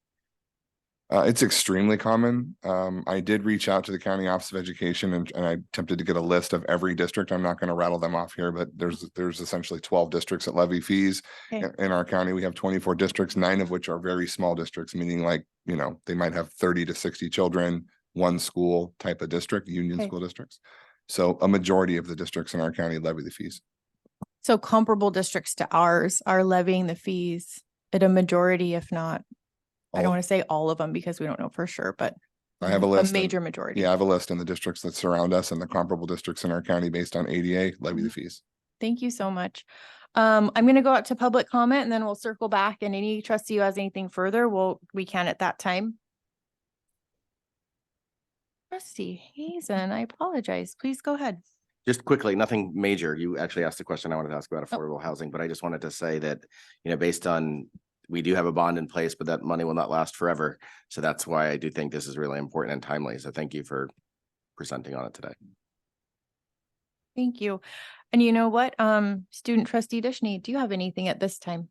It's extremely common. I did reach out to the County Office of Education and I attempted to get a list of every district. I'm not going to rattle them off here, but there's essentially 12 districts that levy fees. Okay. In our county, we have 24 districts, 9 of which are very small districts, meaning like, you know, they might have 30 to 60 children, one school type of district, union Okay. school districts. So a majority of the districts in our county levy the fees. So comparable districts to ours are levying the fees at a majority, if not, I don't All- want to say all of them because we don't know for sure, but I have a a list. and- major majority. Yeah, I have a list in the districts that surround us and the comparable districts in our county based on ADA levy the fees. Thank you so much. I'm going to go out to public comment and then we'll circle back, and any trustee who has anything further, we can at that time. Trustee Hazen, I apologize. Please go ahead. Just quickly, nothing major. You actually asked the question I wanted to ask about affordable housing, but I just wanted to say that, you know, based on, we do have a bond in place, but that money will not last forever. So that's why I do think this is really important and timely. So thank you for presenting on it today. Thank you. And you know what? Student trustee Dishney, do you have anything at this time?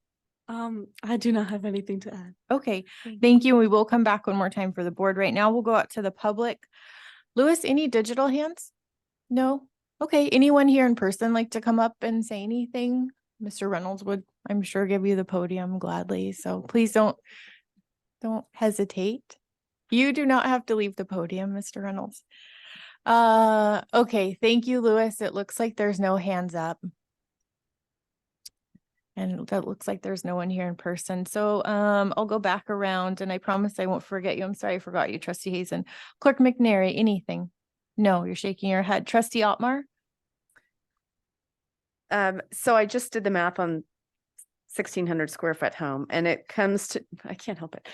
I do not have anything to add. Okay, thank you. We will come back one more time for the board. Right now, we'll go out to the public. Lewis, any digital hands? No? Okay, anyone here in person like to come up and say anything? Mr. Reynolds would, I'm sure, give you the podium gladly. So please don't hesitate. You do not have to leave the podium, Mr. Reynolds. Okay, thank you, Lewis. It looks like there's no hands up. And that looks like there's no one here in person. So I'll go back around and I promise I won't forget you. I'm sorry I forgot you, Trustee Hazen. Clerk McNary, anything? No, you're shaking your head. Trustee Otmar? So I just did the math on 1,600 square foot home and it comes to, I can't help it.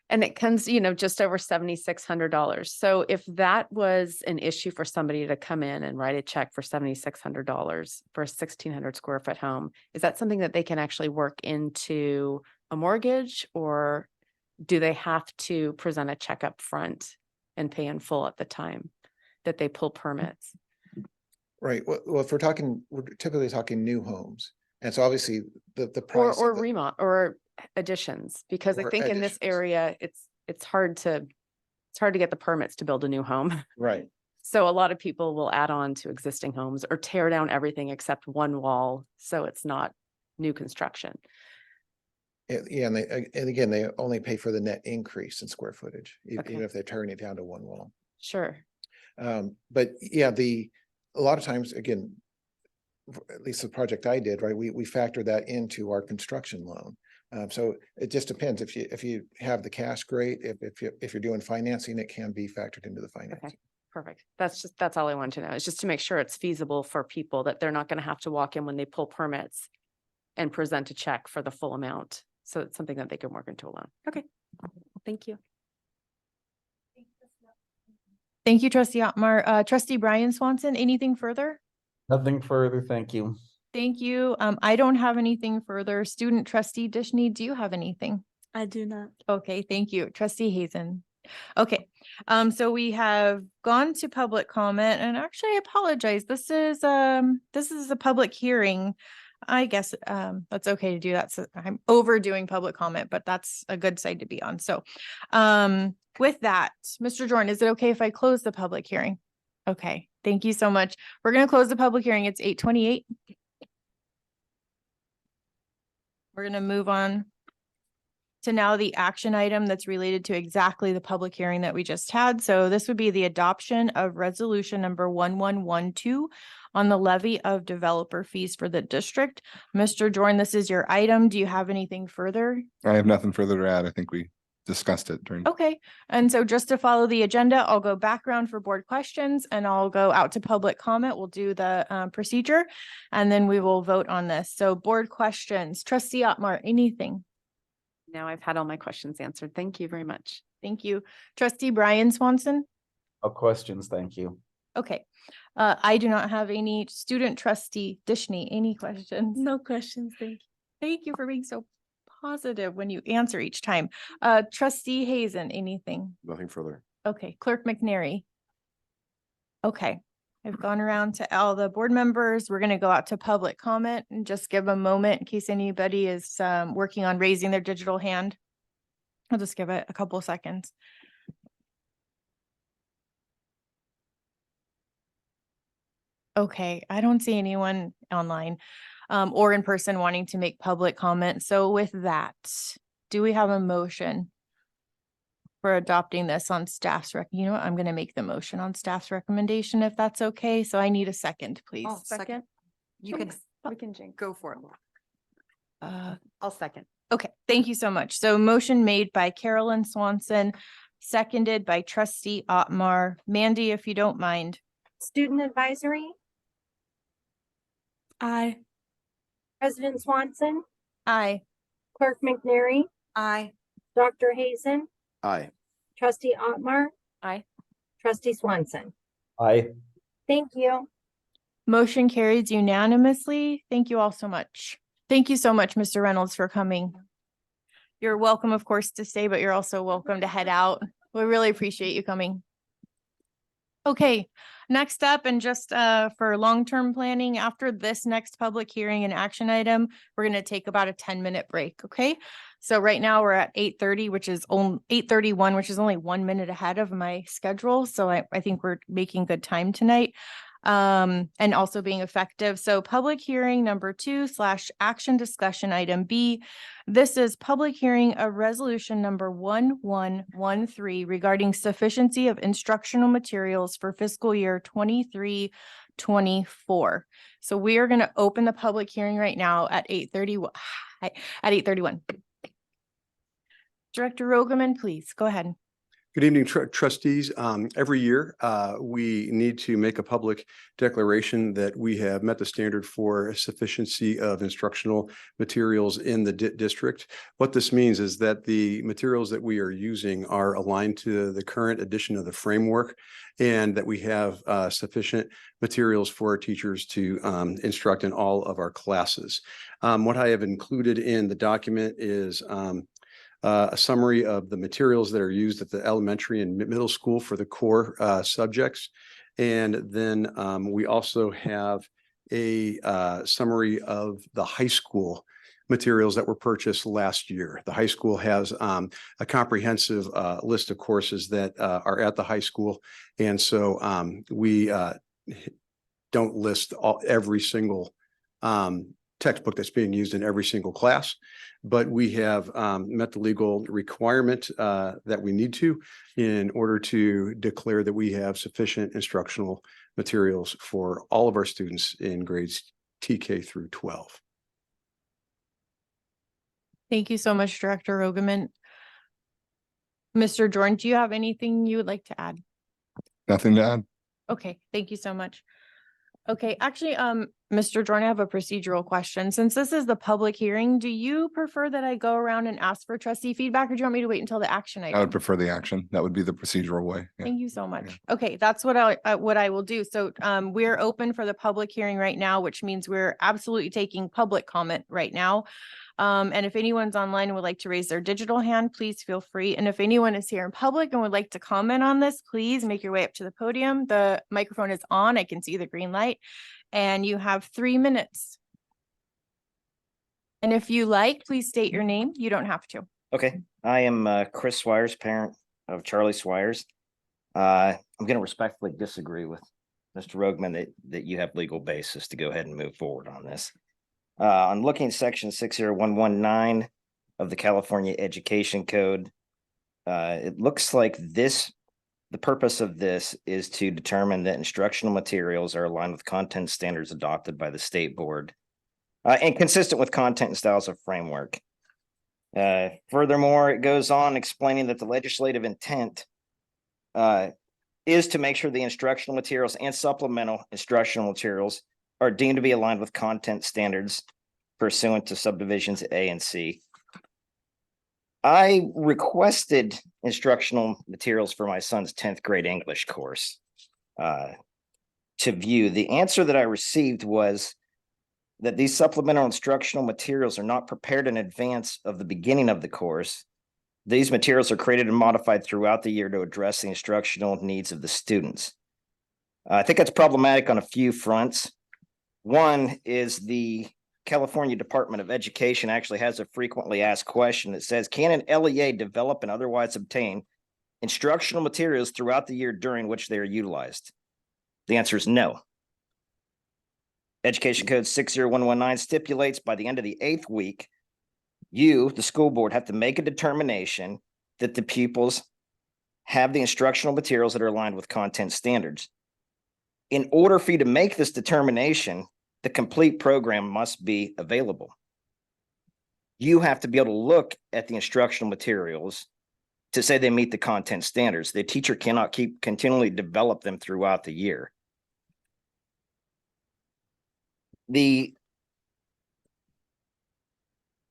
And it comes, you know, just over $7,600. So if that was an issue for somebody to come in and write a check for $7,600 for a 1,600 square foot home, is that something that they can actually work into a mortgage, or do they have to present a check up front and pay in full at the time that they pull permits? Right. Well, if we're typically talking new homes. And so obviously the price. Or of the- remodel or additions, because I Or think in this area, it's hard to get the permits to build a new home. Right. So a lot of people will add on to existing homes or tear down everything except one wall. So it's not new construction. Yeah, and again, they only pay for the net increase in square footage, Okay. even if they're tearing it down to one wall. Sure. But yeah, a lot of times, again, at least the project I did, right, we factor that into our construction loan. So it just depends. If you have the cash, great. If you're doing financing, it can be factored into the financing. Okay. Perfect. That's all I want to know. It's just to make sure it's feasible for people, that they're not going to have to walk in when they pull permits and present a check for the full amount. So it's something that they can work into a loan. Okay. Thank you. Thank you, Trustee Otmar. Trustee Brian Swanson, anything further? Nothing further, thank you. Thank you. I don't have anything further. Student trustee Dishney, do you have anything? I do not. Okay, thank you. Trustee Hazen. Okay, so we have gone to public comment, and actually I apologize. This is a public hearing. I guess that's okay to do that. So I'm overdoing public comment, but that's a good side to be on. So with that, Mr. Jordan, is it okay if I close the public hearing? Okay, thank you so much. We're going to close the public hearing. It's 8:28. We're going to move on to now the action item that's related to exactly the public hearing that we just had. So this would be the adoption of resolution number 1112 on the levy of developer fees for the district. Mr. Jordan, this is your item. Do you have anything further? I have nothing further to add. I think we discussed it during. Okay, and so just to follow the agenda, I'll go background for board questions and I'll go out to public comment. We'll do the procedure and then we will vote on this. So board questions, Trustee Otmar, anything? Now I've had all my questions answered. Thank you very much. Thank you. Trustee Brian Swanson? No questions, thank you. Okay, I do not have any. Student trustee Dishney, any questions? No questions, thank you. Thank you for being so positive when you answer each time. Trustee Hazen, anything? Nothing further. Okay, Clerk McNary. Okay, I've gone around to all the board members. We're going to go out to public comment and just give a moment in case anybody is working on raising their digital hand. I'll just give it a couple seconds. Okay, I don't see anyone online or in person wanting to make public comment. So with that, do we have a motion for adopting this on staff's you know what, I'm going to make the motion on staff's recommendation if that's okay. So I need a second, please. I'll second. You can We can jinx. go for it. I'll second. Okay, thank you so much. So motion made by Carolyn Swanson, seconded by trustee Otmar. Mandy, if you don't mind. Student advisory, Aye. President Swanson, Aye. Clerk McNary, Aye. Dr. Hazen, Aye. Trustee Otmar, Aye. Trustee Swanson. Aye. Thank you. Motion carries unanimously. Thank you all so much. Thank you so much, Mr. Reynolds, for coming. You're welcome, of course, to stay, but you're also welcome to head out. We really appreciate you coming. Okay, next up, and just for long-term planning, after this next public hearing and action item, we're going to take about a 10-minute break, okay? So right now we're at 8:30, which is 8:31, which is only 1 minute ahead of my schedule. So I think we're making good time tonight. And also being effective. So public hearing number 2/action discussion item B. This is public hearing of resolution number 1113 regarding sufficiency of instructional materials for fiscal year 23-24. So we are going to open the public hearing right now at 8:31. Director Rogeman, please go ahead. Good evening, trustees. Every year, we need to make a public declaration that we have met the standard for sufficiency of instructional materials in the district. What this means is that the materials that we are using are aligned to the current edition of the framework, and that we have sufficient materials for our teachers to instruct in all of our classes. What I have included in the document is a summary of the materials that are used at the elementary and middle school for the core subjects. And then we also have a summary of the high school materials that were purchased last year. The high school has a comprehensive list of courses that are at the high school. And so we don't list every single textbook that's being used in every single class, but we have met the legal requirement that we need to in order to declare that we have sufficient instructional materials for all of our students in grades TK through 12. Thank you so much, Director Rogeman. Mr. Jordan, do you have anything you would like to add? Nothing to add. Okay, thank you so much. Okay, actually, Mr. Jordan, I have a procedural question. Since this is the public hearing, do you prefer that I go around and ask for trustee feedback, or do you want me to wait until the action item? I would prefer the action. That would be the procedural way. Yeah. Thank you so much. Okay, that's what I will do. So we're open for the public hearing right now, which means we're absolutely taking public comment right now. And if anyone's online and would like to raise their digital hand, please feel free. And if anyone is here in public and would like to comment on this, please make your way up to the podium. The microphone is on. I can see the green light. And you have 3 minutes. And if you like, please state your name. You don't have to. Okay, I am Chris Swires, parent of Charlie Swires. I'm going to respectfully disagree with Mr. Rogeman that you have legal basis to go ahead and move forward on this. I'm looking at section 60119 of the California Education Code. It looks like the purpose of this is to determine that instructional materials are aligned with content standards adopted by the state board and consistent with content and styles of framework. Furthermore, it goes on explaining that the legislative intent is to make sure the instructional materials and supplemental instructional materials are deemed to be aligned with content standards pursuant to subdivisions A and C. I requested instructional materials for my son's 10th grade English course to view. The answer that I received was that these supplemental instructional materials are not prepared in advance of the beginning of the course. These materials are created and modified throughout the year to address the instructional needs of the students. I think that's problematic on a few fronts. One is the California Department of Education actually has a frequently asked question that says, can an LEA develop and otherwise obtain instructional materials throughout the year during which they are utilized? The answer is no. Education Code 60119 stipulates by the end of the 8th week, you, the school board, have to make a determination that the pupils have the instructional materials that are aligned with content standards. In order for you to make this determination, the complete program must be available. You have to be able to look at the instructional materials to say they meet the content standards. The teacher cannot continually develop them throughout the year. The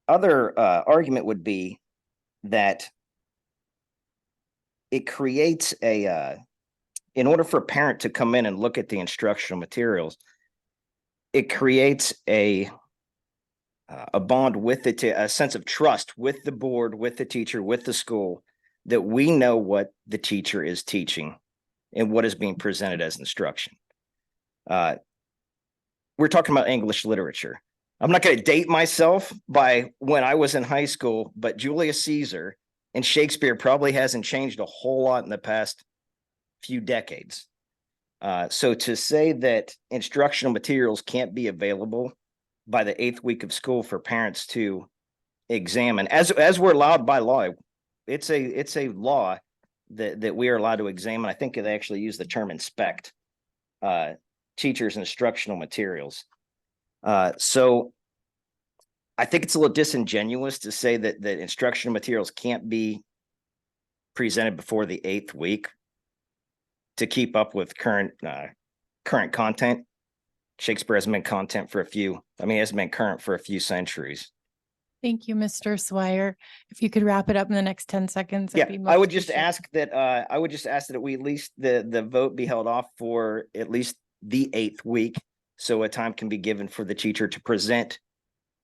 other argument would be that it creates in order for a parent to come in and look at the instructional materials, it creates a bond with a sense of trust with the board, with the teacher, with the school, that we know what the teacher is teaching and what is being presented as instruction. We're talking about English literature. I'm not going to date myself by when I was in high school, but Julius Caesar and Shakespeare probably hasn't changed a whole lot in the past few decades. So to say that instructional materials can't be available by the 8th week of school for parents to examine, as we're allowed by law, it's a law that we are allowed to examine. I think they actually use the term inspect teachers' instructional materials. So I think it's a little disingenuous to say that instructional materials can't be presented before the 8th week to keep up with current content. Shakespeare hasn't been current for a few centuries. Thank you, Mr. Swire. If you could wrap it up in the next 10 seconds. Yeah, that'd be I much would just appreciated. ask that we at least the vote be held off for at least the 8th week, so a time can be given for the teacher to present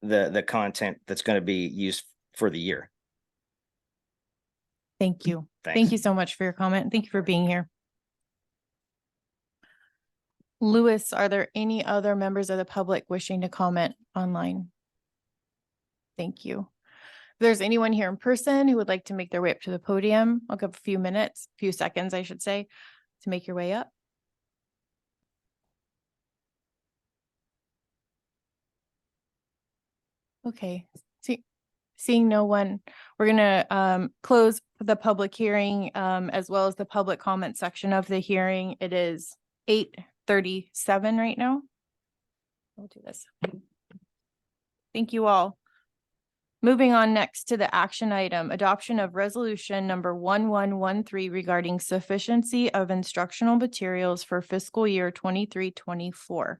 the content that's going to be used for the year. Thank you. Thanks. Thank you so much for your comment. Thank you for being here. Louis, are there any other members of the public wishing to comment online? Thank you. If there's anyone here in person who would like to make their way up to the podium, I'll give a few seconds, I should say, to make your way up. Okay, seeing no one, we're gonna close the public hearing as well as the public comment section of the hearing. It is 8:37 right now. We'll do this. Thank you all. Moving on next to the action item, adoption of resolution number 1113 regarding sufficiency of instructional materials for fiscal year 23-24.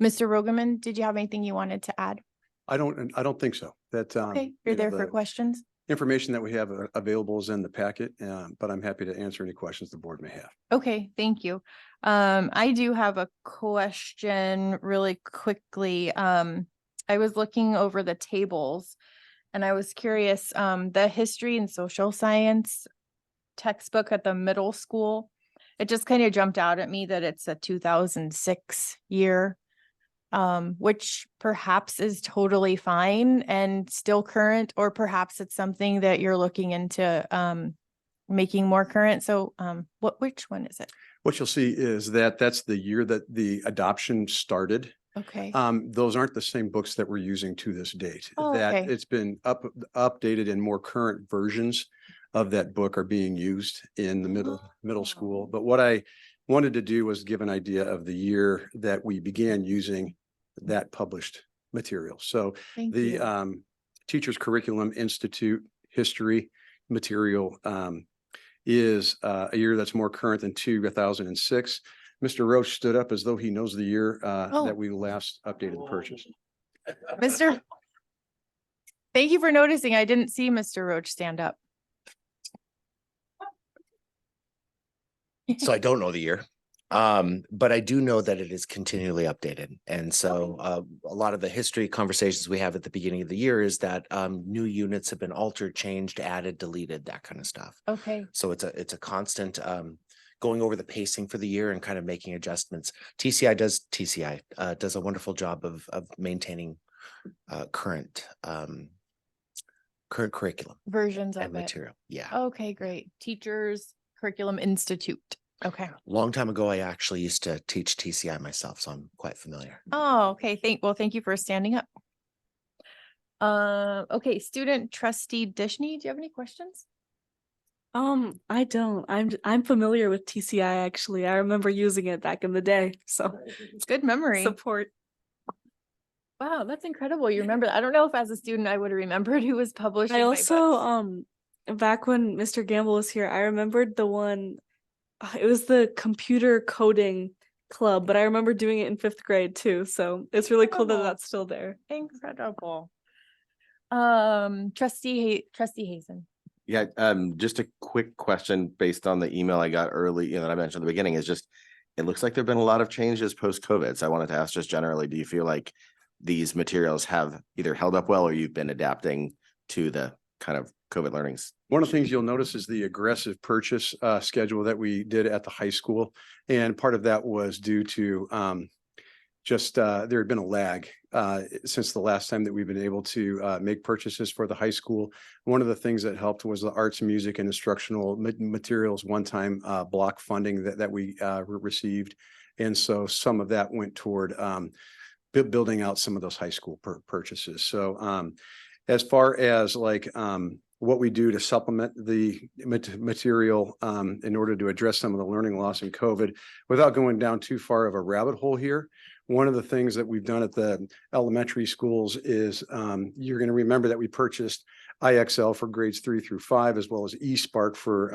Mr. Rogerman, did you have anything you wanted to add? I don't think so. That Okay, you're there for questions. information that we have available is in the packet, but I'm happy to answer any questions the board may have. Okay, thank you. I do have a question really quickly. I was looking over the tables and I was curious, the history and social science textbook at the middle school, it just kind of jumped out at me that it's a 2006 year, which perhaps is totally fine and still current, or perhaps it's something that you're looking into making more current. So which one is it? What you'll see is that that's the year that the adoption started. Okay. Those aren't the same books that we're using to this date. Oh, that okay. it's been updated, and more current versions of that book are being used in the middle school. But what I wanted to do was give an idea of the year that we began using that published material. So Thank the you. Teachers Curriculum Institute history material is a year that's more current than 2006. Mr. Roach stood up as though he knows the year that we last updated the purchase. Thank you for noticing. I didn't see Mr. Roach stand up. So I don't know the year, but I do know that it is continually updated. And so a lot of the history conversations we have at the beginning of the year is that new units have been altered, changed, added, deleted, that kind of stuff. Okay. So it's a constant going over the pacing for the year and kind of making adjustments. TCI does a wonderful job of maintaining current curriculum Versions and of it. material. Yeah. Okay, great. Teachers Curriculum Institute. Okay. Long time ago, I actually used to teach TCI myself, so I'm quite familiar. Oh, okay. Thank you for standing up. Okay, student trustee Dishney, do you have any questions? I don't. I'm familiar with TCI actually. I remember using it back in the day. So Good memory. support. Wow, that's incredible. You remember that. I don't know if as a student I would have remembered who was publishing I my also books. back when Mr. Gamble was here, I remembered the one it was the computer coding club, but I remember doing it in 5th grade too. So it's really cool that Incredible. that's still there. Incredible. Trustee Hazen. Yeah, just a quick question based on the email I got early, that I mentioned at the beginning is just, it looks like there've been a lot of changes post-COVID. So I wanted to ask just generally, do you feel like these materials have either held up well or you've been adapting to the kind of COVID learnings? One of the things you'll notice is the aggressive purchase schedule that we did at the high school. And part of that was due to there had been a lag since the last time that we've been able to make purchases for the high school. One of the things that helped was the arts, music, and instructional materials one-time block funding that we received. And so some of that went toward building out some of those high school purchases. So as far as what we do to supplement the material in order to address some of the learning loss in COVID, without going down too far of a rabbit hole here, one of the things that we've done at the elementary schools is you're going to remember that we purchased IXL for grades 3 through 5, as well as eSpark for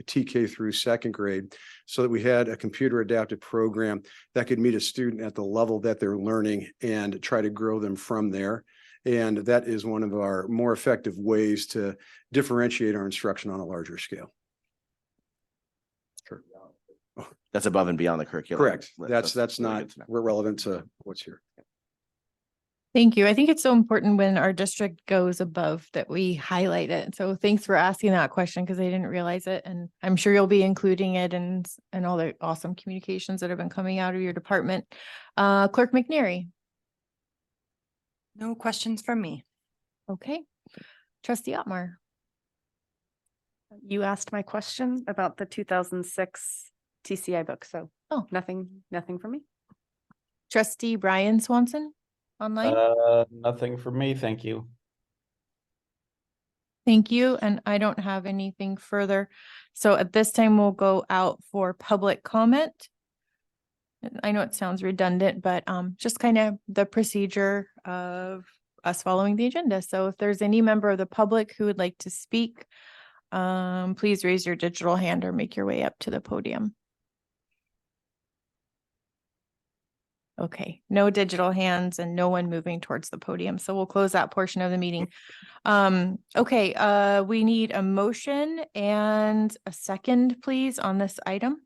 TK through 2nd grade, so that we had a computer adapted program that could meet a student at the level that they're learning and try to grow them from there. And that is one of our more effective ways to differentiate our instruction on a larger scale. Sure. That's above and beyond the curriculum. Correct. That's really not good to know. relevant to what's here. Thank you. I think it's so important when our district goes above that we highlight it. So thanks for asking that question because I didn't realize it. And I'm sure you'll be including it and all the awesome communications that have been coming out of your department. Clerk McNary. No questions from me. Okay. Trustee Otmar. You asked my question about the 2006 TCI book. So nothing for me. Trustee Brian Swanson online. Nothing for me, thank you. Thank you. And I don't have anything further. So at this time, we'll go out for public comment. I know it sounds redundant, but just kind of the procedure of us following the agenda. So if there's any member of the public who would like to speak, please raise your digital hand or make your way up to the podium. Okay, no digital hands and no one moving towards the podium. So we'll close that portion of the meeting. Okay, we need a motion and a second, please, on this item.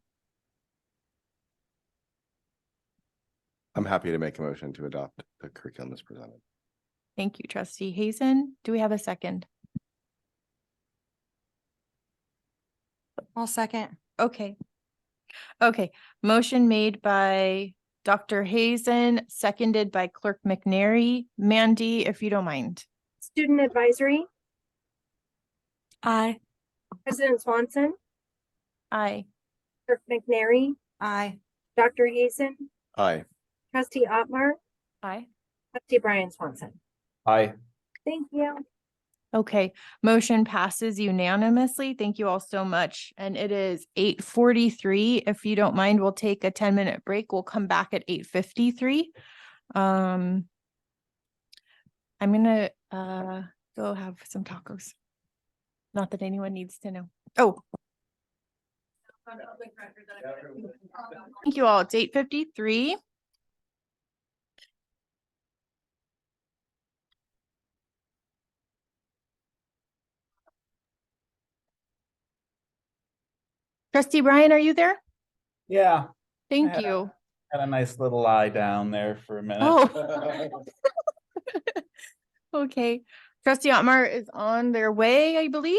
I'm happy to make a motion to adopt the curriculum as presented. Thank you, Trustee Hazen. Do we have a second? I'll second. Okay. Okay, motion made by Dr. Hazen, seconded by Clerk McNary. Mandy, if you don't mind. Student advisory, Aye. President Swanson, Aye. Clerk McNary, Aye. Dr. Hazen, Aye. Trustee Otmar, Aye. Trustee Brian Swanson. Aye. Thank you. Okay, motion passes unanimously. Thank you all so much. And it is 8:43. If you don't mind, we'll take a 10-minute break. We'll come back at 8:53. I'm gonna go have some tacos. Not that anyone needs to know. Oh. Thank you all. It's 8:53. Trustee Brian, are you there? Yeah. Thank you. Had a nice little lie down there for a minute. Oh. Okay. Trustee Otmar is on their way, I believe.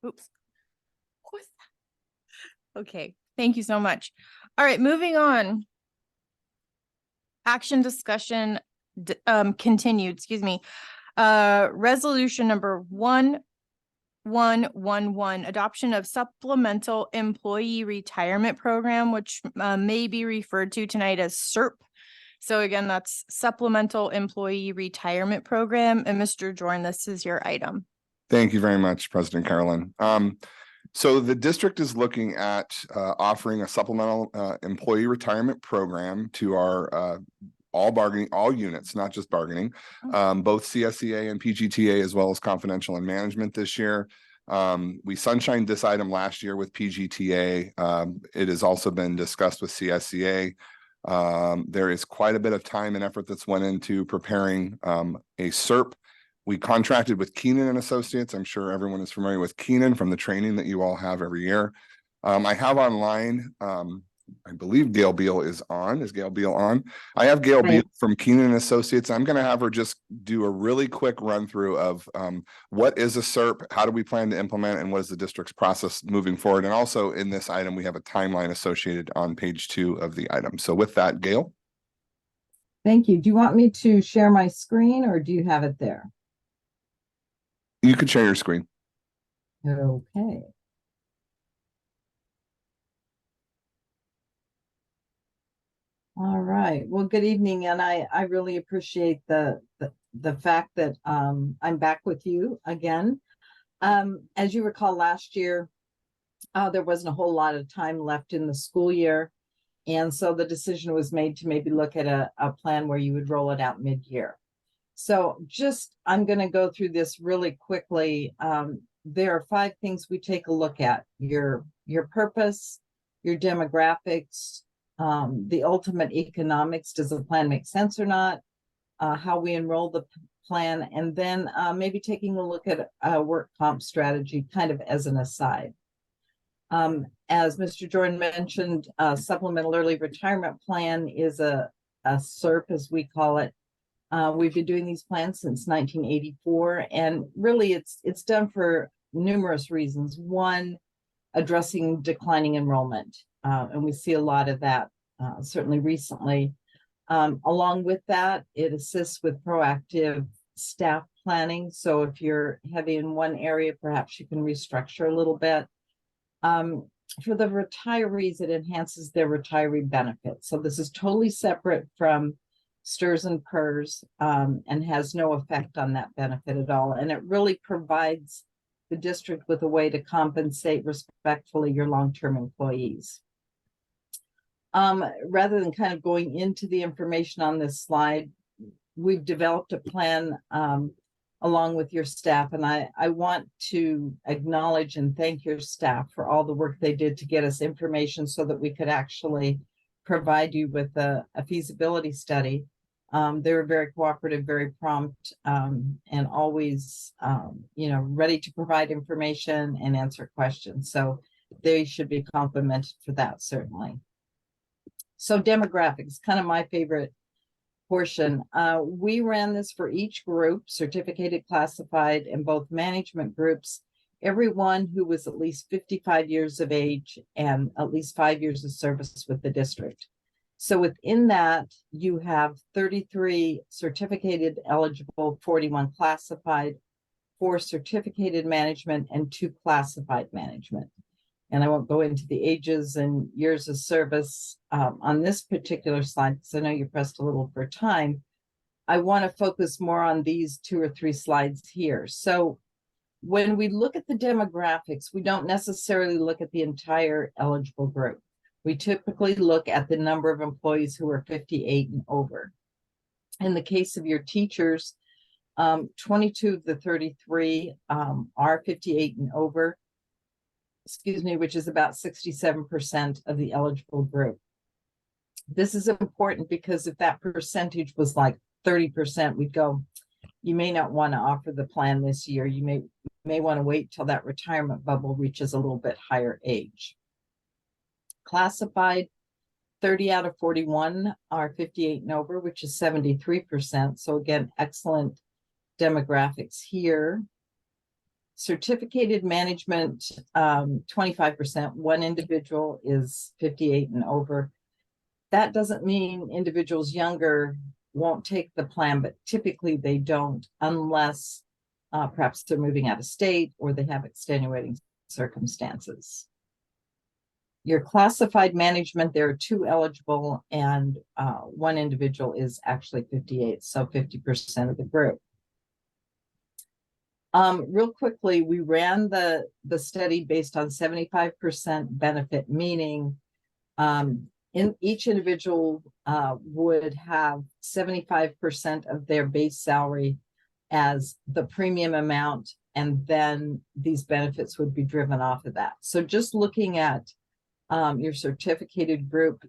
Oops. What was that? Okay. Thank you so much. All right, moving on. Action discussion continued, excuse me. Resolution number 1111, adoption of supplemental employee retirement program, which may be referred to tonight as SERP. So again, that's supplemental employee retirement program. And Mr. Jordan, this is your item. Thank you very much, President Carolyn. So the district is looking at offering a supplemental employee retirement program to our all units, not just bargaining, both CSEA and PGTA, as well as confidential and management this year. We sunshined this item last year with PGTA. It has also been discussed with CSEA. There is quite a bit of time and effort that's went into preparing a SERP. We contracted with Keenan and Associates. I'm sure everyone is familiar with Keenan from the training that you all have every year. I have online, I believe Gail Beal is on. Is Gail Beal on? I have Gail Beal from Keenan and Associates. I'm going to have her just do a really quick run through of what is a SERP, how do we plan to implement, and what is the district's process moving forward. And also in this item, we have a timeline associated on page 2 of the item. So with that, Gail. Thank you. Do you want me to share my screen or do you have it there? You could share your screen. Okay. All right. Well, good evening. And I really appreciate the fact that I'm back with you again. As you recall, last year, there wasn't a whole lot of time left in the school year. And so the decision was made to maybe look at a plan where you would roll it out mid-year. So I'm going to go through this really quickly. There are 5 things we take a look at: your purpose, your demographics, the ultimate economics. Does the plan make sense or not? How we enroll the plan, and then maybe taking a look at a work comp strategy kind of as an aside. As Mr. Jordan mentioned, supplemental early retirement plan is a SERP, as we call it. We've been doing these plans since 1984, and really it's done for numerous reasons. One, addressing declining enrollment, and we see a lot of that certainly recently. Along with that, it assists with proactive staff planning. So if you're heavy in one area, perhaps you can restructure a little bit. For the retirees, it enhances their retiree benefits. So this is totally separate from STRS and PERS, and has no effect on that benefit at all. And it really provides the district with a way to compensate respectfully your long-term employees. Rather than kind of going into the information on this slide, we've developed a plan along with your staff. And I want to acknowledge and thank your staff for all the work they did to get us information so that we could actually provide you with a feasibility study. They were very cooperative, very prompt, and always, ready to provide information and answer questions. So they should be complimented for that, certainly. So demographics, kind of my favorite portion. We ran this for each group, certificated, classified, and both management groups. Everyone who was at least 55 years of age and at least 5 years of service with the district. So within that, you have 33 certificated eligible, 41 classified, 4 certificated management, and 2 classified management. And I won't go into the ages and years of service on this particular slide, because I know you're pressed a little for time. I want to focus more on these 2 or 3 slides here. So when we look at the demographics, we don't necessarily look at the entire eligible group. We typically look at the number of employees who are 58 and over. In the case of your teachers, 22 of the 33 are 58 and over, which is about 67% of the eligible group. This is important because if that percentage was like 30%, we'd go, you may not want to offer the plan this year. You may want to wait till that retirement bubble reaches a little bit higher age. Classified, 30 out of 41 are 58 and over, which is 73%. So again, excellent demographics here. certificated management, 25%, one individual is 58 and over. That doesn't mean individuals younger won't take the plan, but typically they don't unless perhaps they're moving out of state or they have extenuating circumstances. Your classified management, there are 2 eligible and one individual is actually 58, so 50% of the group. Real quickly, we ran the study based on 75% benefit, meaning in each individual would have 75% of their base salary as the premium amount, and then these benefits would be driven off of that. So just looking at your certificated group,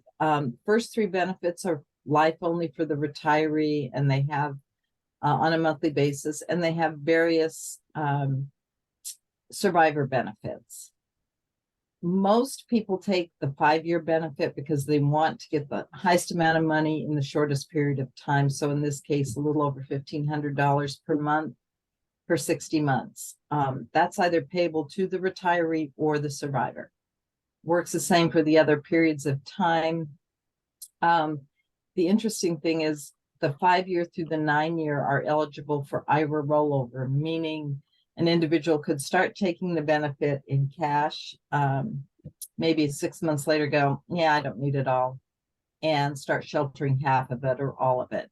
first 3 benefits are life only for the retiree, and they have on a monthly basis, and they have various survivor benefits. Most people take the 5-year benefit because they want to get the highest amount of money in the shortest period of time. So in this case, a little over $1,500 per month for 60 months. That's either payable to the retiree or the survivor. Works the same for the other periods of time. The interesting thing is the 5-year through the 9-year are eligible for IRA rollover, meaning an individual could start taking the benefit in cash, maybe 6 months later go, yeah, I don't need it all, and start sheltering half of it or all of it.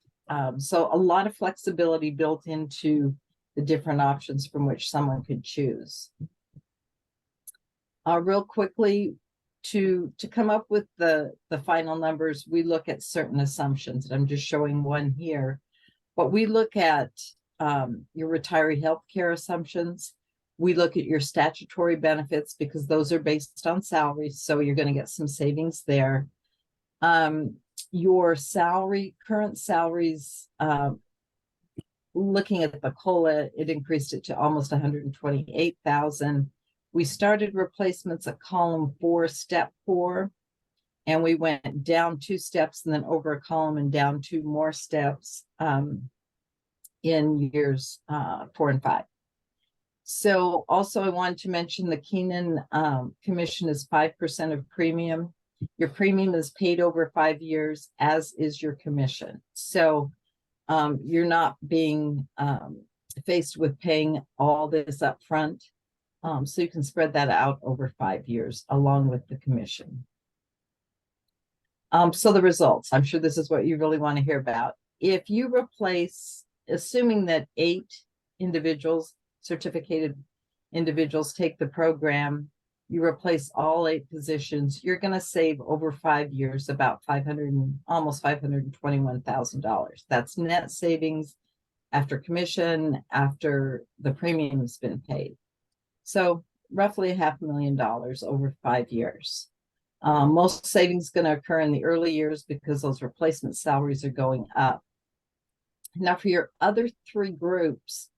So a lot of flexibility built into the different options from which someone could choose. Real quickly, to come up with the final numbers, we look at certain assumptions. I'm just showing one here, but we look at your retiree health care assumptions. We look at your statutory benefits because those are based on salaries, so you're going to get some savings there. Your salary, current salaries, looking at the COLA, it increased it to almost 128,000. We started replacements at column 4, step 4, and we went down 2 steps and then over a column and down 2 more steps in years 4 and 5. So also I wanted to mention the Keenan commission is 5% of premium. Your premium is paid over 5 years, as is your commission. So you're not being faced with paying all this up front. So you can spread that out over 5 years along with the commission. So the results, I'm sure this is what you really want to hear about. If you replace, assuming that 8 individuals, certificated individuals take the program, you replace all 8 positions, you're going to save over 5 years about almost $521,000. That's net savings after commission, after the premium has been paid. So roughly $500,000 over 5 years. Most savings going to occur in the early years because those replacement salaries are going up. Now for your other 3 groups,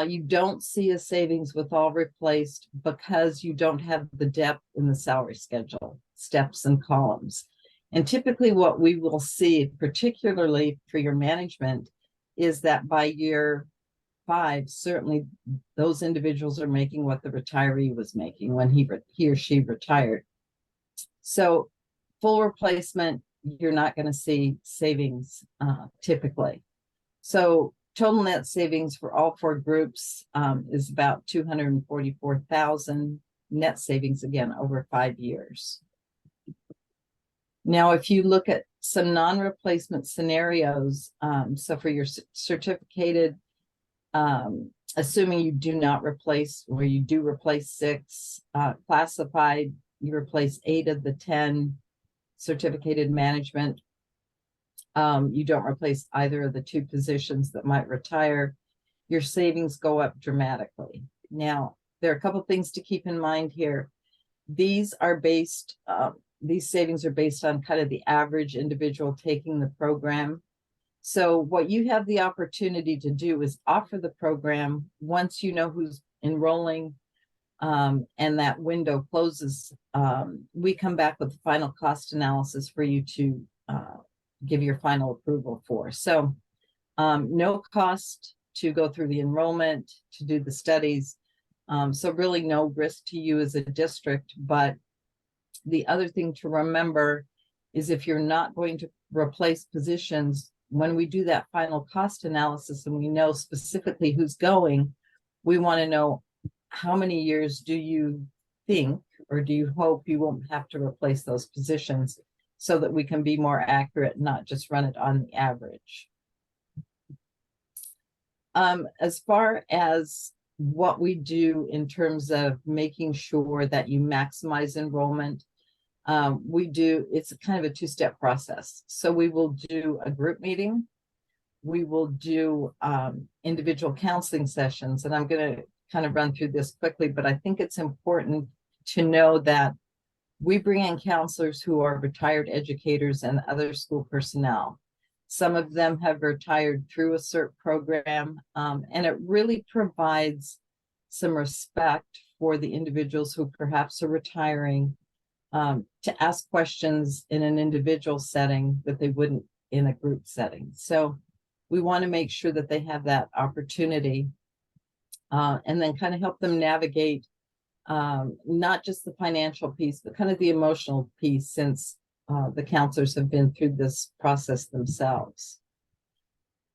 you don't see a savings with all replaced because you don't have the depth in the salary schedule, steps and columns. And typically what we will see, particularly for your management, is that by year 5, certainly those individuals are making what the retiree was making when he or she retired. So full replacement, you're not going to see savings typically. So total net savings for all 4 groups is about $244,000 net savings, again, over 5 years. Now, if you look at some non-replacement scenarios, so for your certificated, assuming you do not replace, or you do replace 6, classified, you replace 8 of the 10 certificated management. You don't replace either of the 2 positions that might retire, your savings go up dramatically. Now, there are a couple things to keep in mind here. These are based, these savings are based on kind of the average individual taking the program. So what you have the opportunity to do is offer the program once you know who's enrolling and that window closes. We come back with the final cost analysis for you to give your final approval for. So no cost to go through the enrollment, to do the studies. So really no risk to you as a district, but the other thing to remember is if you're not going to replace positions, when we do that final cost analysis and we know specifically who's going, we want to know how many years do you think, or do you hope you won't have to replace those positions so that we can be more accurate, not just run it on the average. As far as what we do in terms of making sure that you maximize enrollment, it's kind of a two-step process. So we will do a group meeting. We will do individual counseling sessions, and I'm going to kind of run through this quickly, but I think it's important to know that we bring in counselors who are retired educators and other school personnel. Some of them have retired through a CERT program, and it really provides some respect for the individuals who perhaps are retiring, to ask questions in an individual setting that they wouldn't in a group setting. So we want to make sure that they have that opportunity, and then kind of help them navigate not just the financial piece, but kind of the emotional piece, since the counselors have been through this process themselves.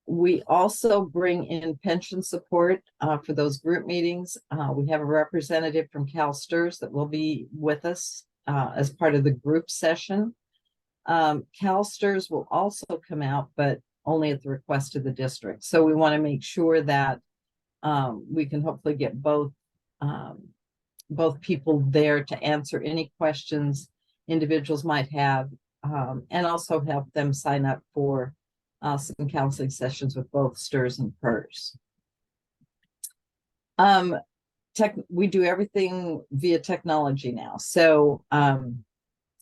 We also bring in pension support for those group meetings. We have a representative from CalSTRS that will be with us as part of the group session. CalSTRS will also come out, but only at the request of the district. So we want to make sure that we can hopefully get both people there to answer any questions individuals might have, and also help them sign up for some counseling sessions with both STRS and PERS. We do everything via technology now. So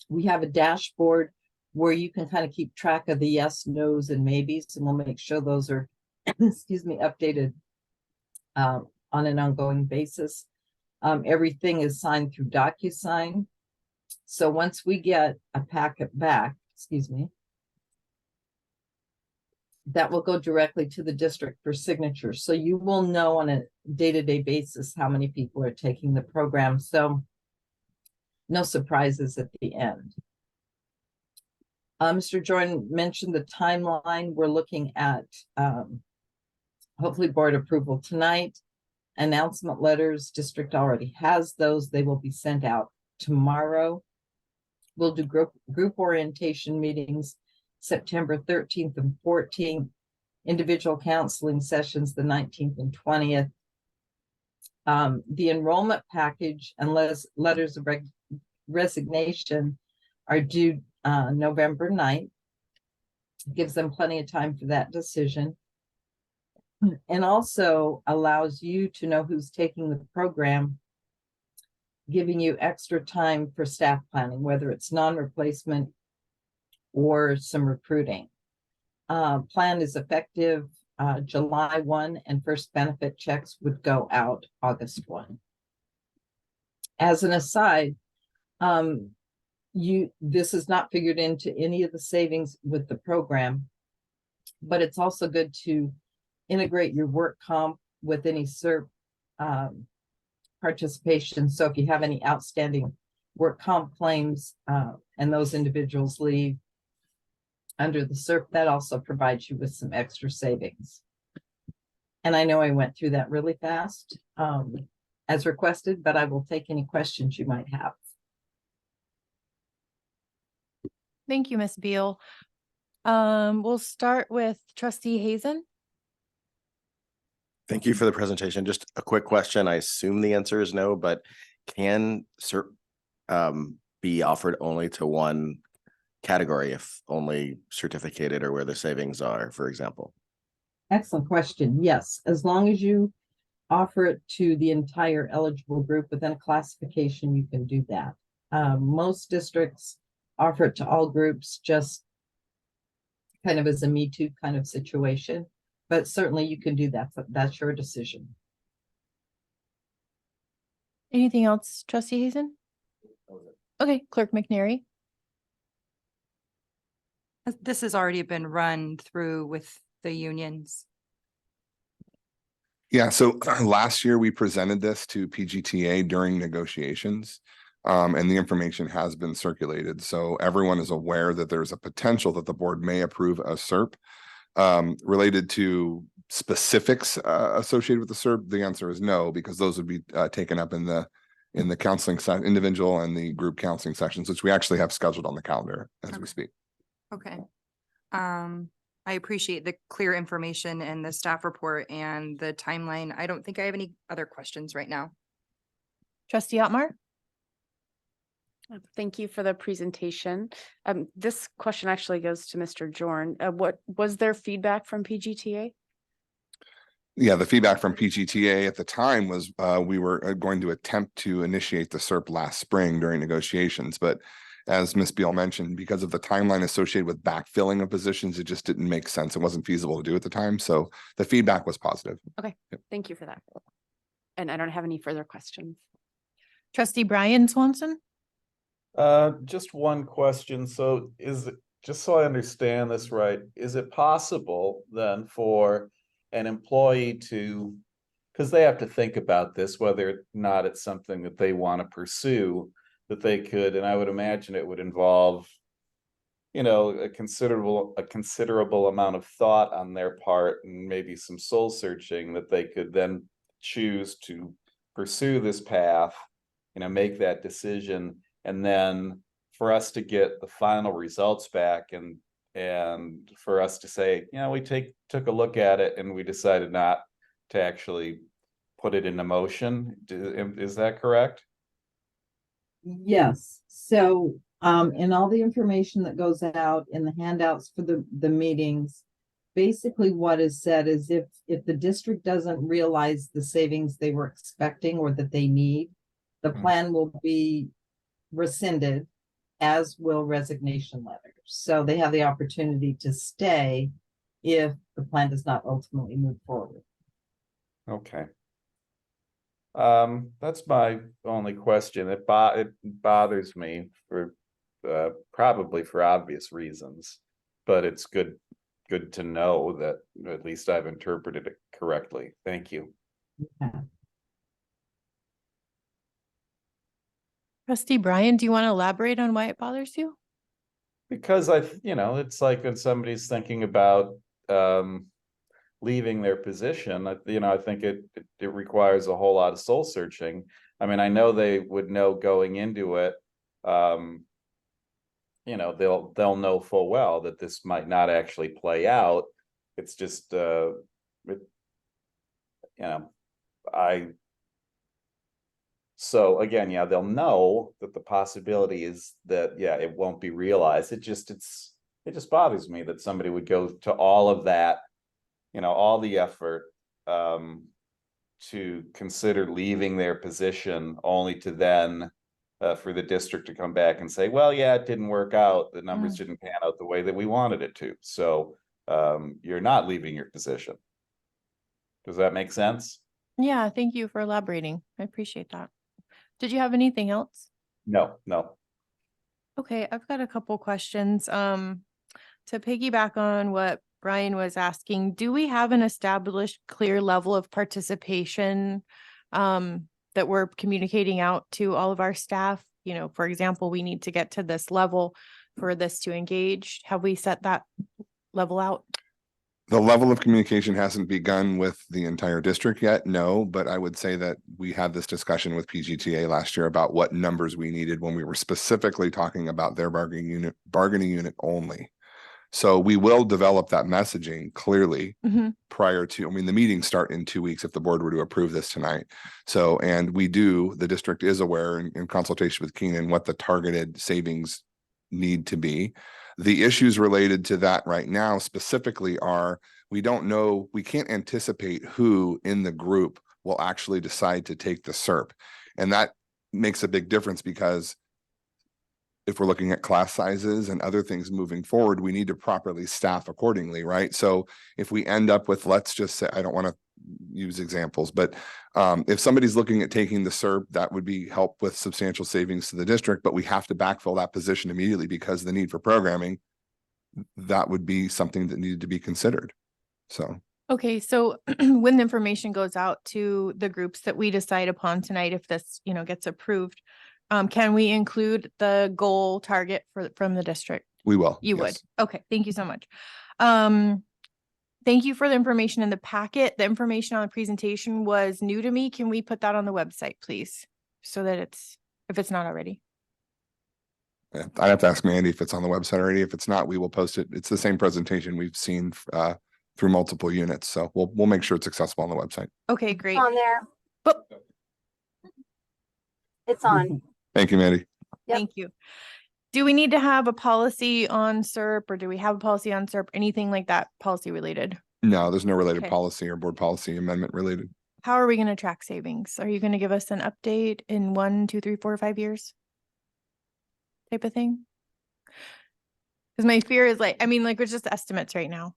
we have a dashboard where you can kind of keep track of the yes, no's, and maybes, and we'll make sure those are, excuse me, updated on an ongoing basis. Everything is signed through DocuSign. So once we get a packet back, excuse me, that will go directly to the district for signature. So you will know on a day-to-day basis how many people are taking the program. So no surprises at the end. Mr. Jordan mentioned the timeline. We're looking at hopefully board approval tonight. Announcement letters, district already has those. They will be sent out tomorrow. We'll do group orientation meetings September 13th and 14th, individual counseling sessions the 19th and 20th. The enrollment package and letters of resignation are due November 9th. Gives them plenty of time for that decision, and also allows you to know who's taking the program, giving you extra time for staff planning, whether it's non-replacement or some recruiting. Plan is effective July 1, and first benefit checks would go out August 1. As an aside, this is not figured into any of the savings with the program, but it's also good to integrate your work comp with any CERT participation. So if you have any outstanding work comp claims and those individuals leave under the CERT, that also provides you with some extra savings. And I know I went through that really fast as requested, but I will take any questions you might have. Thank you, Ms. Beal. We'll start with Trustee Hazen. Thank you for the presentation. Just a quick question. I assume the answer is no, but can CERT be offered only to one category if only certificated or where the savings are, for example? Excellent question. Yes, as long as you offer it to the entire eligible group within a classification, you can do that. Most districts offer it to all groups, just kind of as a Me Too kind of situation, but certainly you can do that. That's your decision. Anything else, Trustee Hazen? Okay, Clerk McNary. This has already been run through with the unions. Yeah, so last year we presented this to PGTA during negotiations. And the information has been circulated. So everyone is aware that there's a potential that the board may approve a SERP. Related to specifics associated with the SERP, the answer is no, because those would be taken up in the counseling individual and the group counseling sessions, which we actually have scheduled on the calendar as we speak. Okay. I appreciate the clear information and the staff report and the timeline. I don't think I have any other questions right now. Trustee Otmar? Thank you for the presentation. This question actually goes to Mr. Jorn. What was there feedback from PGTA? Yeah, the feedback from PGTA at the time was we were going to attempt to initiate the SERP last spring during negotiations, but as Ms. Beal mentioned, because of the timeline associated with backfilling of positions, it just didn't make sense. It wasn't feasible to do at the time. So the feedback was positive. Okay, thank you for that. And I don't have any further questions. Trustee Brian Swanson? Just one question. So is it, just so I understand this right, is it possible then for an employee to, because they have to think about this, whether or not it's something that they want to pursue, that they could, and I would imagine it would involve, you know, a considerable amount of thought on their part and maybe some soul searching, that they could then choose to pursue this path, you know, make that decision, and then for us to get the final results back and for us to say, you know, we took a look at it and we decided not to actually put it into motion. Is that correct? Yes, so in all the information that goes out in the handouts for the meetings, basically what is said is if the district doesn't realize the savings they were expecting or that they need, the plan will be rescinded, as will resignation letters. So they have the opportunity to stay if the plan does not ultimately move forward. Okay. That's my only question. It bothers me for probably for obvious reasons, but it's good to know that at least I've interpreted it correctly. Thank you. Okay. Trustee Brian, do you want to elaborate on why it bothers you? Because you know, it's like when somebody's thinking about leaving their position, you know, I think it requires a whole lot of soul searching. I mean, I know they would know going into it, you know, they'll know full well that this might not actually play out. It's just, you know, so again, yeah, they'll know that the possibility is that, yeah, it won't be realized. It just bothers me that somebody would go to all of that, you know, all the effort to consider leaving their position only to then for the district to come back and say, well, yeah, it didn't work out. The numbers didn't pan out the way that we wanted it to. So you're not leaving your position. Does that make sense? Yeah, thank you for elaborating. I appreciate that. Did you have anything else? No. Okay, I've got a couple questions. To piggyback on what Brian was asking, do we have an established clear level of participation that we're communicating out to all of our staff? You know, for example, we need to get to this level for this to engage. Have we set that level out? The level of communication hasn't begun with the entire district yet, no, but I would say that we had this discussion with PGTA last year about what numbers we needed when we were specifically talking about their bargaining unit only. So we will develop that messaging clearly prior to, I mean, the meetings start in 2 weeks if the board were to approve this tonight. So, and the district is aware in consultation with Keenan what the targeted savings need to be. The issues related to that right now specifically are, we don't know, we can't anticipate who in the group will actually decide to take the SERP. And that makes a big difference because if we're looking at class sizes and other things moving forward, we need to properly staff accordingly, right? So if we end up with, let's just say, I don't want to use examples, but if somebody's looking at taking the SERP, that would be help with substantial savings to the district, but we have to backfill that position immediately because of the need for programming. That would be something that needed to be considered. So Okay, so when the information goes out to the groups that we decide upon tonight, if this, gets approved, can we include the goal target from the district? We will. You would. yes. Okay, thank you so much. Thank you for the information in the packet. The information on the presentation was new to me. Can we put that on the website, please? So that if it's not already. Yeah, I'd have to ask Mandy if it's on the website already. If it's not, we will post it. It's the same presentation we've seen through multiple units. So we'll make sure it's accessible on the website. Okay, great. On there. But It's on. Thank you, Mandy. Yep. thank you. Do we need to have a policy on SERP, or do we have a policy on SERP? Anything like that policy related? No, there's no related Okay. policy or board policy amendment related. How are we going to track savings? Are you going to give us an update in 1, 2, 3, 4, 5 years? Type of thing? Because my fear is it's just estimates right now.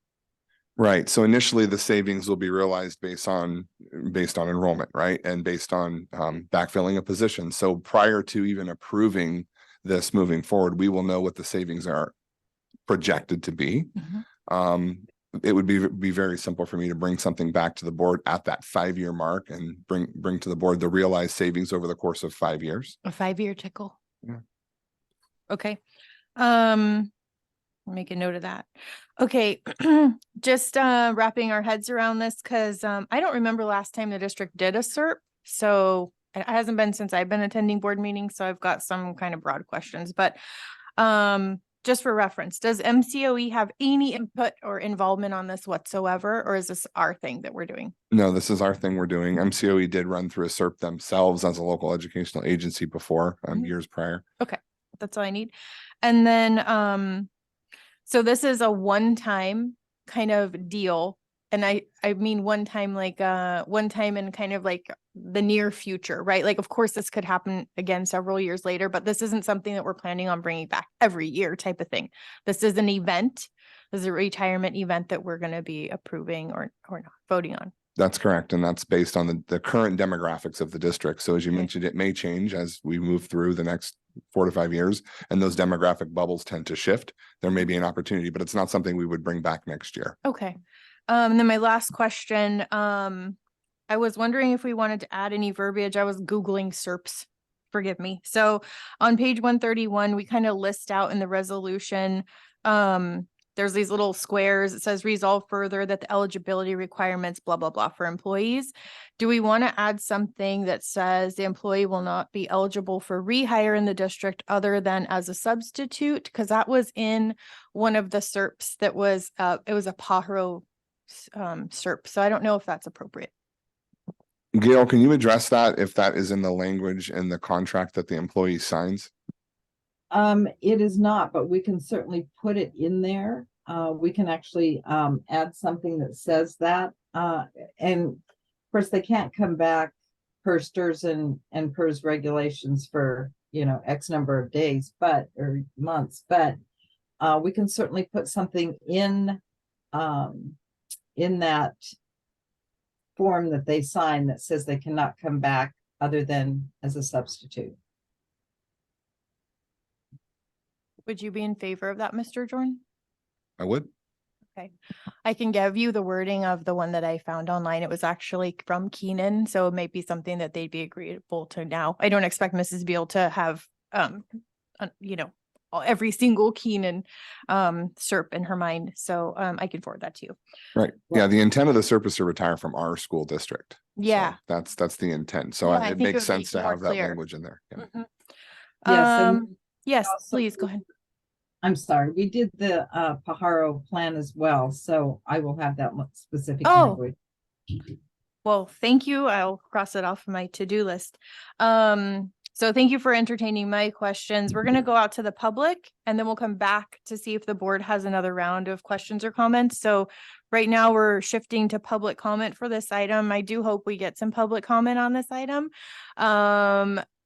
Right. So initially the savings will be realized based on enrollment, right? And based on backfilling a position. So prior to even approving this moving forward, we will know what the savings are projected to be. It would be very simple for me to bring something back to the board at that 5-year mark and bring to the board the realized savings over the course of 5 years. A 5-year tickle. Yeah. Okay. Make a note of that. Okay. Just wrapping our heads around this, because I don't remember last time the district did a SERP. So it hasn't been since I've been attending board meetings. So I've got some kind of broad questions, but just for reference, does MCOE have any input or involvement on this whatsoever? Or is this our thing that we're doing? No, this is our thing we're doing. MCOE did run through a SERP themselves as a local educational agency before, years prior. Okay, that's all I need. And then, so this is a one-time kind of deal. And I mean, one time in kind of like the near future, right? Like, of course, this could happen again several years later, but this isn't something that we're planning on bringing back every year type of thing. This is an event. This is a retirement event that we're going to be approving or not voting on. That's correct. And that's based on the current demographics of the district. So as you mentioned, it may change as we move through the next 4 to 5 years, and those demographic bubbles tend to shift. There may be an opportunity, but it's not something we would bring back next year. Okay. And then my last question, I was wondering if we wanted to add any verbiage. I was Googling SERPs, forgive me. So on page 131, we kind of list out in the resolution, there's these little squares. It says resolve further that the eligibility requirements, blah, blah, blah for employees. Do we want to add something that says the employee will not be eligible for rehire in the district other than as a substitute? Because that was in one of the SERPs that was, it was a PAHRO SERP. So I don't know if that's appropriate. Gail, can you address that if that is in the language in the contract that the employee signs? It is not, but we can certainly put it in there. We can actually add something that says that. And of course, they can't come back per STRS and PERS regulations for, X number of days, or months, but we can certainly put something in that form that they sign that says they cannot come back other than as a substitute. Would you be in favor of that, Mr. Jordan? I would. Okay. I can give you the wording of the one that I found online. It was actually from Keenan, so it might be something that they'd be agreeable to now. I don't expect Mrs. Beal to have, every single Keenan SERP in her mind. So I can forward that to you. Right. Yeah. The intent of the SERP is to retire from our school district. Yeah. So that's the intent. So Yeah, I it think it makes would sense be to more have that clear. language in there. Yeah. Mhm. Yes, and Yes, also- please go ahead. I'm sorry, we did the PAHRO plan as well, so I will have that specific Oh. language. Well, thank you. I'll cross it off my to-do list. So thank you for entertaining my questions. We're going to go out to the public and then we'll come back to see if the board has another round of questions or comments. So right now we're shifting to public comment for this item. I do hope we get some public comment on this item.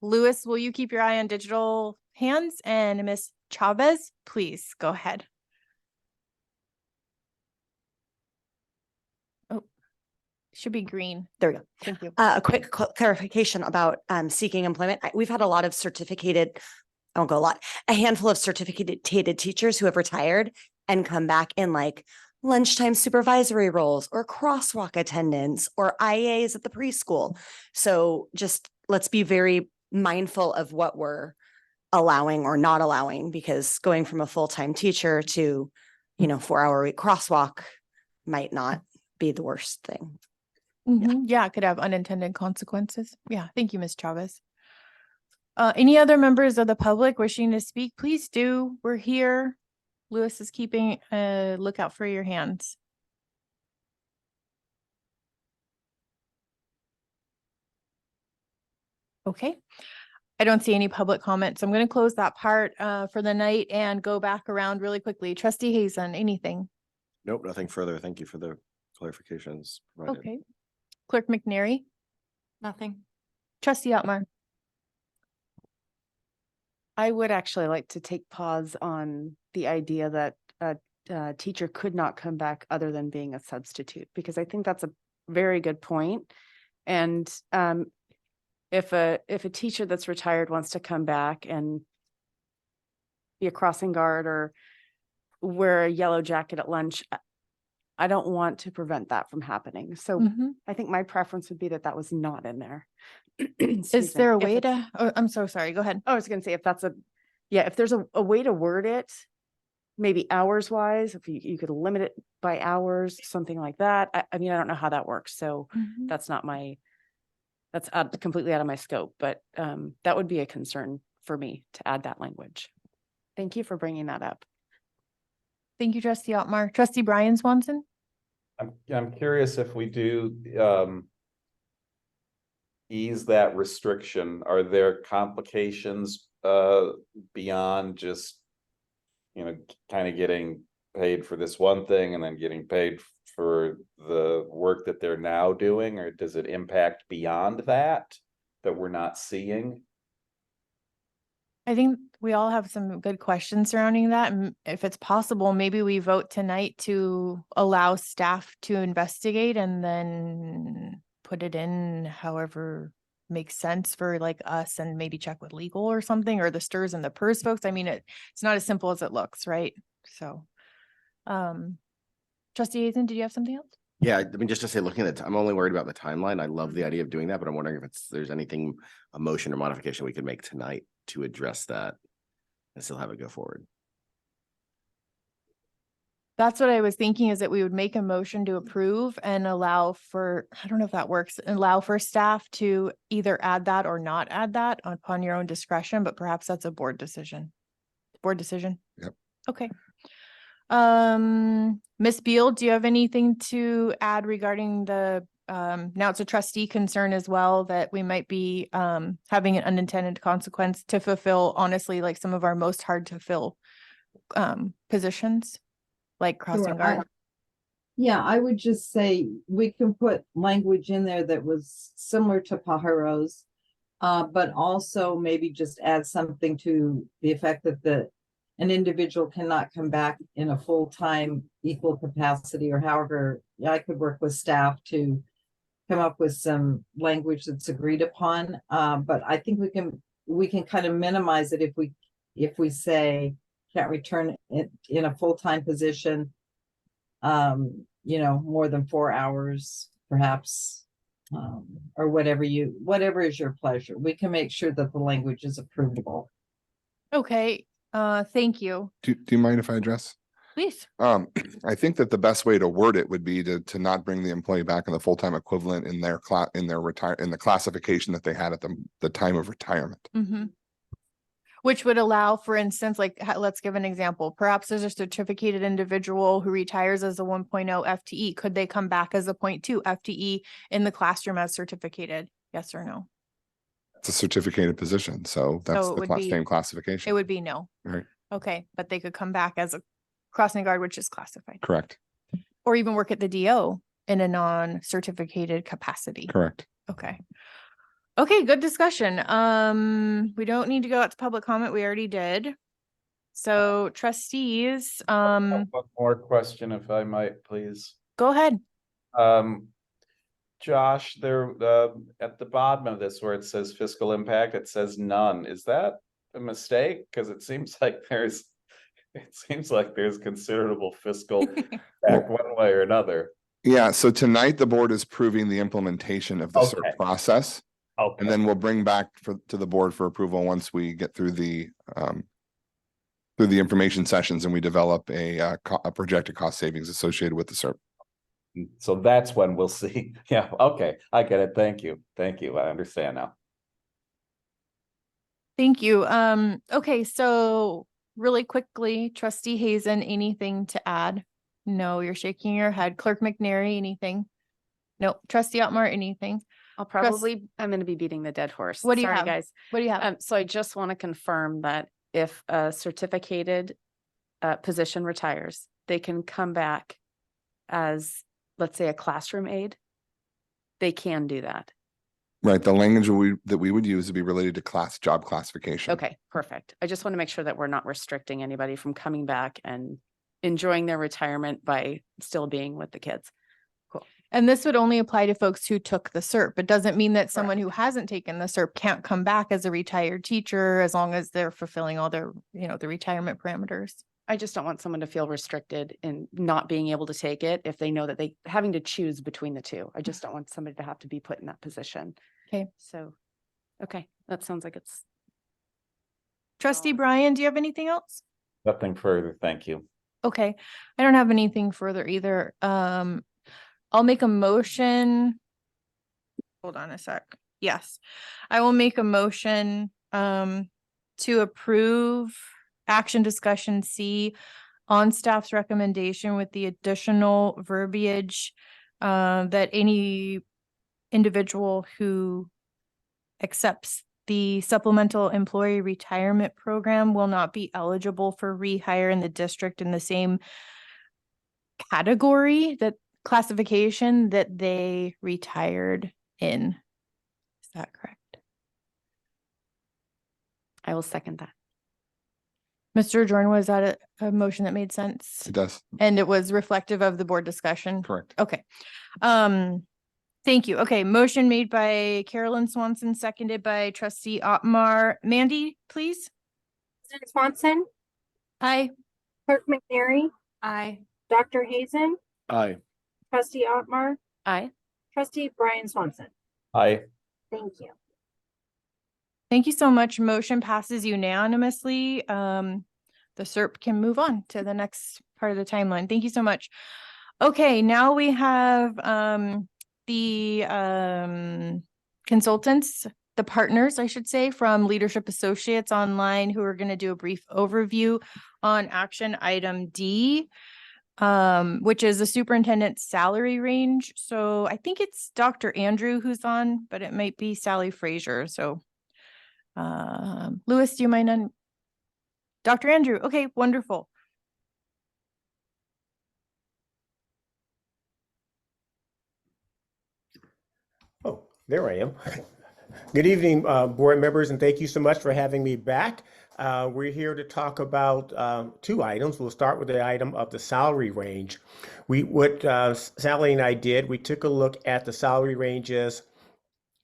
Louis, will you keep your eye on digital hands? And Ms. Chavez, please go ahead. Should be green. There we go. Thank you. A quick clarification about seeking employment. We've had a lot of I won't go a lot, a handful of certificated teachers who have retired and come back in like lunchtime supervisory roles or crosswalk attendance or IAs at the preschool. So just let's be very mindful of what we're allowing or not allowing, because going from a full-time teacher to, 4-hour week crosswalk might not be the worst thing. Yeah, it could have unintended consequences. Yeah, thank you, Ms. Chavez. Any other members of the public wishing to speak, please do. We're here. Lewis is keeping a lookout for your hands. Okay. I don't see any public comments. I'm going to close that part for the night and go back around really quickly. Trustee Hazen, anything? Nope, nothing further. Thank you for the clarifications provided. Okay. Clerk McNary? Nothing. Trustee Otmar? I would actually like to take pause on the idea that a teacher could not come back other than being a substitute, because I think that's a very good point. And if a teacher that's retired wants to come back and be a crossing guard or wear a yellow jacket at lunch, I don't want to prevent that from happening. So I think my preference would be that was not in there. Is there a way to, oh, I'm so sorry, go ahead. I was going to say, if there's a way to word it, maybe hours wise, if you could limit it by hours, something like that. I mean, I don't know how that works. So that's completely out of my scope, but that would be a concern for me to add that language. Thank you for bringing that up. Thank you, Trustee Otmar. Trustee Brian Swanson? I'm curious if we do ease that restriction. Are there complications beyond just, kind of getting paid for this one thing and then getting paid for the work that they're now doing? Or does it impact beyond that we're not seeing? I think we all have some good questions surrounding that. And if it's possible, maybe we vote tonight to allow staff to investigate and then put it in however makes sense for like us, and maybe check with legal or something, or the stirs and the purse folks. I mean, it's not as simple as it looks, right? So, Trustee Hazen, did you have something else? Yeah, I mean, just to say, looking at I'm only worried about the timeline. I love the idea of doing that, but I'm wondering if there's anything, a motion or modification we could make tonight to address that and still have it go forward. That's what I was thinking, is that we would make a motion to approve and allow for, I don't know if that works, allow for staff to either add that or not add that upon your own discretion, but perhaps that's a board decision. Board decision? Yep. Okay. Ms. Beal, do you have anything to add regarding the, now it's a trustee concern as well, that we might be having an unintended consequence to fulfill, honestly, like some of our most hard to fill positions? Like crossing guard? Yeah, I would just say we can put language in there that was similar to Pajaro's, but also maybe just add something to the effect that an individual cannot come back in a full-time equal capacity, or however. I could work with staff to come up with some language that's agreed upon. But I think we can kind of minimize it if we say can't return it in a full-time position, more than 4 hours, perhaps, or whatever is your pleasure. We can make sure that the language is approvable. Okay, thank you. Do you mind if I address? Please. I think that the best way to word it would be to not bring the employee back in the full-time equivalent in their in the classification that they had at the time of retirement. Which would allow, for instance, like, let's give an example. Perhaps there's a certificated individual who retires as a 1.0 FTE. Could they come back as a 0.2 FTE in the classroom as certificated? Yes or no? It's a certificated position, so that's it would the be- same classification. It would be no. Right. Okay, but they could come back as a crossing guard, which is classified, Correct. or even work at the DO in a non-certificated capacity. Correct. Okay. Okay, good discussion. We don't need to go out to public comment. We already did. So trustees, One more question, if I might, please. go ahead. Josh, there at the bottom of this where it says fiscal impact, it says none. Is that a mistake? Because it seems like there's It seems like there's considerable fiscal back one way or another. Yeah, so tonight the board is proving the implementation of the Okay. CERT process. Okay. And then we'll bring back to the board for approval once we get through the information sessions and we develop a projected cost savings associated with the CERT. So that's when we'll see. Yeah, okay, I get it. Thank you. Thank you. I understand now. Thank you. Okay, so really quickly, trustee Hazen, anything to add? No, you're shaking your head. Clerk McNary, anything? No, trustee Otmar, anything? I'm going to be beating the dead horse. What do you Sorry, have? guys. What do you have? So I just want to confirm that if a certificated position retires, they can come back as, let's say, a classroom aide. They can do that. Right, the language that we would use would be related to job classification. Okay, perfect. I just want to make sure that we're not restricting anybody from coming back and enjoying their retirement by still being with the kids. Cool. And this would only apply to folks who took the CERT, but doesn't mean that someone who hasn't taken the CERT can't come back as a retired teacher as long as they're fulfilling all their, the retirement parameters. I just don't want someone to feel restricted in not being able to take it if they know that they having to choose between the two. I just don't want somebody to have to be put in that position. Okay. So, okay, that sounds like it's. Trustee Brian, do you have anything else? Nothing further. Thank you. Okay, I don't have anything further either. I'll make a motion. Hold on a sec. Yes, I will make a motion to approve action discussion C on staff's recommendation with the additional verbiage that any individual who accepts the supplemental employee retirement program will not be eligible for rehire in the district in the same category, that classification that they retired in. Is that correct? I will second that. Mr. Jordan, was that a motion that made sense? It does. And it was reflective of the board discussion? Correct. Okay. Thank you. Okay, motion made by Carolyn Swanson, seconded by trustee Otmar. Mandy, please. President Swanson, Aye. Clerk McNary, Aye. Dr. Hazen, Aye. trustee Otmar, Aye. trustee Brian Swanson. Aye. Thank you. Thank you so much. Motion passes unanimously. The CERP can move on to the next part of the timeline. Thank you so much. Okay, now we have the consultants, the partners, I should say, from Leadership Associates online who are going to do a brief overview on action item D, which is the superintendent's salary range. So I think it's Dr. Andrew who's on, but it might be Sally Frazier. So Lewis, do you mind Dr. Andrew? Okay, wonderful. Oh, there I am. Good evening, board members, and thank you so much for having me back. We're here to talk about two items. We'll start with the item of the salary range. What Sally and I did, we took a look at the salary ranges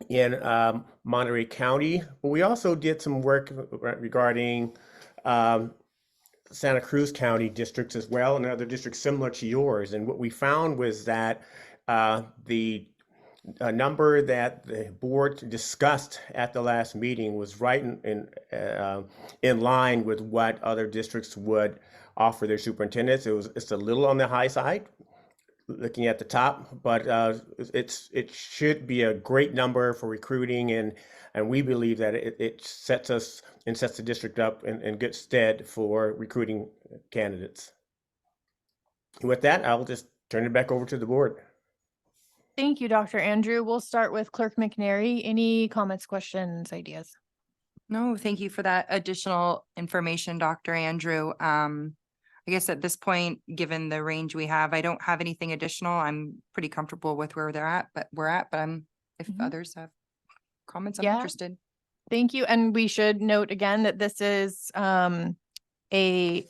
in Monterey County, but we also did some work regarding Santa Cruz County districts as well, and other districts similar to yours. And what we found was that the number that the board discussed at the last meeting was right in line with what other districts would offer their superintendents. It's a little on the high side, looking at the top, but it should be a great number for recruiting, and we believe that it sets us and sets the district up in good stead for recruiting candidates. And with that, I'll just turn it back over to the board. Thank you, Dr. Andrew. We'll start with Clerk McNary. Any comments, questions, ideas? No, thank you for that additional information, Dr. Andrew. I guess at this point, given the range we have, I don't have anything additional. I'm pretty comfortable with where we're at, but if others have comments, I'm interested. Thank you. And we should note again that this is a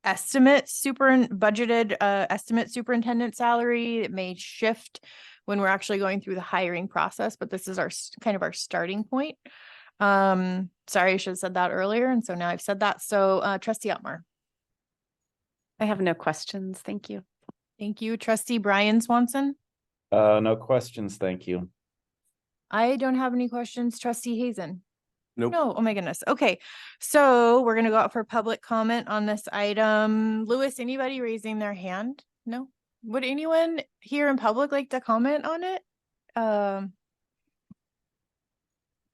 estimate budgeted estimate superintendent salary. It may shift when we're actually going through the hiring process, but this is our kind of our starting point. Sorry, I should have said that earlier. And so now I've said that. So trustee Otmar. I have no questions. Thank you. Thank you. Trustee Brian Swanson. No questions, thank you. I don't have any questions. Trustee Hazen. Nope. No, oh my goodness. Okay, so we're gonna go out for public comment on this item. Louis, anybody raising their hand? No? Would anyone here in public like to comment on it?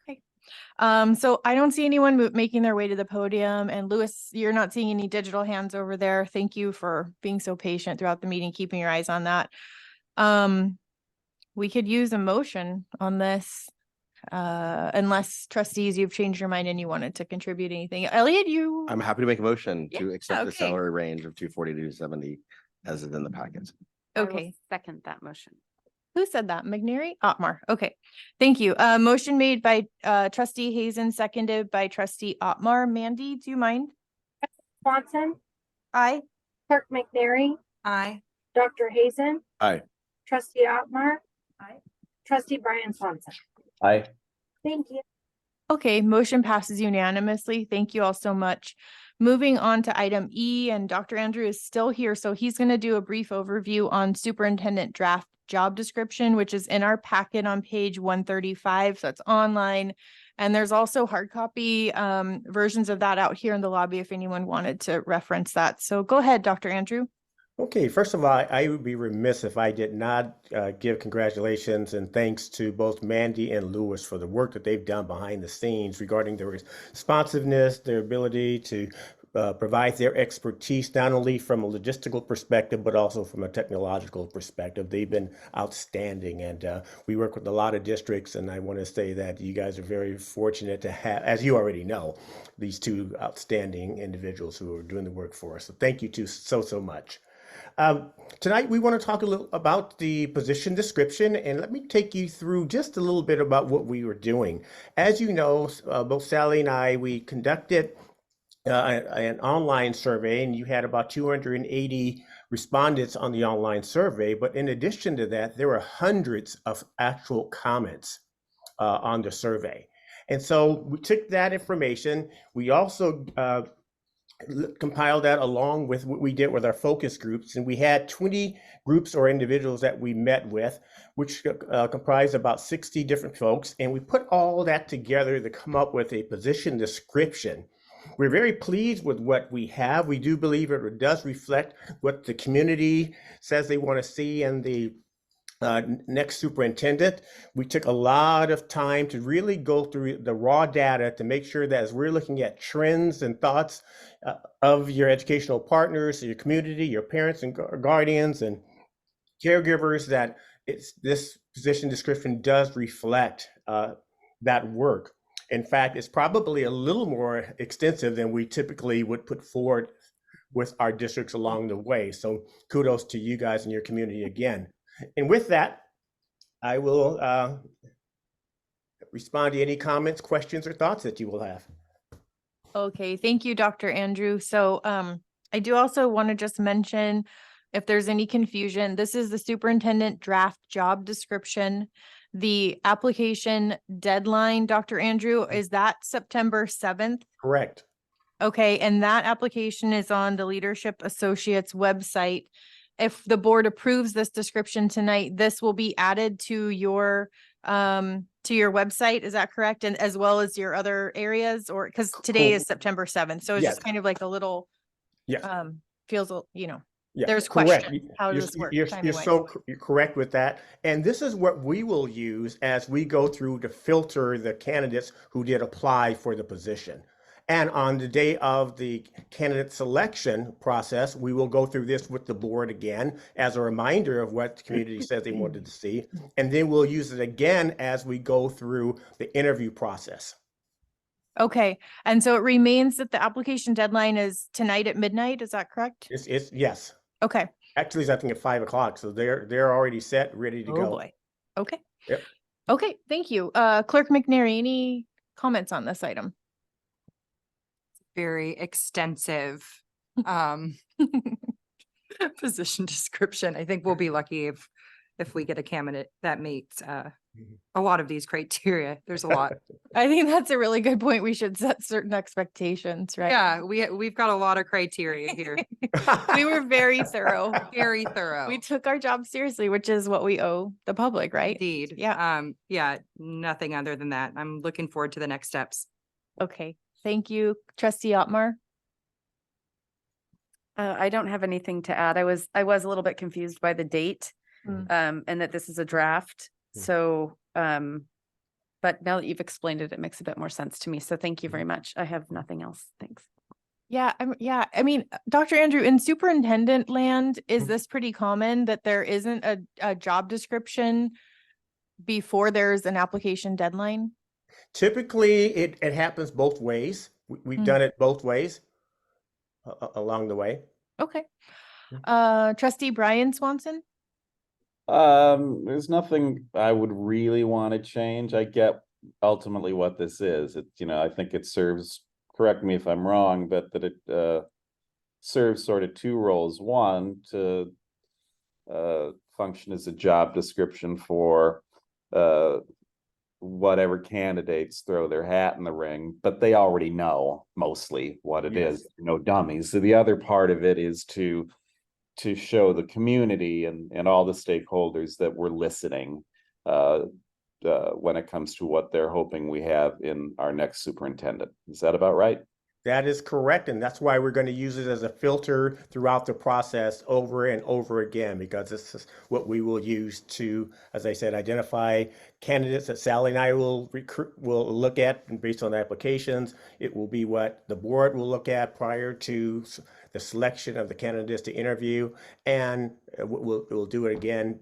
Okay. So I don't see anyone making their way to the podium, and Louis, you're not seeing any digital hands over there. Thank you for being so patient throughout the meeting, keeping your eyes on that. We could use a motion on this. Unless trustees, you've changed your mind and you wanted to contribute anything. Elliot, you, I'm happy to make a motion to Yeah, accept the okay. salary range of 240 to 270 as is in the packets. I will okay. second that motion. Who said that? McNary? Otmar. Okay. Thank you. Motion made by trustee Hazen, seconded by trustee Otmar. Mandy, do you mind? Swanson, Aye. Clerk McNary, Aye. Dr. Hazen, Aye. Trustee Otmar. Aye. Trustee Brian Swanson. Aye. Thank you. Okay, motion passes unanimously. Thank you all so much. Moving on to item E, and Dr. Andrew is still here, so he's going to do a brief overview on superintendent draft job description, which is in our packet on page 135. So it's online. And there's also hard copy versions of that out here in the lobby if anyone wanted to reference that. So go ahead, Dr. Andrew. Okay, first of all, I would be remiss if I did not give congratulations and thanks to both Mandy and Louis for the work that they've done behind the scenes regarding their responsiveness, their ability to provide their expertise, not only from a logistical perspective, but also from a technological perspective. They've been outstanding, and we work with a lot of districts, and I want to say that you guys are very fortunate to have, as you already know, these two outstanding individuals who are doing the work for us. So thank you two so much. Tonight, we want to talk a little about the position description, and let me take you through just a little bit about what we were doing. As you know, both Sally and I, we conducted an online survey, and you had about 280 respondents on the online survey. But in addition to that, there were hundreds of actual comments on the survey. And so we took that information. We also compile that along with what we did with our focus groups, and we had 20 groups or individuals that we met with, which comprised about 60 different folks, and we put all that together to come up with a position description. We're very pleased with what we have. We do believe it does reflect what the community says they want to see in the next superintendent. We took a lot of time to really go through the raw data to make sure that as we're looking at trends and thoughts of your educational partners, your community, your parents and guardians and caregivers, that this position description does reflect that work. In fact, it's probably a little more extensive than we typically would put forward with our districts along the way. So kudos to you guys and your community again. And with that, I will respond to any comments, questions, or thoughts that you will have. Okay, thank you, Dr. Andrew. So I do also want to just mention, if there's any confusion, this is the superintendent draft job description. The application deadline, Dr. Andrew, is that September 7th? Correct. Okay, and that application is on the Leadership Associates website. If the board approves this description tonight, this will be added to your website. Is that correct? And as well as your other areas, or because today is September 7th. So it's Yes. just kind of like a little, Yes. feels, Yeah, there's correct. question. How does this work? You're timing-wise? you're correct with that. And this is what we will use as we go through to filter the candidates who did apply for the position. And on the day of the candidate selection process, we will go through this with the board again as a reminder of what the community says they wanted to see. And then we'll use it again as we go through the interview process. Okay, and so it remains that the application deadline is tonight at midnight. Is that correct? It's yes. Okay. Actually, it's I think at 5 o'clock. So they're already set, ready to Oh go. boy. Okay. Yep. Okay, thank you. Clerk McNary, any comments on this item? Very extensive position description. I think we'll be lucky if we get a candidate that meets a lot of these criteria. There's a lot. I think that's a really good point. We should set certain expectations, right? Yeah, we've got a lot of criteria here. We were very thorough. Very thorough. We took our job seriously, which is what we owe the public, right? Indeed. Yeah. Yeah, nothing other than that. I'm looking forward to the next steps. Okay. Thank you, Trustee Otmar. I don't have anything to add. I was a little bit confused by the date, and that this is a draft. So, but now that you've explained it, it makes a bit more sense to me. So thank you very much. I have nothing else. Thanks. Yeah, I mean, Dr. Andrew, in superintendent land, is this pretty common that there isn't a job description before there's an application deadline? Typically, it happens both ways. We've done it both ways along the way. Okay. Trustee Brian Swanson? There's nothing I would really want to change. I get ultimately what this is. It, I think it serves, correct me if I'm wrong, but that it serves sort of two roles. One, to function as a job description for whatever candidates throw their hat in the ring, but they already know mostly what it is. No dummies. So the other part of it is to show the community and all the stakeholders that we're listening when it comes to what they're hoping we have in our next superintendent. Is that about right? That is correct. And that's why we're going to use it as a filter throughout the process over and over again, because this is what we will use to, as I said, identify candidates that Sally and I will look at, and based on the applications. It will be what the board will look at prior to the selection of the candidates to interview, and we'll do it again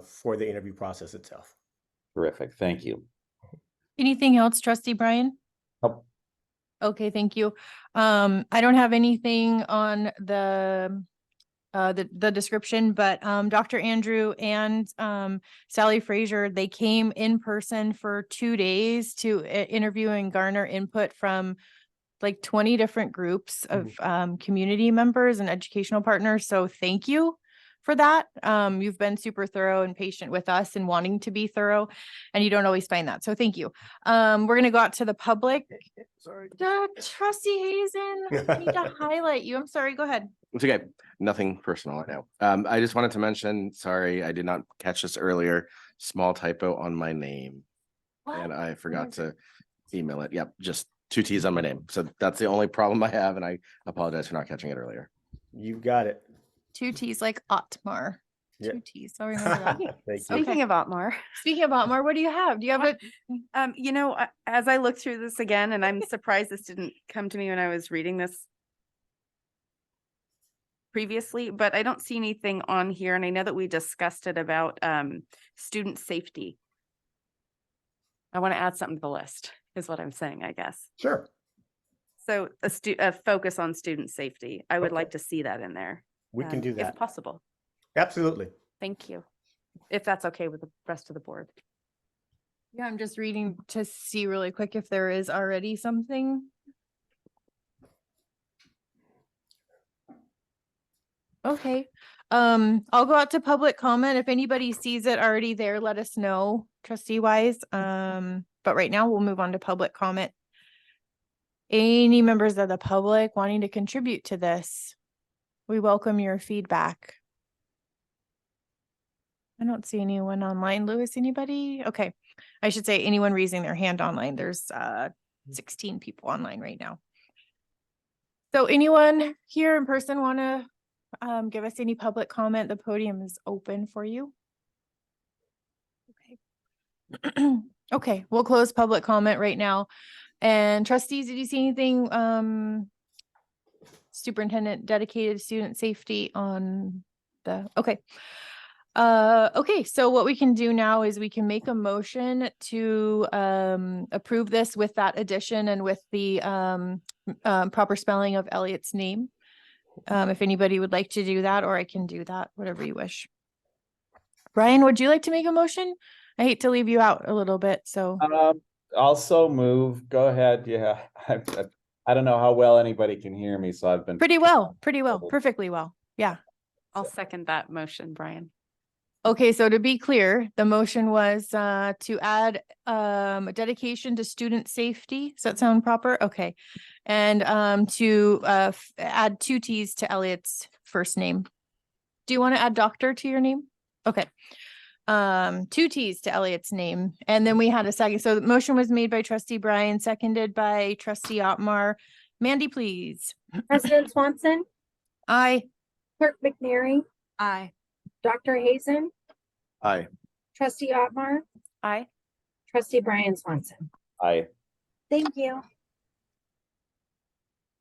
for the interview process itself. Terrific. Thank you. Anything else, Trustee Brian? Nope. Okay, thank you. I don't have anything on the description, but Dr. Andrew and Sally Frazier, they came in person for 2 days to interview and garner input from like 20 different groups of community members and educational partners. So thank you for that. You've been super thorough and patient with us and wanting to be thorough, and you don't always find that. So thank you. We're going to go out to the public. Sorry. Trustee Hazen, I need to highlight you. I'm sorry. Go ahead. It's okay. Nothing personal right now. I just wanted to mention, sorry, I did not catch this earlier. Small typo on my name. What? And I forgot to email it. Yep. Just 2 T's on my name. So that's the only problem I have. And I apologize for not catching it earlier. You got it. 2 T's like Otmar. Yeah. 2 T's. I'll remember that. Thank you. Speaking of Otmar. Speaking of Otmar, what do you have? Do you have a As I look through this again, and I'm surprised this didn't come to me when I was reading this previously, but I don't see anything on here. And I know that we discussed it about student safety. I want to add something to the list, is what I'm saying, I guess. Sure. So a focus on student safety. I would like to see that in there. We can do that. If possible. Absolutely. Thank you. If that's okay with the rest of the board. Yeah, I'm just reading to see really quick if there is already something. Okay. I'll go out to public comment. If anybody sees it already there, let us know, trustee wise. But right now we'll move on to public comment. Any members of the public wanting to contribute to this? We welcome your feedback. I don't see anyone online. Lewis, anybody? Okay. I should say anyone raising their hand online. There's 16 people online right now. So anyone here in person want to give us any public comment? The podium is open for you. Okay. Okay, we'll close public comment right now. And trustees, did you see anything superintendent dedicated student safety on the, okay. Okay, so what we can do now is we can make a motion to approve this with that addition and with the proper spelling of Elliot's name. If anybody would like to do that, or I can do that, whatever you wish. Brian, would you like to make a motion? I hate to leave you out a little bit, so. Also move, go ahead. Yeah. I don't know how well anybody can hear me, so I've been Pretty well, perfectly well. Yeah. I'll second that motion, Brian. Okay, so to be clear, the motion was to add a dedication to student safety. Does that sound proper? Okay. And to add 2 T's to Elliot's first name. Do you want to add doctor to your name? Okay. 2 T's to Elliot's name. And then we had a second. So the motion was made by trustee Bryan, seconded by trustee Otmar. Mandy, please. President Swanson, Aye. Clerk McNary, Aye. Dr. Hazen, Aye. trustee Otmar, Aye. trustee Brian Swanson. Aye. Thank you.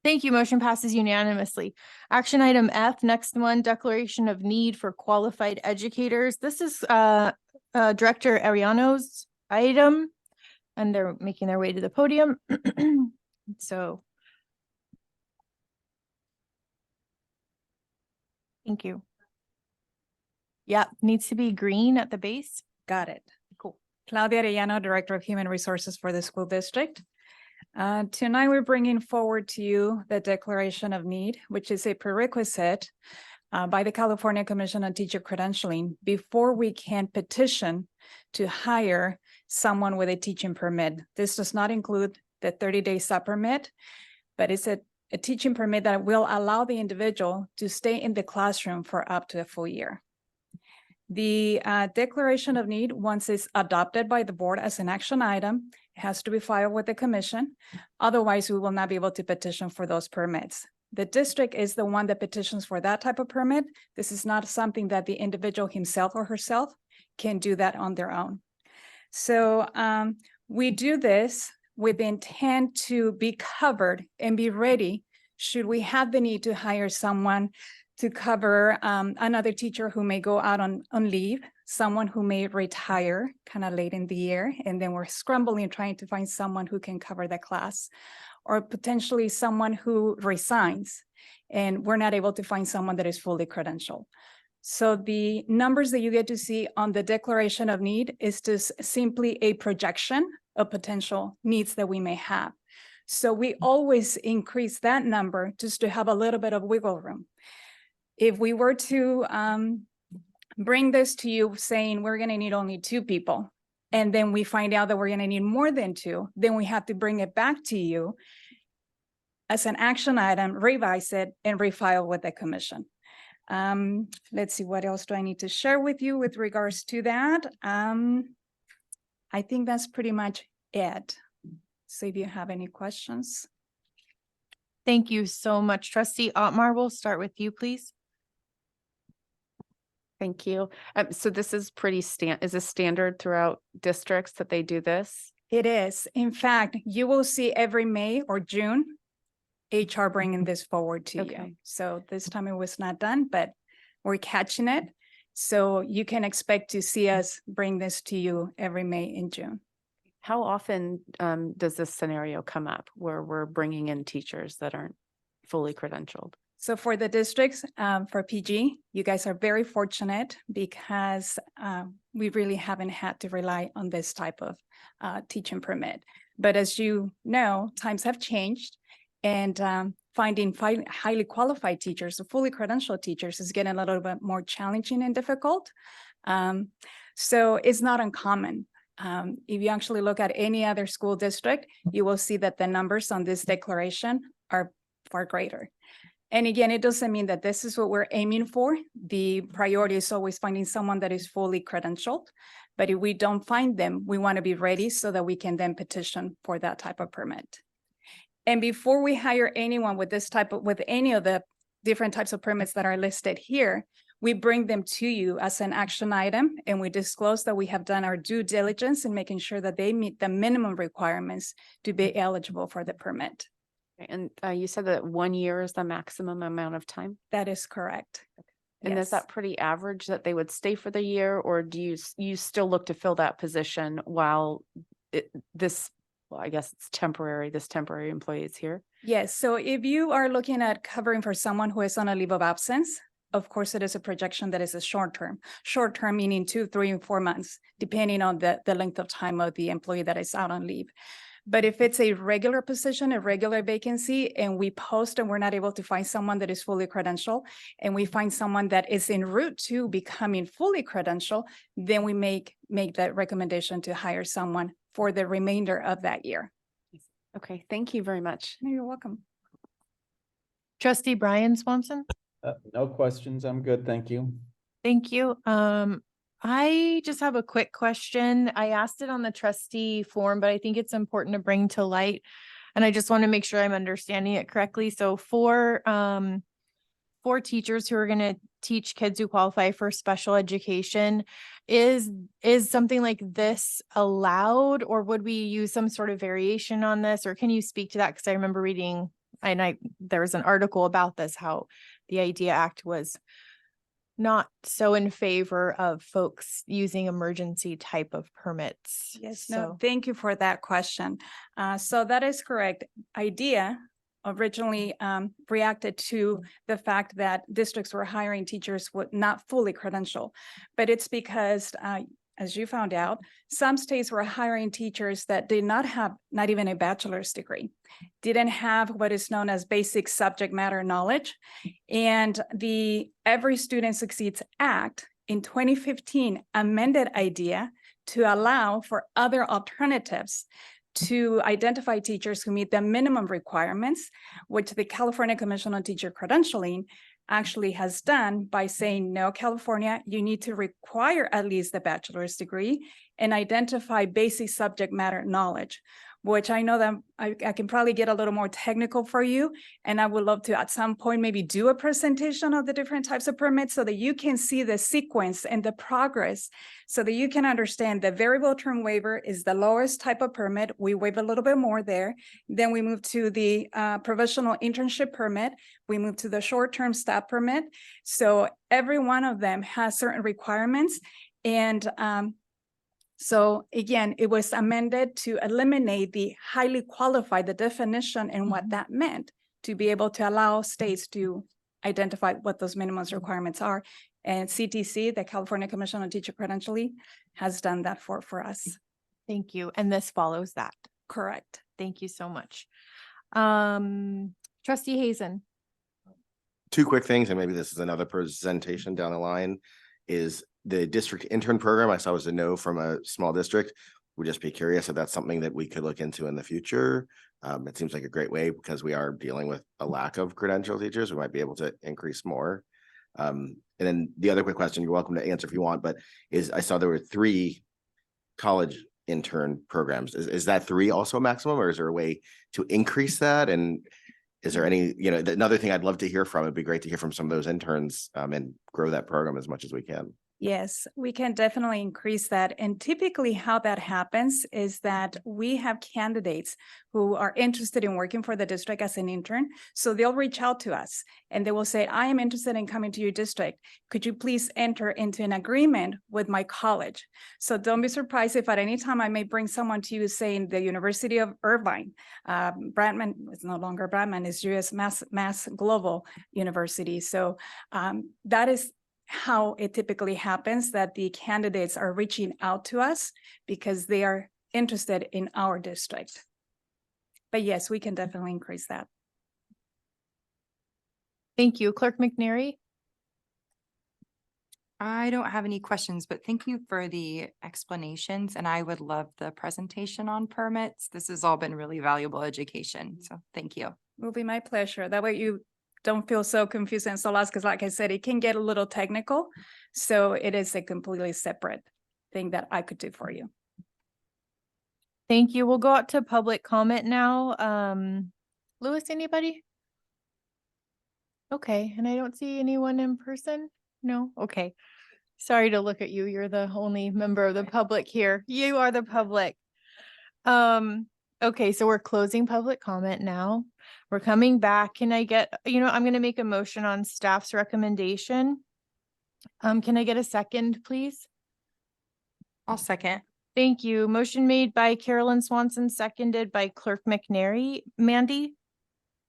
Thank you. Motion passes unanimously. Action item F, next one, declaration of need for qualified educators. This is Director Ariano's item, and they're making their way to the podium. So. Thank you. Yeah, needs to be green at the base. Got it. Cool. Claudia Arellano, Director of Human Resources for the school district. Tonight, we're bringing forward to you the Declaration of Need, which is a prerequisite by the California Commission on Teacher Credentialing before we can petition to hire someone with a teaching permit. This does not include the 30-day sub permit, but it's a teaching permit that will allow the individual to stay in the classroom for up to a full year. The Declaration of Need, once it's adopted by the board as an action item, has to be filed with the commission. Otherwise, we will not be able to petition for those permits. The district is the one that petitions for that type of permit. This is not something that the individual himself or herself can do that on their own. So we do this with the intent to be covered and be ready should we have the need to hire someone to cover another teacher who may go out on leave, someone who may retire kind of late in the year, and then we're scrambling trying to find someone who can cover the class, or potentially someone who resigns and we're not able to find someone that is fully credentialed. So the numbers that you get to see on the Declaration of Need is just simply a projection of potential needs that we may have. So we always increase that number just to have a little bit of wiggle room. If we were to bring this to you saying we're going to need only 2 people, and then we find out that we're going to need more than 2, then we have to bring it back to you as an action item, revise it, and refile with the commission. Let's see, what else do I need to share with you with regards to that? I think that's pretty much it. So if you have any questions. Thank you so much. Trustee Otmar, we'll start with you, please. Thank you. So this is pretty is this standard throughout districts that they do this? It is. In fact, you will see every May or June, HR bringing this forward to you. So this time it was not done, but we're catching it. So you can expect to see us bring this to you every May and June. How often does this scenario come up where we're bringing in teachers that aren't fully credentialed? So for the districts, for PG, you guys are very fortunate because we really haven't had to rely on this type of teaching permit. But as you know, times have changed, and finding highly qualified teachers, or fully credentialed teachers, is getting a little bit more challenging and difficult. So it's not uncommon. If you actually look at any other school district, you will see that the numbers on this declaration are far greater. And again, it doesn't mean that this is what we're aiming for. The priority is always finding someone that is fully credentialed. But if we don't find them, we want to be ready so that we can then petition for that type of permit. And before we hire anyone with this type of, with any of the different types of permits that are listed here, we bring them to you as an action item, and we disclose that we have done our due diligence in making sure that they meet the minimum requirements to be eligible for the permit. And you said that 1 year is the maximum amount of time? That is correct. And Yes. is that pretty average that they would stay for the year, or do you still look to fill that position while well, I guess it's temporary, this temporary employee is here? Yes, so if you are looking at covering for someone who is on a leave of absence, of course, it is a projection that is a short term meaning 2, 3, and 4 months, depending on the length of time of the employee that is out on leave. But if it's a regular position, a regular vacancy, and we post and we're not able to find someone that is fully credentialed, and we find someone that is en route to becoming fully credentialed, then we make that recommendation to hire someone for the remainder of that year. Okay, thank you very much. You're welcome. Trustee Brian Swanson. No questions. I'm good. Thank you. Thank you. I just have a quick question. I asked it on the trustee form, but I think it's important to bring to light. And I just want to make sure I'm understanding it correctly. So for teachers who are going to teach kids who qualify for special education, is something like this allowed, or would we use some sort of variation on this? Or can you speak to that? Because I remember reading, and there was an article about this, how the IDEA Act was not so in favor of folks using emergency type of permits. Yes, no, thank you for that question. So that is correct. IDEA originally reacted to the fact that districts were hiring teachers with not fully credentialed, but it's because as you found out, some states were hiring teachers that did not have not even a bachelor's degree, didn't have what is known as basic subject matter knowledge. And the Every Student Succeeds Act in 2015 amended IDEA to allow for other alternatives to identify teachers who meet the minimum requirements, which the California Commission on Teacher Credentialing actually has done by saying, no, California, you need to require at least the bachelor's degree and identify basic subject matter knowledge, which I know that I can probably get a little more technical for you. And I would love to at some point maybe do a presentation of the different types of permits so that you can see the sequence and the progress so that you can understand the variable term waiver is the lowest type of permit. We waive a little bit more there. Then we move to the provisional internship permit. We move to the short-term staff permit. So every one of them has certain requirements. And so again, it was amended to eliminate the highly qualified, the definition and what that meant, to be able to allow states to identify what those minimum requirements are. And CTC, the California Commission on Teacher Credentialing, has done that for us. Thank you. And this follows that. Correct. Thank you so much. Trustee Hazen. Two quick things, and maybe this is another presentation down the line, is the district intern program. I saw was a no from a small district. Would just be curious if that's something that we could look into in the future. It seems like a great way because we are dealing with a lack of credentialed teachers. We might be able to increase more. And then the other quick question, you're welcome to answer if you want, but is I saw there were 3 college intern programs. Is that 3 also a maximum, or is there a way to increase that? And is there any, another thing I'd love to hear from, it'd be great to hear from some of those interns and grow that program as much as we can. Yes, we can definitely increase that. And typically how that happens is that we have candidates who are interested in working for the district as an intern. So they'll reach out to us and they will say, I am interested in coming to your district. Could you please enter into an agreement with my college? So don't be surprised if at any time I may bring someone to you saying the University of Irvine, Bradman is no longer Bradman, is US Mass Global University. So that is how it typically happens, that the candidates are reaching out to us because they are interested in our district. But yes, we can definitely increase that. Thank you. Clerk McNary. I don't have any questions, but thank you for the explanations. And I would love the presentation on permits. This has all been really valuable education. So thank you. It will be my pleasure. That way you don't feel so confused and so lost, because like I said, it can get a little technical. So it is a completely separate thing that I could do for you. Thank you. We'll go out to public comment now. Louis, anybody? Okay, and I don't see anyone in person. No, okay. Sorry to look at you. You're the only member of the public here. You are the public. Okay, so we're closing public comment now. We're coming back. Can I get, I'm going to make a motion on staff's recommendation. Can I get a second, please? I'll second. Thank you. Motion made by Carolyn Swanson, seconded by Clerk McNary. Mandy?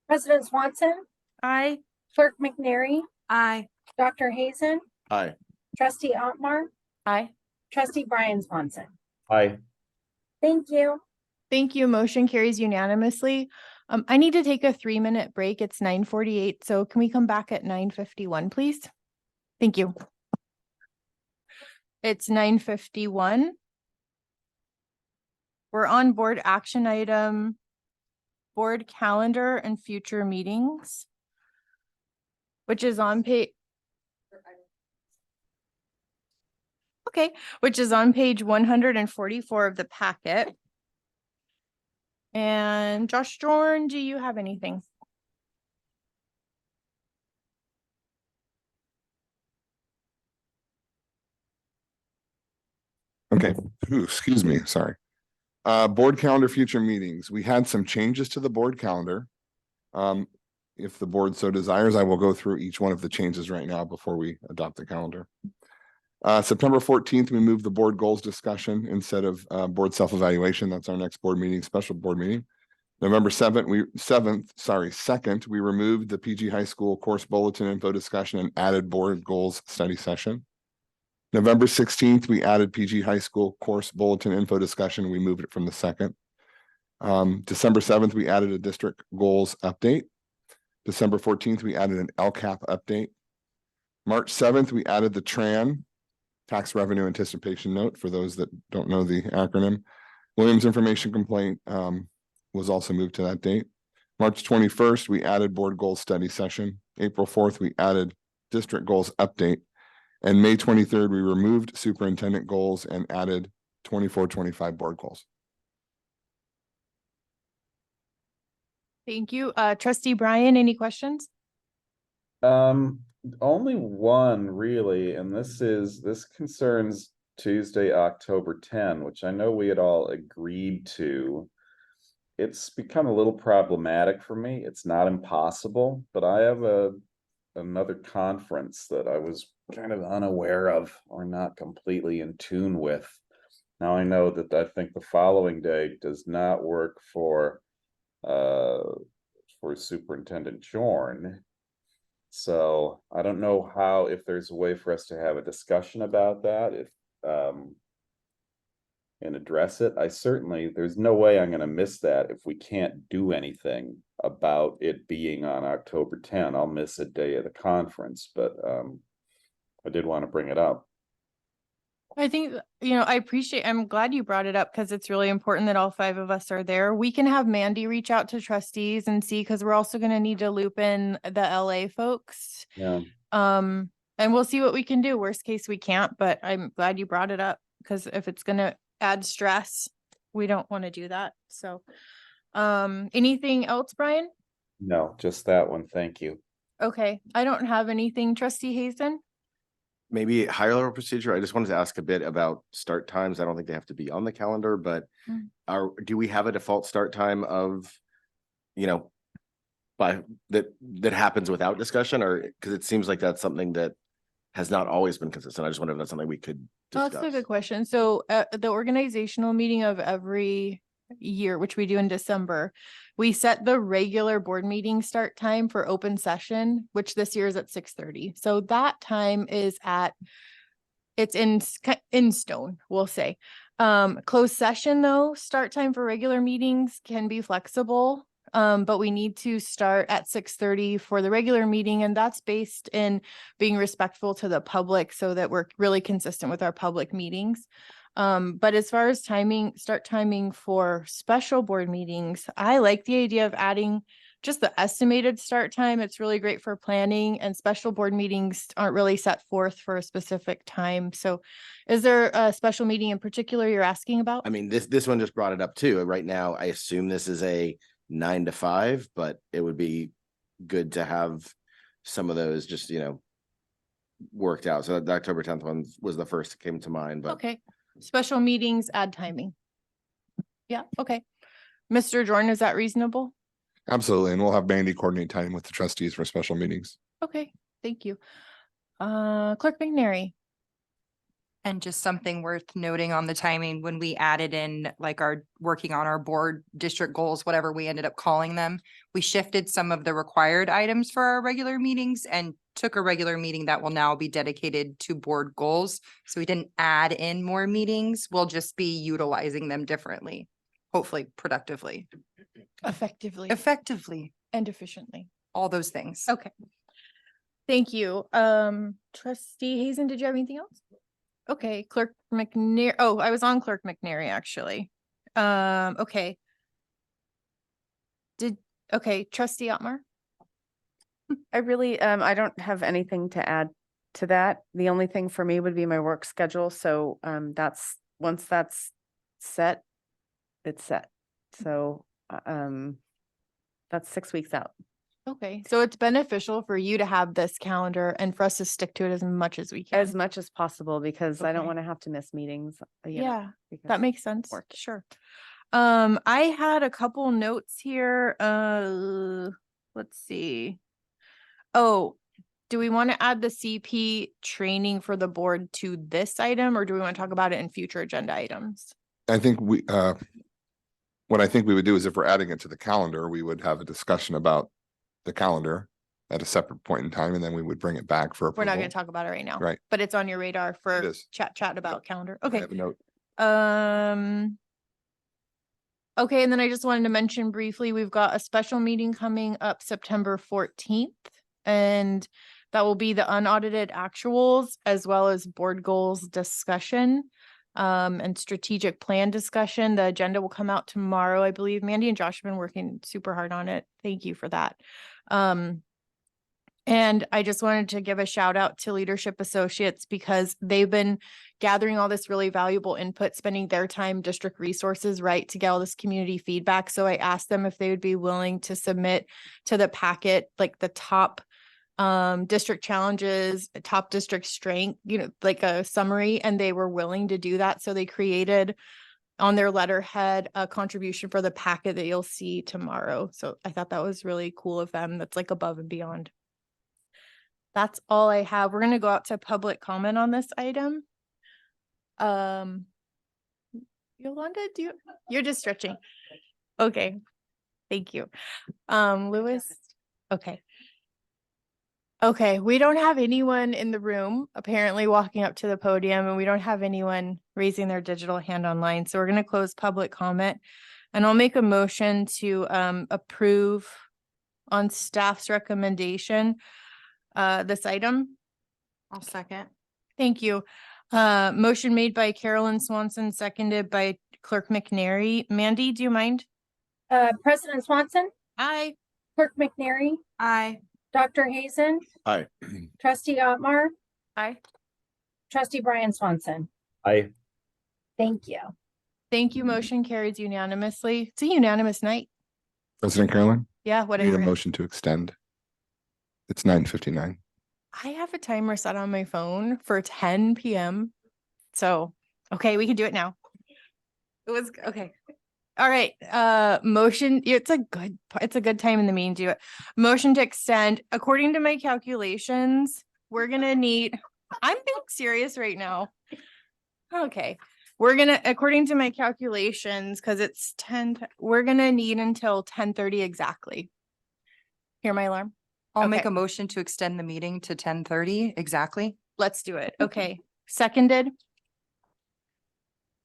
President Swanson, Aye. Clerk McNary, Aye. Dr. Hazen, Aye. Trustee Otmar, Aye. Trustee Brian Swanson. Aye. Thank you. Thank you. Motion carries unanimously. I need to take a 3-minute break. It's 9:48. So can we come back at 9:51, please? Thank you. It's 9:51. We're on board action item, board calendar and future meetings, which is on page. Okay, which is on page 144 of the packet. And Josh Jorn, do you have anything? Okay, ooh, excuse me, sorry. Board calendar, future meetings. We had some changes to the board calendar. If the board so desires, I will go through each one of the changes right now before we adopt the calendar. September 14th, we moved the board goals discussion instead of board self-evaluation. That's our next board meeting, special board meeting. November 2nd, we removed the PG High School course bulletin info discussion and added board goals study session. November 16th, we added PG High School course bulletin info discussion. We moved it from the 2nd. December 7th, we added a district goals update. December 14th, we added an LCAP update. March 7th, we added the TRAN, tax revenue anticipation note, for those that don't know the acronym. Williams information complaint was also moved to that date. March 21st, we added board goals study session. April 4th, we added district goals update. And May 23rd, we removed superintendent goals and added 24-25 board goals. Thank you. Trustee Brian, any questions? Only one really, and this concerns Tuesday, October 10, which I know we had all agreed to. It's become a little problematic for me. It's not impossible, but I have another conference that I was kind of unaware of or not completely in tune with. Now I know that I think the following day does not work for Superintendent Jorn. So I don't know if there's a way for us to have a discussion about that, and address it. There's no way I'm gonna miss that if we can't do anything about it being on October 10. I'll miss a day of the conference, but I did want to bring it up. I think, I'm glad you brought it up because it's really important that all 5 of us are there. We can have Mandy reach out to trustees and see, because we're also going to need to loop in the LA folks. Yeah. And we'll see what we can do. Worst case, we can't, but I'm glad you brought it up, because if it's going to add stress, we don't want to do that. So, anything else, Brian? No, just that one. Thank you. Okay, I don't have anything. Trustee Hazen? Maybe higher level procedure. I just wanted to ask a bit about start times. I don't think they have to be on the calendar, but do we have a default start time of, that happens without discussion, or because it seems like that's something that has not always been consistent. I just wonder if that's something we could discuss. That's a good question. So the organizational meeting of every year, which we do in December, we set the regular board meeting start time for open session, which this year is at 6:30. So that time is it's in stone, we'll say. Closed session though, start time for regular meetings can be flexible. But we need to start at 6:30 for the regular meeting, and that's based in being respectful to the public so that we're really consistent with our public meetings. But as far as start timing for special board meetings, I like the idea of adding just the estimated start time. It's really great for planning, and special board meetings aren't really set forth for a specific time. So is there a special meeting in particular you're asking about? I mean, this one just brought it up too. Right now, I assume this is a 9 to 5, but it would be good to have some of those just, worked out. So the October 10th one was the first that came to mind, but Okay, special meetings, add timing. Yeah, okay. Mr. Jordan, is that reasonable? Absolutely. And we'll have Mandy coordinate time with the trustees for special meetings. Okay, thank you. Clerk McNary. And just something worth noting on the timing, when we added in like our working on our board district goals, whatever we ended up calling them, we shifted some of the required items for our regular meetings and took a regular meeting that will now be dedicated to board goals. So we didn't add in more meetings. We'll just be utilizing them differently. hopefully productively, Effectively and efficiently. all those things. Okay. Thank you. Trustee Hazen, did you have anything else? Okay, Clerk McNair. Oh, I was on Clerk McNary, actually. Okay. Okay, Trustee Otmar? I really, I don't have anything to add to that. The only thing for me would be my work schedule. So, once that's set, it's set. So, that's 6 weeks out. Okay, so it's beneficial for you to have this calendar and for us to stick to it as much as we can. As much as possible, because I don't Okay. want to have to miss meetings. You know, Yeah, because that makes sense. work. Sure. I had a couple notes here. Let's see. Oh, do we want to add the CP training for the board to this item, or do we want to talk about it in future agenda items? I think what I think we would do is if we're adding it to the calendar, we would have a discussion about the calendar at a separate point in time, and then we would bring it back for We're not approval. going to talk about it right now. Right. But it's on your radar for is. chat about calendar. I Okay. have a note. Okay, and then I just wanted to mention briefly, we've got a special meeting coming up September 14th, and that will be the unaudited actuals as well as board goals discussion and strategic plan discussion. The agenda will come out tomorrow, I believe. Mandy and Josh have been working super hard on it. Thank you for that. And I just wanted to give a shout out to Leadership Associates because they've been gathering all this really valuable input, spending their time, district resources, right, to get all this community feedback. So I asked them if they would be willing to submit to the packet, like the top district challenges, top district strength, you know, like a summary, and they were willing to do that. So they created on their letterhead a contribution for the packet that you'll see tomorrow. So I thought that was really cool of them. That's like above and beyond. That's all I have. We're going to go out to public comment on this item. Yolanda, you're just stretching. Okay. Thank you. Lewis. Okay. Okay. We don't have anyone in the room apparently walking up to the podium, and we don't have anyone raising their digital hand online. So we're going to close public comment, and I'll make a motion to approve on staff's recommendation this item. I'll second. Thank you. Motion made by Carolyn Swanson, seconded by Clerk McNary. Mandy, do you mind? President Swanson, Aye. Clerk McNary, Aye. Dr. Hazen, Aye. Trustee Otmar, Aye. Trustee Brian Swanson. I Thank you. Thank you. Motion carries unanimously. It's a unanimous night. President Carolyn, Yeah, I need a whatever. motion to extend. It's 9:59. I have a timer set on my phone for 10 p.m. So, okay, we can do it now. It was okay. All right. Motion. It's a good time in the meeting to do it. Motion to extend. According to my calculations, we're gonna need. I'm being serious right now. Okay. According to my calculations, because it's 10, we're gonna need until 10:30 exactly. Hear my alarm? I'll make Okay. a motion to extend the meeting to 10:30 exactly. Let's do it. Okay. Seconded.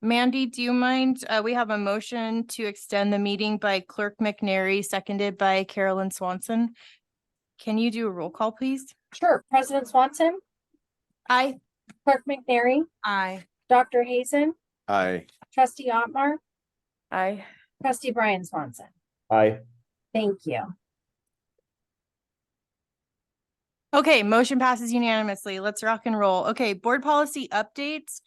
Mandy, do you mind? We have a motion to extend the meeting by Clerk McNary, seconded by Carolyn Swanson. Can you do a roll call, please? Sure. President Swanson, Aye. Clerk McNary, Aye. Dr. Hazen, Aye. Trustee Otmar, I Trustee Brian Swanson. I Thank you. Okay, motion passes unanimously. Let's rock and roll. Okay, board policy updates.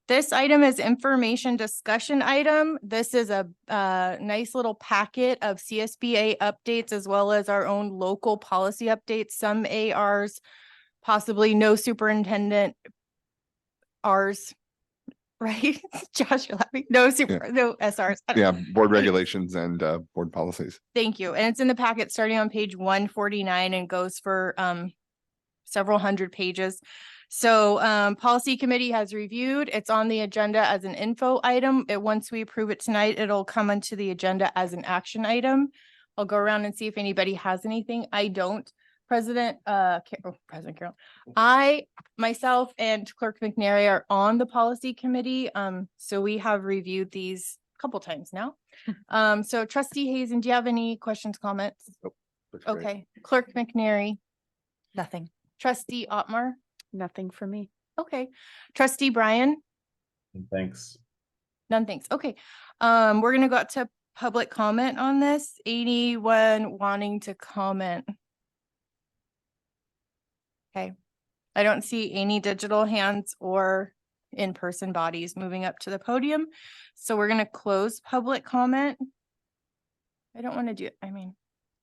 This item is information discussion item. This is a nice little packet of CSBA updates as well as our own local policy updates, some ARs, possibly no superintendent Rs, right? Josh, you're laughing. No SRs. I don't- Yeah, board regulations and board policies. Thank you. And it's in the packet starting on page 149 and goes for several hundred pages. So policy committee has reviewed. It's on the agenda as an info item. Once we approve it tonight, it'll come onto the agenda as an action item. I'll go around and see if anybody has anything. I don't. President Carroll. I, myself and Clerk McNary are on the policy committee. So we have reviewed these couple times now. So trustee Hazen, do you have any questions, comments? Okay, clerk McNary, Nothing. trustee Otmar, Nothing for me. okay, trustee Brian, Thanks. none, thanks. Okay, we're gonna go out to public comment on this. Anyone wanting to comment? Okay, I don't see any digital hands or in-person bodies moving up to the podium. So we're gonna close public comment. I don't want to do it. I mean,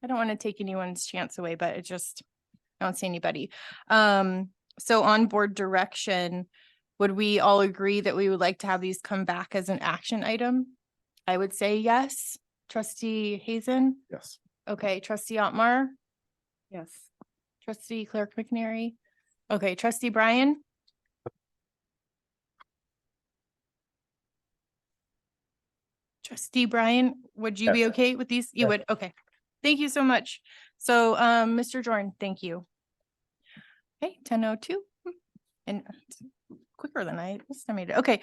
I don't want to take anyone's chance away, but it just, I don't see anybody. So on board direction, would we all agree that we would like to have these come back as an action item? I would say yes. Trustee Hazen? Yes. Okay, trustee Otmar? Yes. Trustee Clerk McNary? Okay, trustee Brian? Trustee Brian, would you be Yes. okay with these? You Yes. would, okay. Thank you so much. So, Mr. Jordan, thank you. Okay, 10:02 and it's quicker than I estimated. Okay.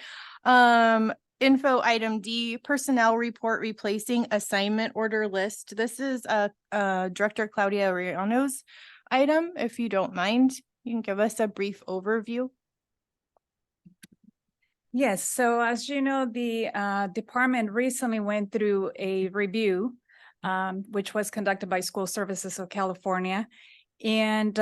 Info item D, personnel report replacing assignment order list. This is Director Claudia Riano's item. If you don't mind, you can give us a brief overview. Yes, so as you know, the department recently went through a review, which was conducted by School Services of California. And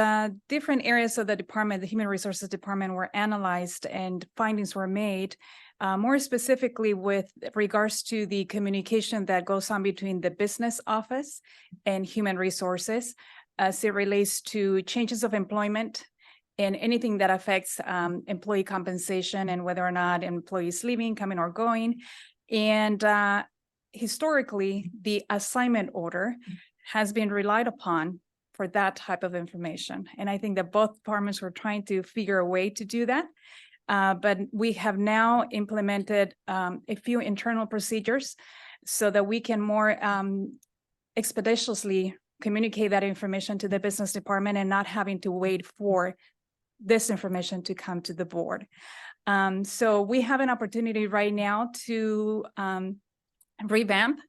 different areas of the department, the Human Resources Department, were analyzed and findings were made, more specifically with regards to the communication that goes on between the business office and Human Resources as it relates to changes of employment and anything that affects employee compensation and whether or not employees leaving, coming or going. And historically, the assignment order has been relied upon for that type of information. And I think that both departments were trying to figure a way to do that. But we have now implemented a few internal procedures so that we can more expeditiously communicate that information to the business department and not having to wait for this information to come to the board. So we have an opportunity right now to revamp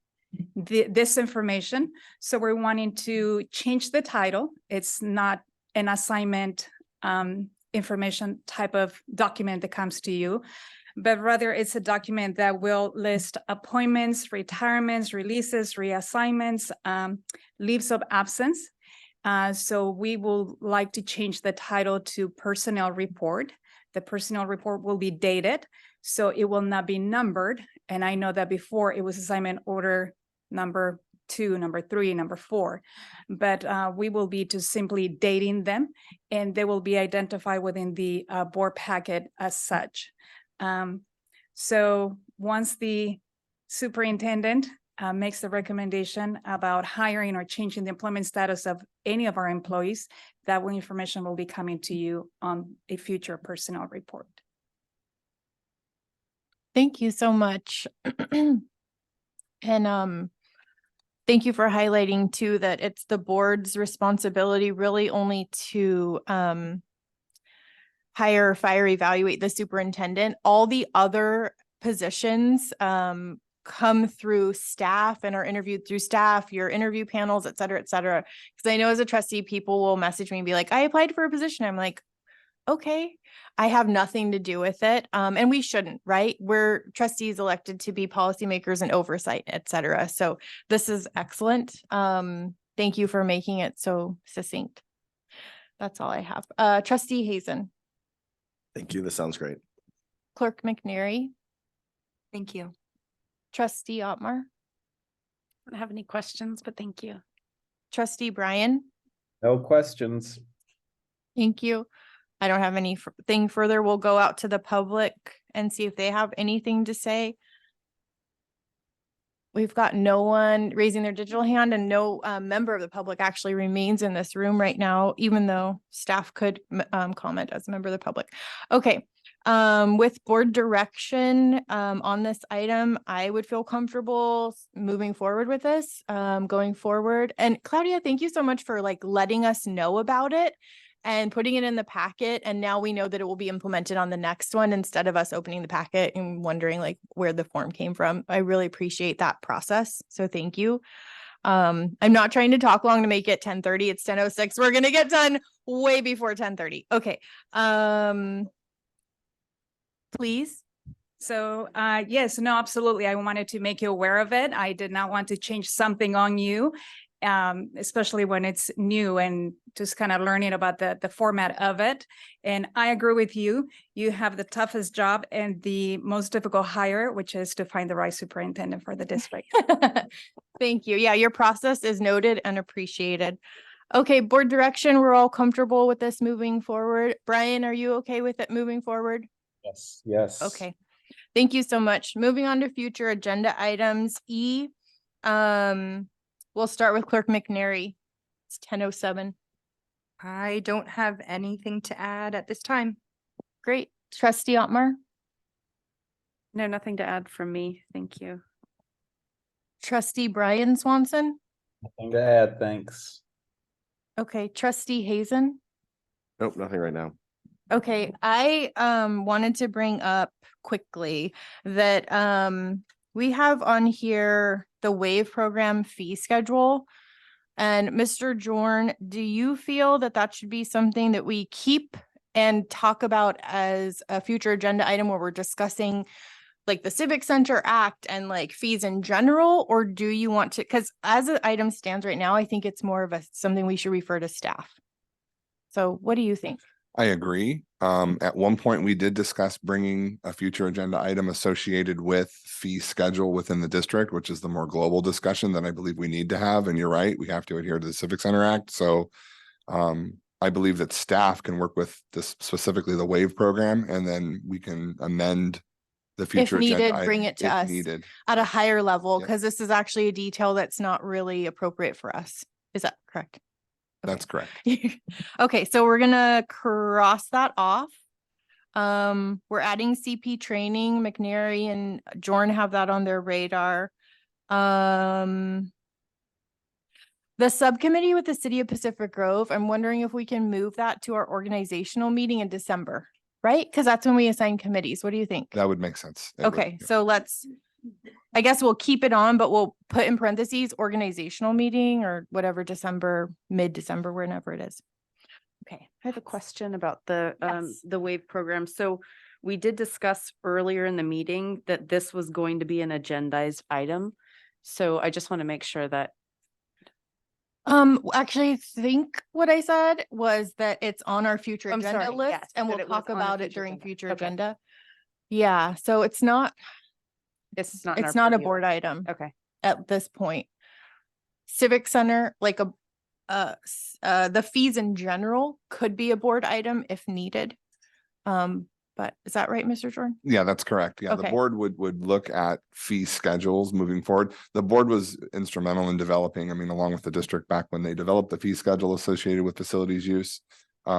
this information. So we're wanting to change the title. It's not an assignment information type of document that comes to you, but rather it's a document that will list appointments, retirements, releases, reassignments, leaves of absence. So we will like to change the title to personnel report. The personnel report will be dated, so it will not be numbered. And I know that before it was assignment order number 2, number 3, number 4, but we will be to simply dating them and they will be identified within the board packet as such. So once the superintendent makes the recommendation about hiring or changing the employment status of any of our employees, that information will be coming to you on a future personnel report. Thank you so much. And thank you for highlighting too that it's the board's responsibility really only to hire, fire, evaluate the superintendent. All the other positions come through staff and are interviewed through staff, your interview panels, et cetera, et cetera. Because I know as a trustee, people will message me and be like, I applied for a position. I'm like, okay, I have nothing to do with it. And we shouldn't, right? We're trustees elected to be policymakers and oversight, et cetera. So this is excellent. Thank you for making it so succinct. That's all I have. Trustee Hazen. Thank you. This sounds great. Clerk McNary. Thank you. Trustee Otmar. I don't have any questions, but thank you. Trustee Brian. No questions. Thank you. I don't have anything further. We'll go out to the public and see if they have anything to say. We've got no one raising their digital hand and no member of the public actually remains in this room right now, even though staff could comment as a member of the public. Okay. With board direction on this item, I would feel comfortable moving forward with this, going forward. And Claudia, thank you so much for like letting us know about it. and putting it in the packet. And now we know that it will be implemented on the next one instead of us opening the packet and wondering like where the form came from. I really appreciate that process. So thank you. I'm not trying to talk long to make it 10:30. It's 10:06. We're going to get done way before 10:30. Okay. Please. So, yes, no, absolutely. I wanted to make you aware of it. I did not want to change something on you, especially when it's new and just kind of learning about the format of it. And I agree with you. You have the toughest job and the most difficult hire, which is to find the right superintendent for the district. Thank you. Yeah, your process is noted and appreciated. Okay, board direction, we're all comfortable with this moving forward. Brian, are you okay with it moving forward? Yes. Yes. Okay. Thank you so much. Moving on to future agenda items. E, we'll start with Clerk McNary. It's 10:07. I don't have anything to add at this time. Great. Trustee Otmar? No, nothing to add from me. Thank you. Trustee Brian Swanson? Nothing to add, thanks. Okay. Trustee Hazen? Nope, nothing right now. Okay, I wanted to bring up quickly that we have on here the WAVE program fee schedule. And Mr. Jorn, do you feel that that should be something that we keep and talk about as a future agenda item where we're discussing like the Civic Center Act and like fees in general? Or do you want to, because as the item stands right now, I think it's more of something we should refer to staff. So what do you think? I agree. At one point, we did discuss bringing a future agenda item associated with fee schedule within the district, which is the more global discussion that I believe we need to have. And you're right, we have to adhere to the Civic Center Act. So I believe that staff can work with this, specifically the WAVE program, and then we can amend the future If needed, agenda bring item it to if us needed. at a higher level, Yep. because this is actually a detail that's not really appropriate for us. Is that correct? That's correct. Okay, so we're gonna cross that off. We're adding CP training. McNary and Jorn have that on their radar. The subcommittee with the City of Pacific Grove, I'm wondering if we can move that to our organizational meeting in December, right? Because that's when we assign committees. What do you think? That would make sense. It would, Okay, yeah. so I guess we'll keep it on, but we'll put in parentheses organizational meeting or whatever, December, mid-December, whenever it is. Okay. I have a question about the Yes. the WAVE program. So we did discuss earlier in the meeting that this was going to be an agendized item. So I just want to make sure that Actually, I think what I said was that it's on our future I'm agenda sorry, list yes, and that we'll it was talk on the about it future during agenda. future Okay. agenda. Yeah, so it's not it's not in our a purview. board item Okay. at this point. Civic Center, like the fees in general could be a board item if needed. But is that right, Mr. Jordan? Yeah, that's correct. Yeah, the Okay. board would look at fee schedules moving forward. The board was instrumental in developing, I mean, along with the district back when they developed the fee schedule associated with facilities use.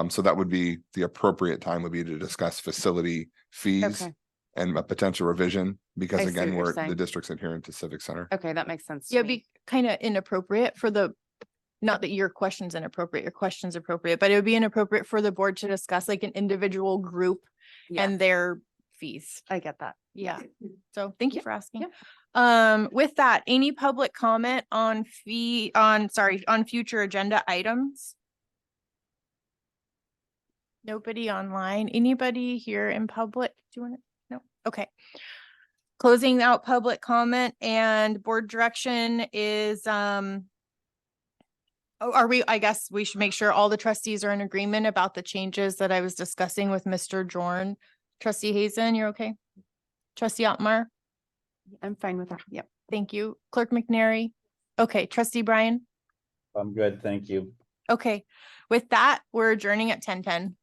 So that would be the appropriate time would be to discuss facility fees Okay. and a potential revision, because I see again, what you're we're saying. the district's adherent to Civic Center. Okay, that makes sense. to Yeah, it'd me. be kind of inappropriate for not that your question's inappropriate, your question's appropriate, but it would be inappropriate for the board to discuss like an individual group Yeah. and their fees. I get that. Yeah. So thank you Yep, for asking. yep. With that, any public comment on on future agenda items? Nobody online? Anybody here in public? Do you want to? No? Okay. Closing out public comment and board direction is, I guess we should make sure all the trustees are in agreement about the changes that I was discussing with Mr. Jorn. Trustee Hazen, you're okay? Trustee Otmar? I'm fine with that. Yep. Thank you. Clerk McNary? Okay, Trustee Brian? I'm good, thank you. Okay, with that, we're adjourning at 10:10.